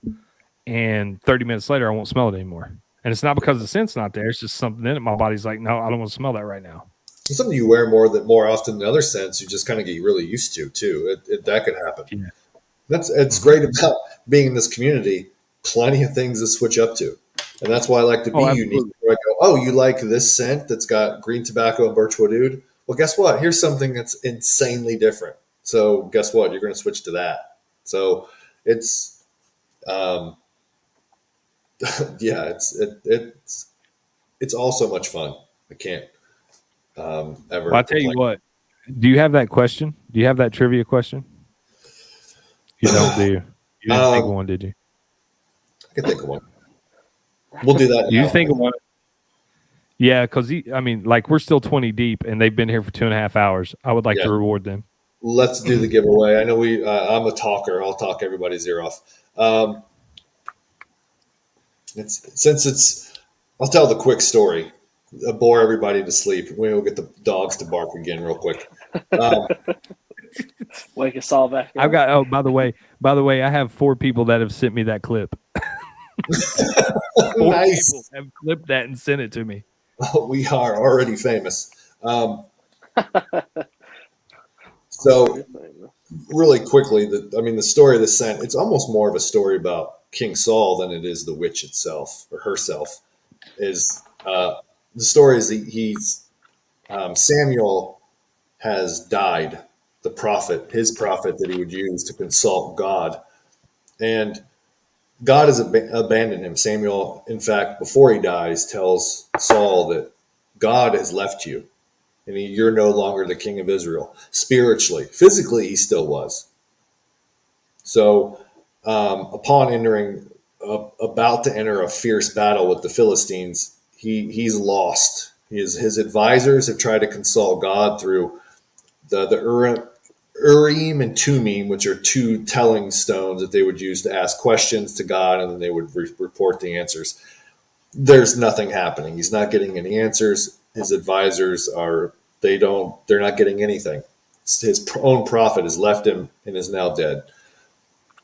and 30 minutes later, I won't smell it anymore. And it's not because the scent's not there. It's just something in it. My body's like, no, I don't want to smell that right now. It's something you wear more often than other scents. You just kind of get really used to, too. That could happen. Yeah. It's great about being in this community. Plenty of things to switch up to. And that's why I like to be unique. Where I go, oh, you like this scent that's got green tobacco and birchwood oud? Well, guess what? Here's something that's insanely different. So guess what? You're going to switch to that. So it's, it's all so much fun. I can't ever. Well, I'll tell you what. Do you have that question? Do you have that trivia question? You don't, do you? You didn't think of one, did you? I can think of one. We'll do that. You think of one? Yeah, because like we're still 20 deep, and they've been here for 2.5 hours. I would like to reward them. Let's do the giveaway. I know I'm a talker. I'll talk everybody's ear off. I'll tell the quick story. Bore everybody to sleep. We'll get the dogs to bark again real quick. Wake us all back up. I've got. Oh, by the way, I have 4 people that have sent me that clip. 4 Nice. people have clipped that and sent it to me. Oh, we are already famous. So, really quickly, the story of the scent. It's almost more of a story about King Saul than it is the witch itself or herself. The story is Samuel has died. His prophet that he would use to consult God. And God has abandoned him. Samuel, in fact, before he dies, tells Saul that God has left you and you're no longer the king of Israel. Spiritually, physically, he still was. So upon about to enter a fierce battle with the Philistines, he's lost. His advisors have tried to consult God through the Urim and Tumim, which are 2 telling stones that they would use to ask questions to God, and then they would report the answers. There's nothing happening. He's not getting any answers. His advisors they're not getting anything. His own prophet has left him and is now dead.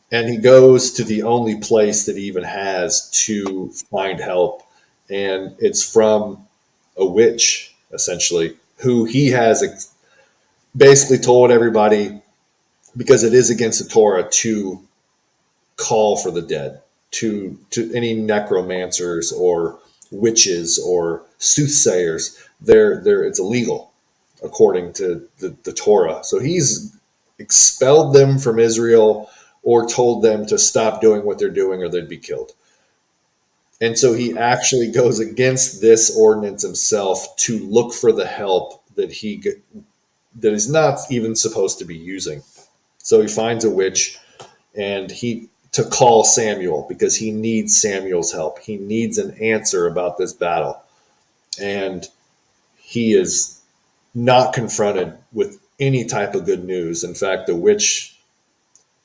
And he goes to the only place that he even has to find help. And it's from a witch, essentially, who he has basically told everybody because it is against the Torah to call for the dead, to any necromancers or witches or soothsayers. They're it's illegal according to the Torah. So he's expelled them from Israel or told them to stop doing what they're doing or they'd be killed. And so he actually goes against this ordinance himself to look for the help that that is not even supposed to be using. So he finds a witch and he to call Samuel because he needs Samuel's help. He needs an answer about this battle. And he is not confronted with any type of good news. In fact,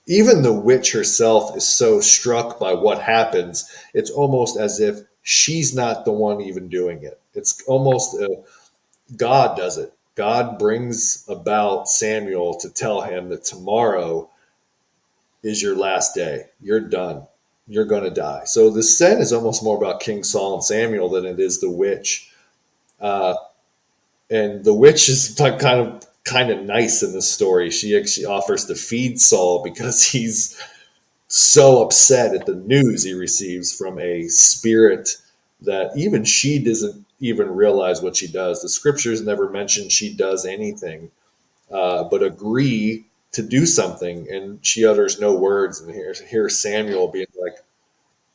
even the witch herself is so struck by what happens, it's almost as if she's not the one even doing it. It's almost God does it. God brings about Samuel to tell him that tomorrow is your last day. You're done. You're going to die. So the scent is almost more about King Saul and Samuel than it is the witch. And the witch is like kind of nice in this story. She actually offers to feed Saul because he's so upset at the news he receives from a spirit that even she doesn't even realize what she does. The scriptures never mention she does anything, but agree to do something, and she utters no words. And here's Samuel being like,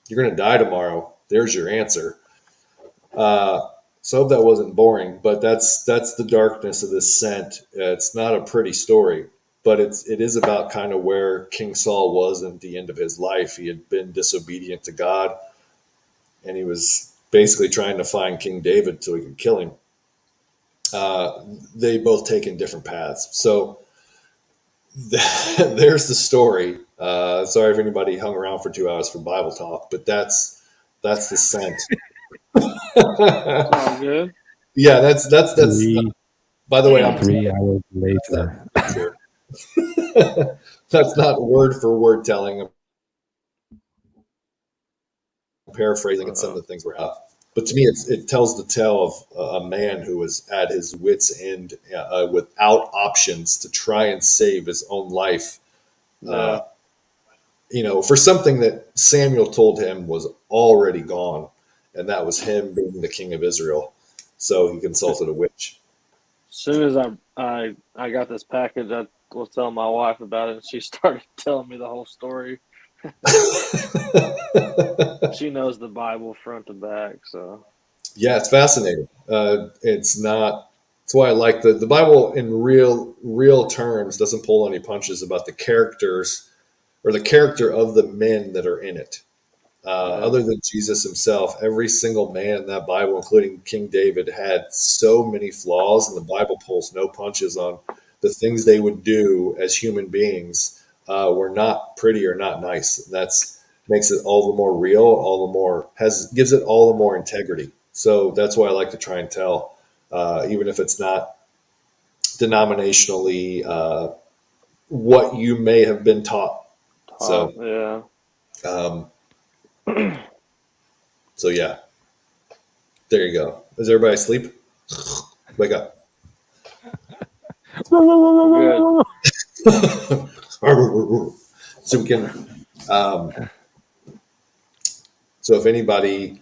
"You're going to die tomorrow. There's your answer." So I hope that wasn't boring, but that's the darkness of this scent. It's not a pretty story, but it is about kind of where King Saul was at the end of his life. He had been disobedient to God, and he was basically trying to find King David so he could kill him. They both taken different paths. So there's the story. Sorry if anybody hung around for 2 hours for Bible talk, but that's the scent. All good. Yeah, that's. By the way, I'm 3 hours later. That's not word for word telling. I'm paraphrasing some of the things we're out. But to me, it tells the tale of a man who was at his wits' end, without options to try and save his own life. Yeah. For something that Samuel told him was already gone, and that was him being the king of Israel. So he consulted a witch. As soon as I got this package, I was telling my wife about it, and she started telling me the whole story. She knows the Bible front to back, so Yeah, it's fascinating. It's not. That's why I like the Bible in real terms doesn't pull any punches about the characters or the character of the men that are in it. Other than Jesus himself, every single man in that Bible, including King David, had so many flaws, and the Bible pulls no punches on the things they would do as human beings. Were not pretty or not nice. That's makes it all the more real, all the more gives it all the more integrity. So that's why I like to try and tell, even if it's not denominationally what you may have been taught. So yeah. So yeah, there you go. Is everybody asleep? Wake up. Good. So we can. So if anybody,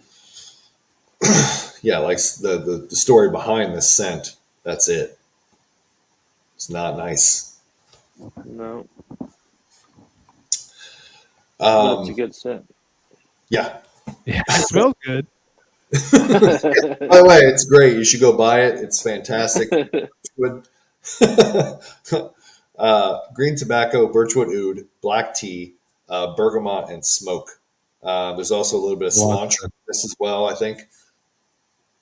likes the story behind the scent, that's it. It's not nice. No. But it's a good scent. Yeah. Yeah, it smells good. By the way, it's great. You should go buy it. It's fantastic. Green tobacco, birchwood oud, black tea, bergamot, and smoke. There's also a little bit of cilantro in this as well, I think.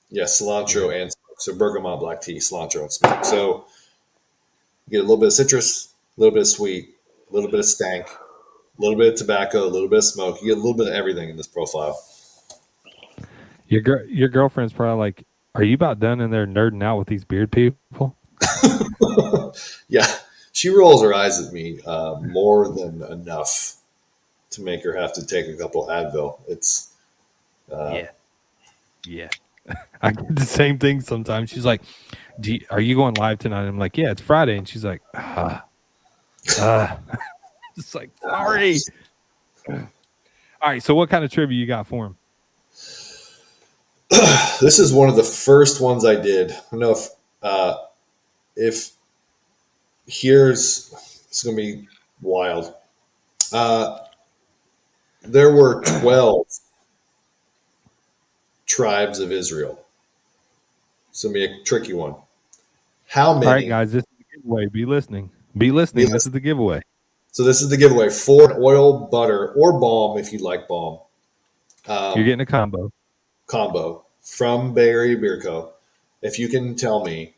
Yeah, cilantro and smoke. So bergamot, black tea, cilantro, and smoke. So you get a little bit of citrus, a little bit of sweet, a little bit of stank, a little bit of tobacco, a little bit of smoke. You get a little bit of everything in this profile. Your girlfriend's probably like, "Are you about done in there nerding out with these beard people?" Yeah, she rolls her eyes at me more than enough to make her have to take a couple Advil. It's yeah. I get the same thing sometimes. She's like, "Are you going live tonight?" I'm like, "Yeah, it's Friday," and she's like, It's like, sorry. All right, so what kind of trivia you got for him? This is one of the first ones I did. I don't know if here's it's gonna be wild. There were 12 tribes of Israel. It's gonna be a tricky one. How many? All right, guys, this is the giveaway. Be listening. Be listening. This is the giveaway. So this is the giveaway: 4 oil, butter, or balm if you like balm. You're getting a combo. Combo from Bay Area Beer Co. If you can tell me,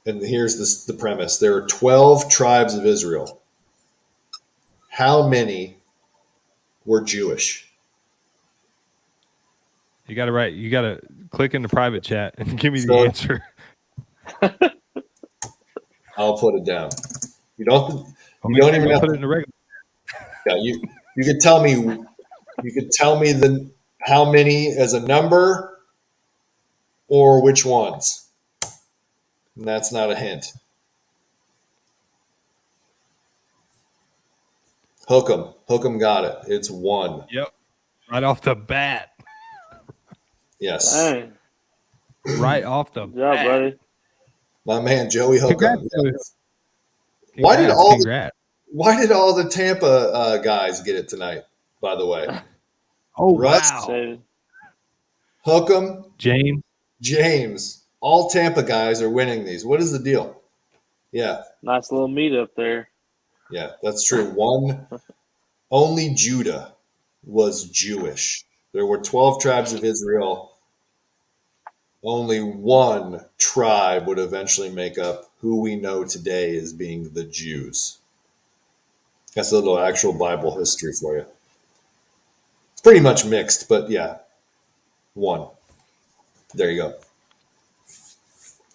and here's the premise: there are 12 tribes of Israel. How many were Jewish? You got to write. You got to click in the private chat and give me the So- answer. I'll put it down. You don't. Or You maybe don't even we'll have put to. it in the regular. Yeah, you could tell me. You could tell me the how many as a number, or which ones. And that's not a hint. Hook 'em got it. It's 1. Yep. Right off the bat. Yes. Dang. Right off the Good job, bat. buddy. My man Joey Hookham. Congrats, Joey. Why did all the, Congrats. why did all the Tampa guys get it tonight? By the way, Oh, Russ, wow. Say, Hookham, James. James, all Tampa guys are winning these. What is the deal? Yeah, nice little meet up there. yeah, that's true. Only Judah was Jewish. There were 12 tribes of Israel. Only one tribe would eventually make up who we know today as being the Jews. That's a little actual Bible history for you. It's pretty much mixed, but yeah, 1. There you go.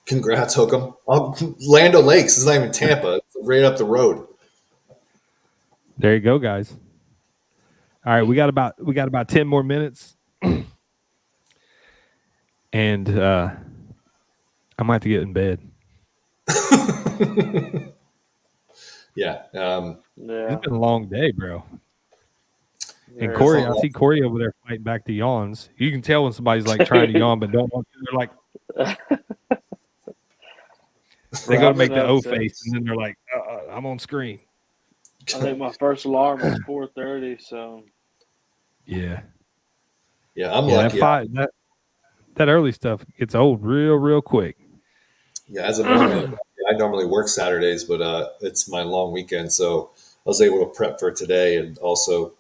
Congrats, Hookham. Land O'Lakes is not even Tampa. It's right up the road. There you go, guys. All right, we got about 10 more minutes. And I might have to get in bed. Yeah. Yeah. It's been a long day, bro. And Very Corey, long. I see Corey over there fighting back to yawns. You can tell when somebody's like trying to yawn but don't want to. They're like, they go to make the O face, and then they're like, I'm on screen. I think my first alarm was 4:30, so Yeah. Yeah, I'm lucky. That early stuff gets old real quick. Yeah, as a morning, I normally work Saturdays, but it's my long weekend, so I was able to prep for today and also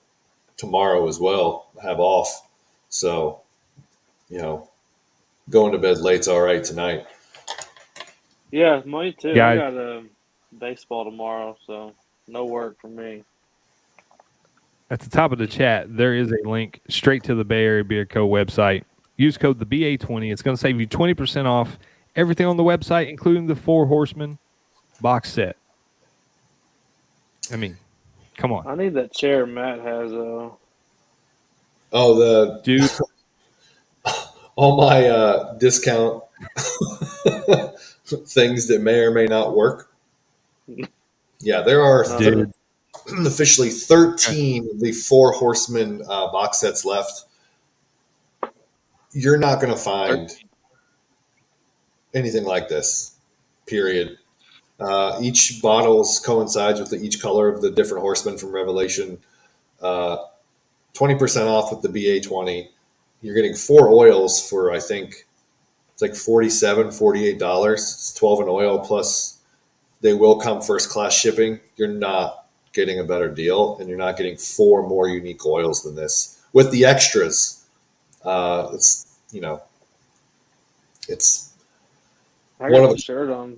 tomorrow as well. Have off, so going to bed late's all right tonight. yeah, me too. Yeah, I got baseball tomorrow, so no work for me. At the top of the chat, there is a link straight to the Bay Area Beer Co. website. Use code the BA20. It's going to save you 20% off everything on the website, including the 4 Horsemen box set. I mean, come on. I need that chair Matt has. Oh, Dude, all my discount things that may or may not work. Yeah, there are dude. officially 13 of the 4 Horsemen box sets left. You're not going to find anything like this, period. Each bottles coincides with each color of the different horsemen from Revelation. 20% off with the BA20. You're getting 4 oils for, I think, it's like $47, $48. It's 12 in oil, plus they will come first class shipping. You're not getting a better deal, and you're not getting 4 more unique oils than this. With the extras, it's I one got of the shirt on.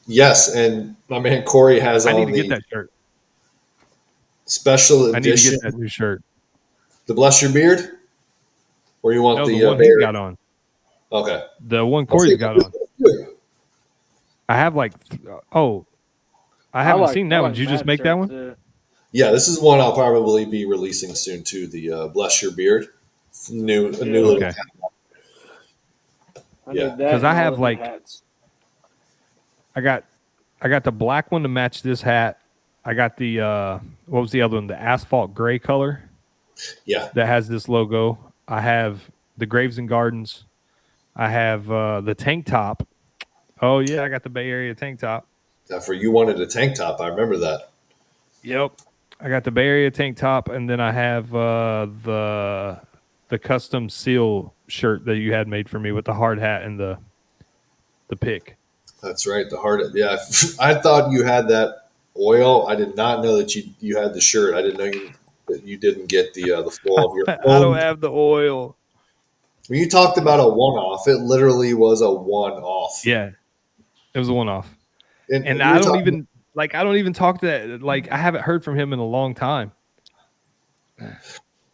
yes, and my man Corey has I need on to the get that shirt. special I need to edition. get that new shirt. The Bless Your Beard? Or you want No, the the one he's got on. Okay. The one Corey's got on. I have I haven't seen that one. Did you just make that one? Too. Yeah, this is one I'll probably be releasing soon too. The Bless Your Beard, new little. Okay. I Yeah. need that. 'Cause I and all have, the like- hats. I got I got the black one to match this hat. I got the what was the other one? The asphalt gray color Yeah. that has this logo. I have the Graves and Gardens. I have the tank top. Oh yeah, I got the Bay Area tank top. For you wanted a tank top. I remember that. Yep. I got the Bay Area tank top, and then I have the custom seal shirt that you had made for me with the hard hat and the pick. That's right. The hard. Yeah. I thought you had that oil. I did not know that you had the shirt. I didn't know that you didn't get the flow of your I own. don't have the oil. When you talked about a one-off, it literally was a one-off. Yeah, it was a one-off. And you I were don't talking- even talk to that. Like, I haven't heard from him in a long time.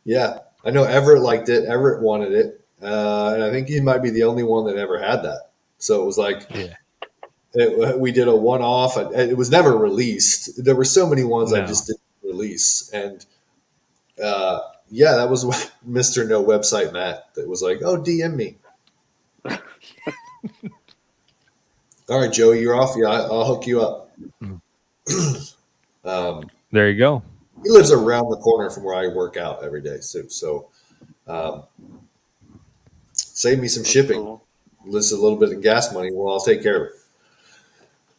Yeah, I know Everett liked it. Everett wanted it, and I think he might be the only one that ever had that. So it was like, we did a one-off. It was never released. There were so many ones I just didn't release, and yeah, that was what Mr. No Website Matt that was like, "Oh, DM me." All right, Joey, you're off. Yeah, I'll hook you up. There you go. He lives around the corner from where I work out every day, so save me some shipping. Cool. List a little bit of gas money. Well, I'll take care of it.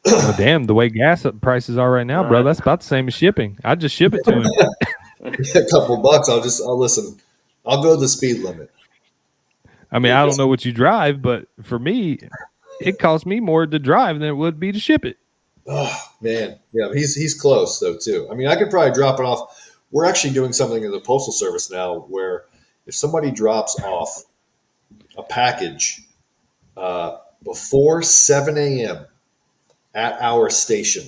Oh, damn, the way gas prices are right now, bro, that's about the same as shipping. I just ship it to him. A couple bucks. I'll listen. I'll go the speed limit. I mean, I don't know what you drive, but for me, it costs me more to drive than it would be to ship it. Oh man, yeah, he's close though too. I mean, I could probably drop it off. We're actually doing something in the postal service now where if somebody drops off a package before 7 a.m. at our station,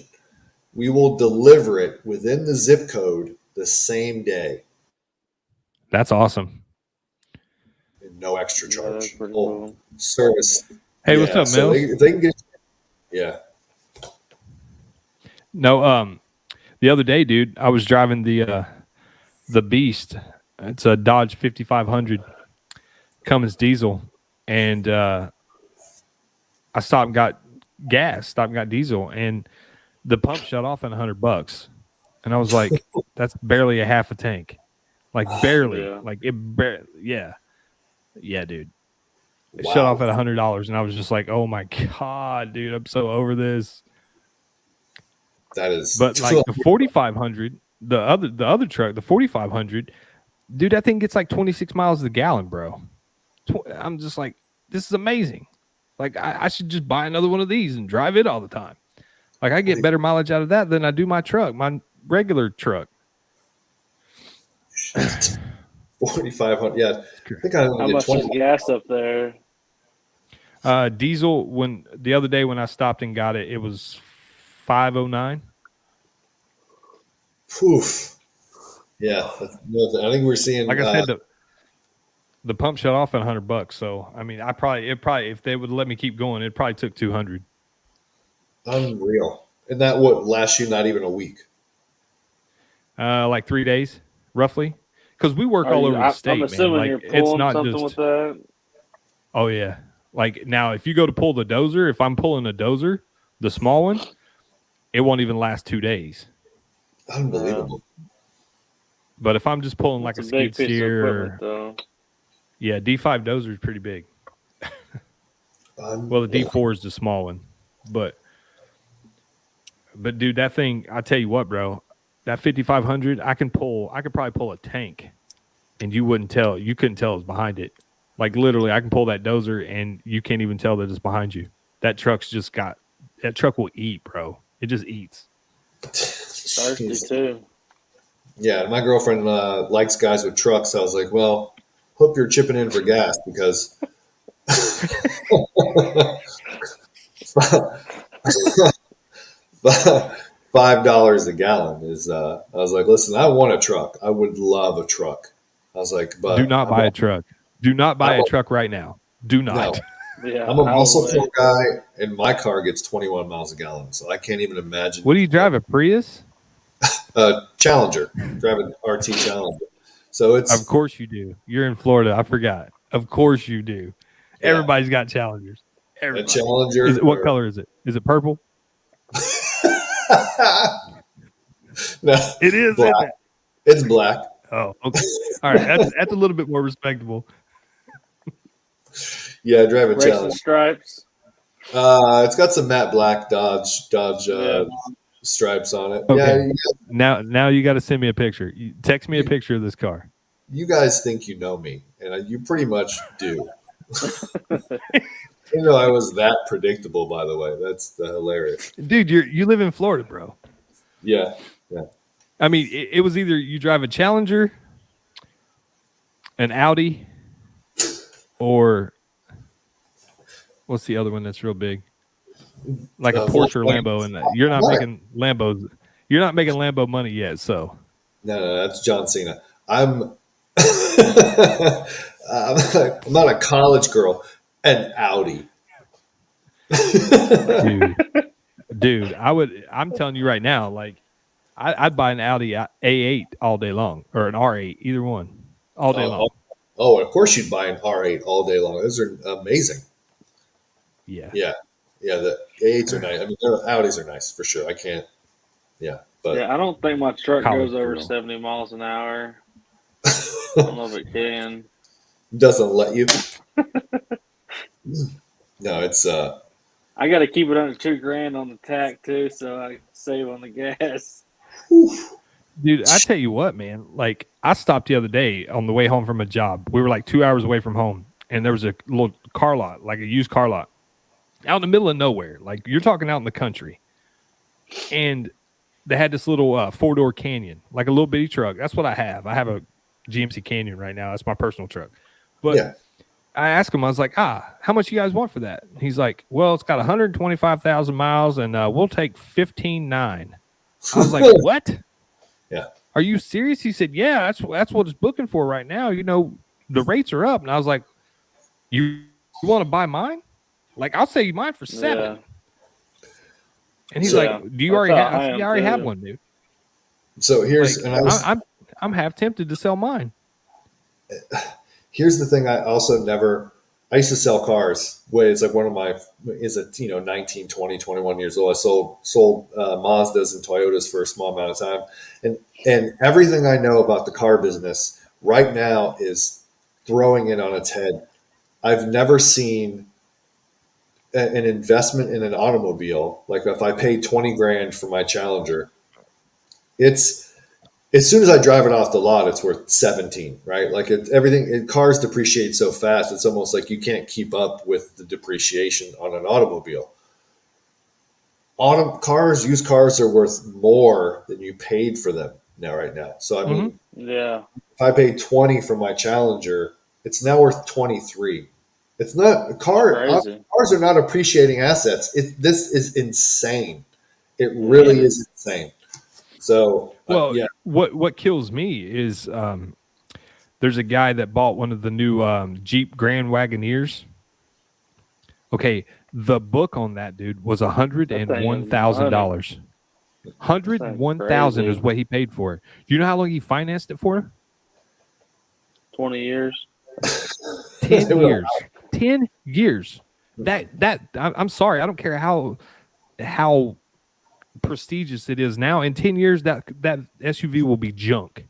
we will deliver it within the zip code the same day. That's awesome. And no extra Yeah, charge. that's pretty cool. Service. Hey, what's up, so Mills? if they can get, yeah. No, the other day, dude, I was driving the Beast. It's a Dodge 5500 Cummins diesel, and I stopped and got gas, stopped and got diesel, and the pump shut off at $100. And I was like, that's barely a half a tank. Like barely. Yeah. Like it barely, yeah. Yeah, dude. It Wow. shut off at $100, and I was just like, oh my God, dude, I'm so over this. That is, But like the 4500, the other truck, the 4500, dude, that thing gets like 26 miles a gallon, bro. I'm just like, this is amazing. Like I should just buy another one of these and drive it all the time. Like I get better mileage out of that than I do my truck, my regular truck. 4,500. Yeah, I think I How only did much 20. is gas up there? Diesel, when the other day when I stopped and got it, it was 509. Poof. Yeah, I think we're seeing. Like I said, the pump shut off at $100. So I mean, it probably if they would let me keep going, it probably took 200. Unreal. And that would last you not even a week. Like 3 days, roughly. Because we work all over the state, I'm assuming man. you're Like, it's pulling not something just. with that. Oh yeah. Like now, if you go to pull the dozer, if I'm pulling a dozer, the small one, it won't even last 2 days. Unbelievable. But if I'm just pulling like a It's big skid piece of steer, equipment, though. yeah, D5 dozer is pretty big. Well, the D4 is the small one, but dude, that thing, I tell you what, bro, that 5500, I could probably pull a tank, and you couldn't tell it was behind it. Like literally, I can pull that dozer, and you can't even tell that it's behind you. That truck will eat, bro. It just eats. Thirsty too. Yeah, my girlfriend likes guys with trucks. I was like, well, hope you're chipping in for gas because $5 a gallon is. I was like, listen, I want a truck. I would love a truck. I was like, but Do not buy a truck. Do not buy a truck right now. Do not. No. Yeah, I'm a I muscle would. car guy, and my car gets 21 miles a gallon, so I can't even imagine. What do you drive? A Prius? Challenger, driving RT Challenger. So it's Of course you do. You're in Florida. I forgot. Of course you do. Yeah. Everybody's got Challengers. a Everybody. Challenger. What color is it? Is it purple? No, It is, black. isn't it? It's black. Oh, okay. All right. That's a little bit more respectable. Yeah, I drive a Racing Challenge. stripes. It's got some matte black Dodge Yeah. stripes on it. Okay. Yeah, Now you got to send me a picture. Text me a picture of this car. you guys think you know me, and you pretty much do. You know, I was that predictable, by the way. That's hilarious. Dude, you live in Florida, bro. Yeah, yeah. I mean, it was either you drive a Challenger, an Audi, or what's the other one that's real big? Like a Porsche or Lambo, and you're not making Lambos. You're not making Lambo money yet, so. No, that's John Cena. I'm I'm not a college girl. An Audi. Dude, I'm telling you right now, like, I'd buy an Audi A8 all day long, or an R8, either one, all day long. Oh, of course you'd buy an R8 all day long. Those are amazing. Yeah. The A8s are nice. I mean, Audis are nice for sure. I can't. Yeah, but Yeah, I don't think my truck College goes over girl. 70 miles an hour. I don't know if it can. doesn't let you. No, it's I got to keep it under $2,000 on the tack too, so I save on the gas. Dude, I tell you what, man. Like, I stopped the other day on the way home from a job. We were like 2 hours away from home, and there was a little car lot, like a used car lot, out in the middle of nowhere. Like, you're talking out in the country. And they had this little 4-door Canyon, like a little bitty truck. That's what I have. I have a GMC Canyon right now. That's my personal truck. But yeah. I asked him, I was like, how much you guys want for that? He's like, well, it's got 125,000 miles, and we'll take 15.9. I was like, what? Yeah. Are you serious? He said, yeah, that's what it's booking for right now. You know, the rates are up. And I was like, you want to buy mine? Like, I'll sell you mine for 7. Yeah. And he's like, do you already have? I said, yeah, I already have one, dude. So here's like, I'm half tempted to sell mine. Here's the thing. I used to sell cars. It's like one of my, 19, 20, 21 years old. I sold Mazdas and Toyotas for a small amount of time. And everything I know about the car business right now is throwing it on its head. I've never seen an investment in an automobile. Like if I paid 20 grand for my Challenger, it's, as soon as I drive it off the lot, it's worth 17, right? Like cars depreciate so fast. It's almost like you can't keep up with the depreciation on an automobile. Used cars are worth more than you paid for them right now. So, I mean, yeah, if I paid 20 for my Challenger, it's now worth 23. It's not a car. Crazy. Cars are not appreciating assets. This is insane. It really is insane. So, well, what kills me is there's a guy that bought one of the new Jeep Grand Wagoneers. Okay, the book on that dude was $101,000. $101,000 is what he paid for it. Do you know how long he financed it for? 20 years. 10 years. 10 years. I'm sorry. I don't care how prestigious it is now. In 10 years, that SUV will be junk.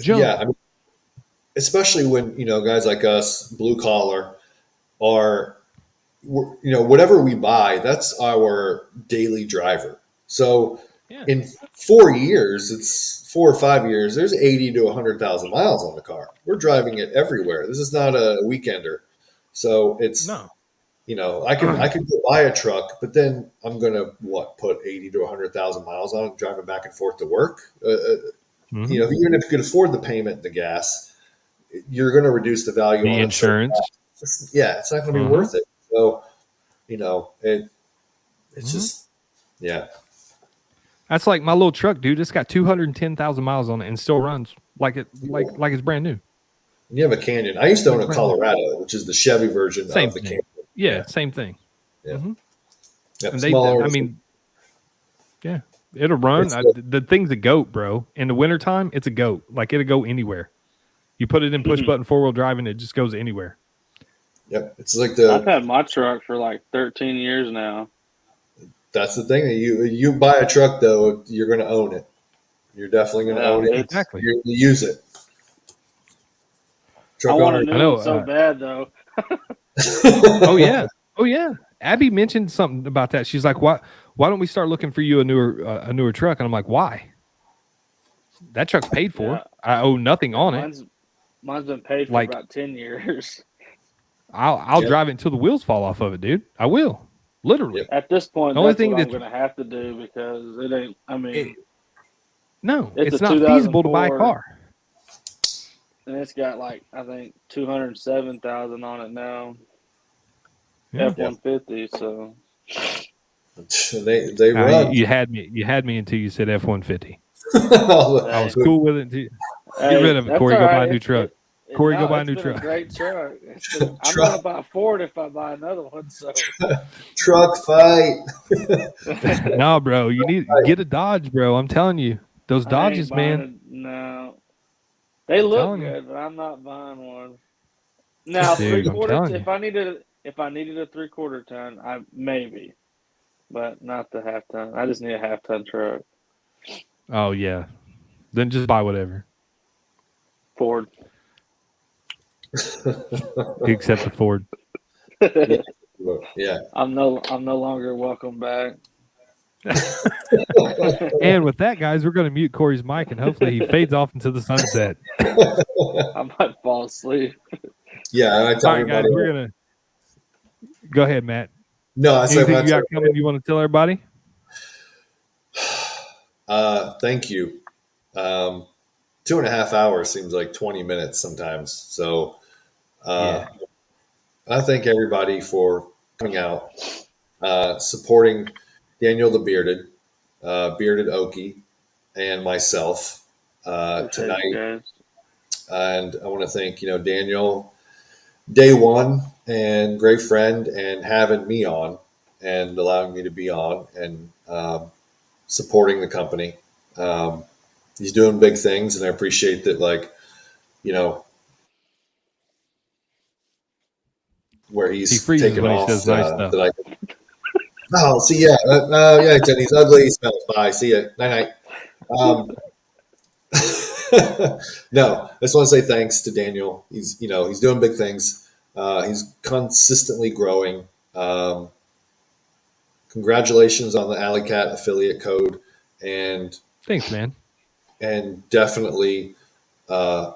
Yeah, I mean, especially when guys like us, blue collar, are whatever we buy, that's our daily driver. So in 4 years, it's 4 or 5 years. There's 80 to 100,000 miles on the car. We're driving it everywhere. This is not a weekender. So it's I can go buy a truck, but then I'm gonna put 80 to 100,000 miles on it, driving back and forth to work. Even if you could afford the payment, the gas, you're going to reduce the value the on insurance. It's not going to be worth it. So, it's just That's like my little truck, dude. It's got 210,000 miles on it and still runs like it's brand new. You have a Canyon. I used to own a Colorado, which is the Chevy version of the Canyon. Yeah, same thing. Yeah. Yep, and it'll run. The thing's a goat, bro. In the wintertime, it's a goat. Like, it'll go anywhere. You put it in push button 4-wheel drive and it just goes anywhere. Yep. It's like I've had my truck for like 13 years now. That's the thing. You buy a truck though, you're going to own it. You're definitely going to own it. Exactly. You're going to use it. I Truck want owner. a new one so bad though. Oh yeah. Abby mentioned something about that. She's like, why don't we start looking for you a newer truck? And I'm like, why? That truck's paid for. Yeah. I owe nothing on it. Mine's been paid for Like- about 10 years. I'll Yep. drive it until the wheels fall off of it, dude. I will. Literally. Yep. At this point, The only that's thing what I'm that- going to have to do because it ain't. I mean, No, It's it's a not feasible to buy a 2004. car. and it's got like I think 207,000 on it now. Yeah. F-150. So They run. You had me until you said F-150. I I was cool with it. Until, hey, get rid of it, that's Corey. Go all buy right. a new truck. Corey, go buy a new it's been truck. A great truck. I'm Truck. going to buy a Ford if I buy another one. So Truck fight. No, bro, you need get a Dodge, bro. I'm telling you, those I ain't Dodges, buying man. No, they look telling you. good, but I'm not buying one. Now Dude, I'm 3/4. telling you. If I needed a 3/4 ton, I maybe, but not the half ton. I just need a half ton truck. Oh yeah, then just buy whatever, Ford. except the Ford. Yeah. I'm no longer welcome back. And with that, guys, we're going to mute Corey's mic, and hopefully he fades off into the sunset. I might fall asleep. Yeah. I All tell right, guys, everybody. we're gonna go ahead, Matt. No, I said Anything you got coming? You want to tell everybody? thank you. 2.5 hours seems like 20 minutes sometimes. So I thank everybody for coming out, supporting Daniel the Bearded, Bearded Okie, and myself tonight. Guys. And I want to thank, Daniel, day one, and great friend, and having me on and allowing me to be on and supporting the company. He's doing big things, and I appreciate that, where He he's freezes taken when he off. says nice stuff. That I, see, yeah, Jen, he's ugly, he smells. Bye, see ya, night night. No, I just want to say thanks to Daniel. He's doing big things. He's consistently growing. Congratulations on the Alley Cat affiliate code, and Thanks, man. definitely having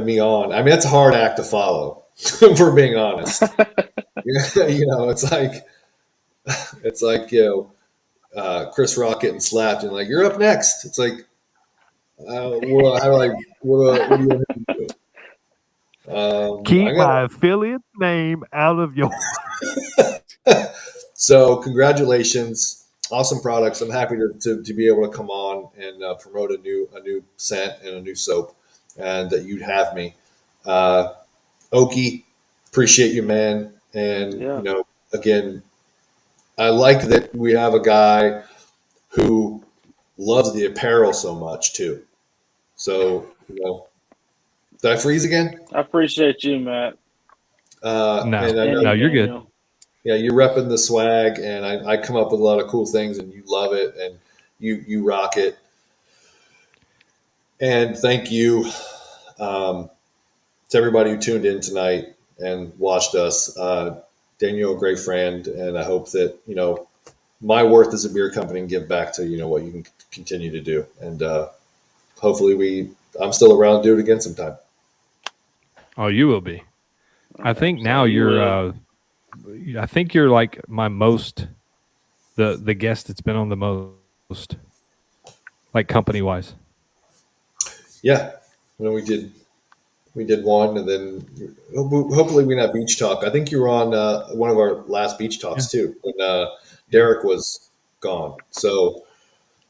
me on. I mean, that's a hard act to follow, for being honest. It's like Chris Rock getting slapped and like, you're up next. It's like, what do you want me to do? Keep my affiliate name out of your. So congratulations, awesome products. I'm happy to be able to come on and promote a new scent and a new soap, and that you'd have me. Okie, appreciate you, man. And again, I like that we have a guy who loves the apparel so much too. So, did I freeze again? I appreciate you, Matt. No, you're good. Yeah, you're repping the swag, and I come up with a lot of cool things, and you love it, and you rock it. And thank you to everybody who tuned in tonight and watched us. Daniel, a great friend, and I hope that my worth as a beer company can give back to what you can continue to do, and hopefully I'm still around to do it again sometime. Oh, you will be. I think now you're. I think you're like my most, the guest that's been on the most, like company wise. Yeah, we did one, and then hopefully we can have beach talk. I think you were on one of our last beach talks too, when Derek was gone. So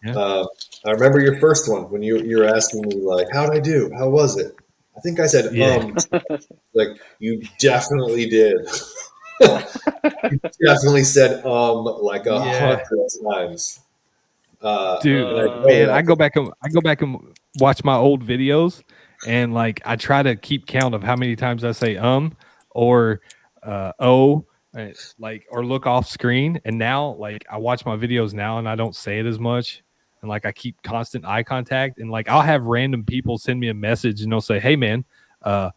I remember your first one when you were asking me like, how'd I do? How was it? I think I said like you definitely did. You definitely said like 100 times. Dude, man, I go back and watch my old videos, and like I try to keep count of how many times I say or oh, like, or look off screen. And now, like, I watch my videos now and I don't say it as much. And like, I keep constant eye contact. And like, I'll have random people send me a message and they'll say, "Hey man, I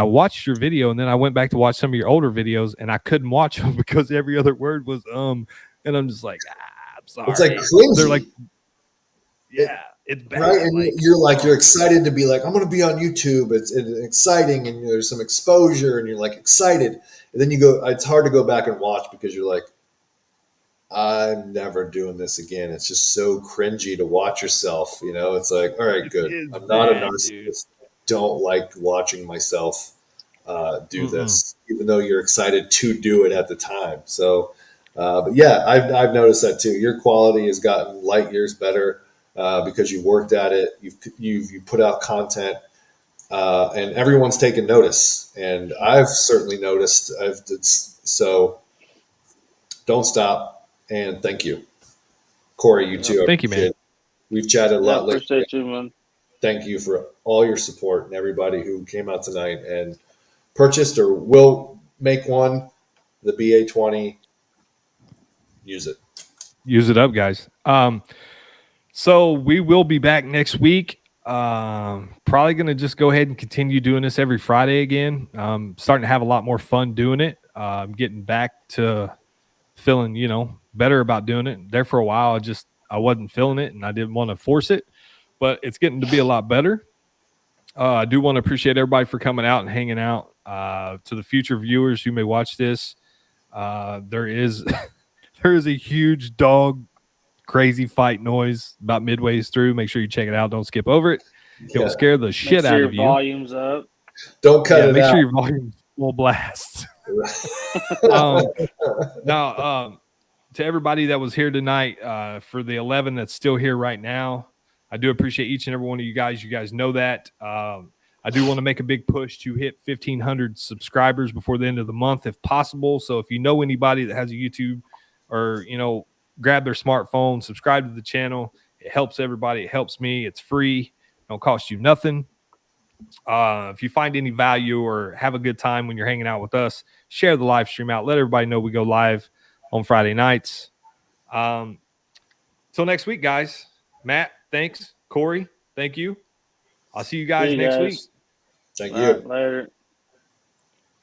watched your video and then I went back to watch some of your older videos and I couldn't watch them because every other word was and I'm just like, I'm sorry." It's like cringy. They're like, yeah, it's bad. Right, and like, you're excited to be like, I'm going to be on YouTube. It's exciting, and there's some exposure, and you're like excited. And then you go. It's hard to go back and watch because you're like, I'm never doing this again. It's just so cringy to watch yourself. It's like, all right, good. I'm not a narcissist. I don't like watching myself do this, even though you're excited to do it at the time. So, but yeah, I've noticed that too. Your quality has gotten light years better because you worked at it. You've put out content, and everyone's taken notice. And I've certainly noticed. So don't stop. And thank you, Corey. You too. Thank you, man. We've chatted a Yeah, lot lately. appreciate you, man. Thank you for all your support and everybody who came out tonight and purchased or will make one. The BA20. Use it. Use it up, guys. So we will be back next week. Probably going to just go ahead and continue doing this every Friday again. Starting to have a lot more fun doing it. I'm getting back to feeling, better about doing it. There for a while, I wasn't feeling it and I didn't want to force it, but it's getting to be a lot better. I do want to appreciate everybody for coming out and hanging out. To the future viewers who may watch this, there is there is a huge dog crazy fight noise about midways through. Make sure you check it out. Don't skip over it. It will scare the shit out of you. Volume's up. Don't cut it out. Make sure your volume's full blast. Now, to everybody that was here tonight, for the 11 that's still here right now, I do appreciate each and every one of you guys. You guys know that. I do want to make a big push to hit 1,500 subscribers before the end of the month, if possible. So if you know anybody that has a YouTube or, grab their smartphone, subscribe to the channel. It helps everybody. It helps me. It's free. It don't cost you nothing. If you find any value or have a good time when you're hanging out with us, share the live stream out. Let everybody know we go live on Friday nights. Till next week, guys. Matt, thanks. Corey, thank you. I'll see you guys next week. Thank you. Later.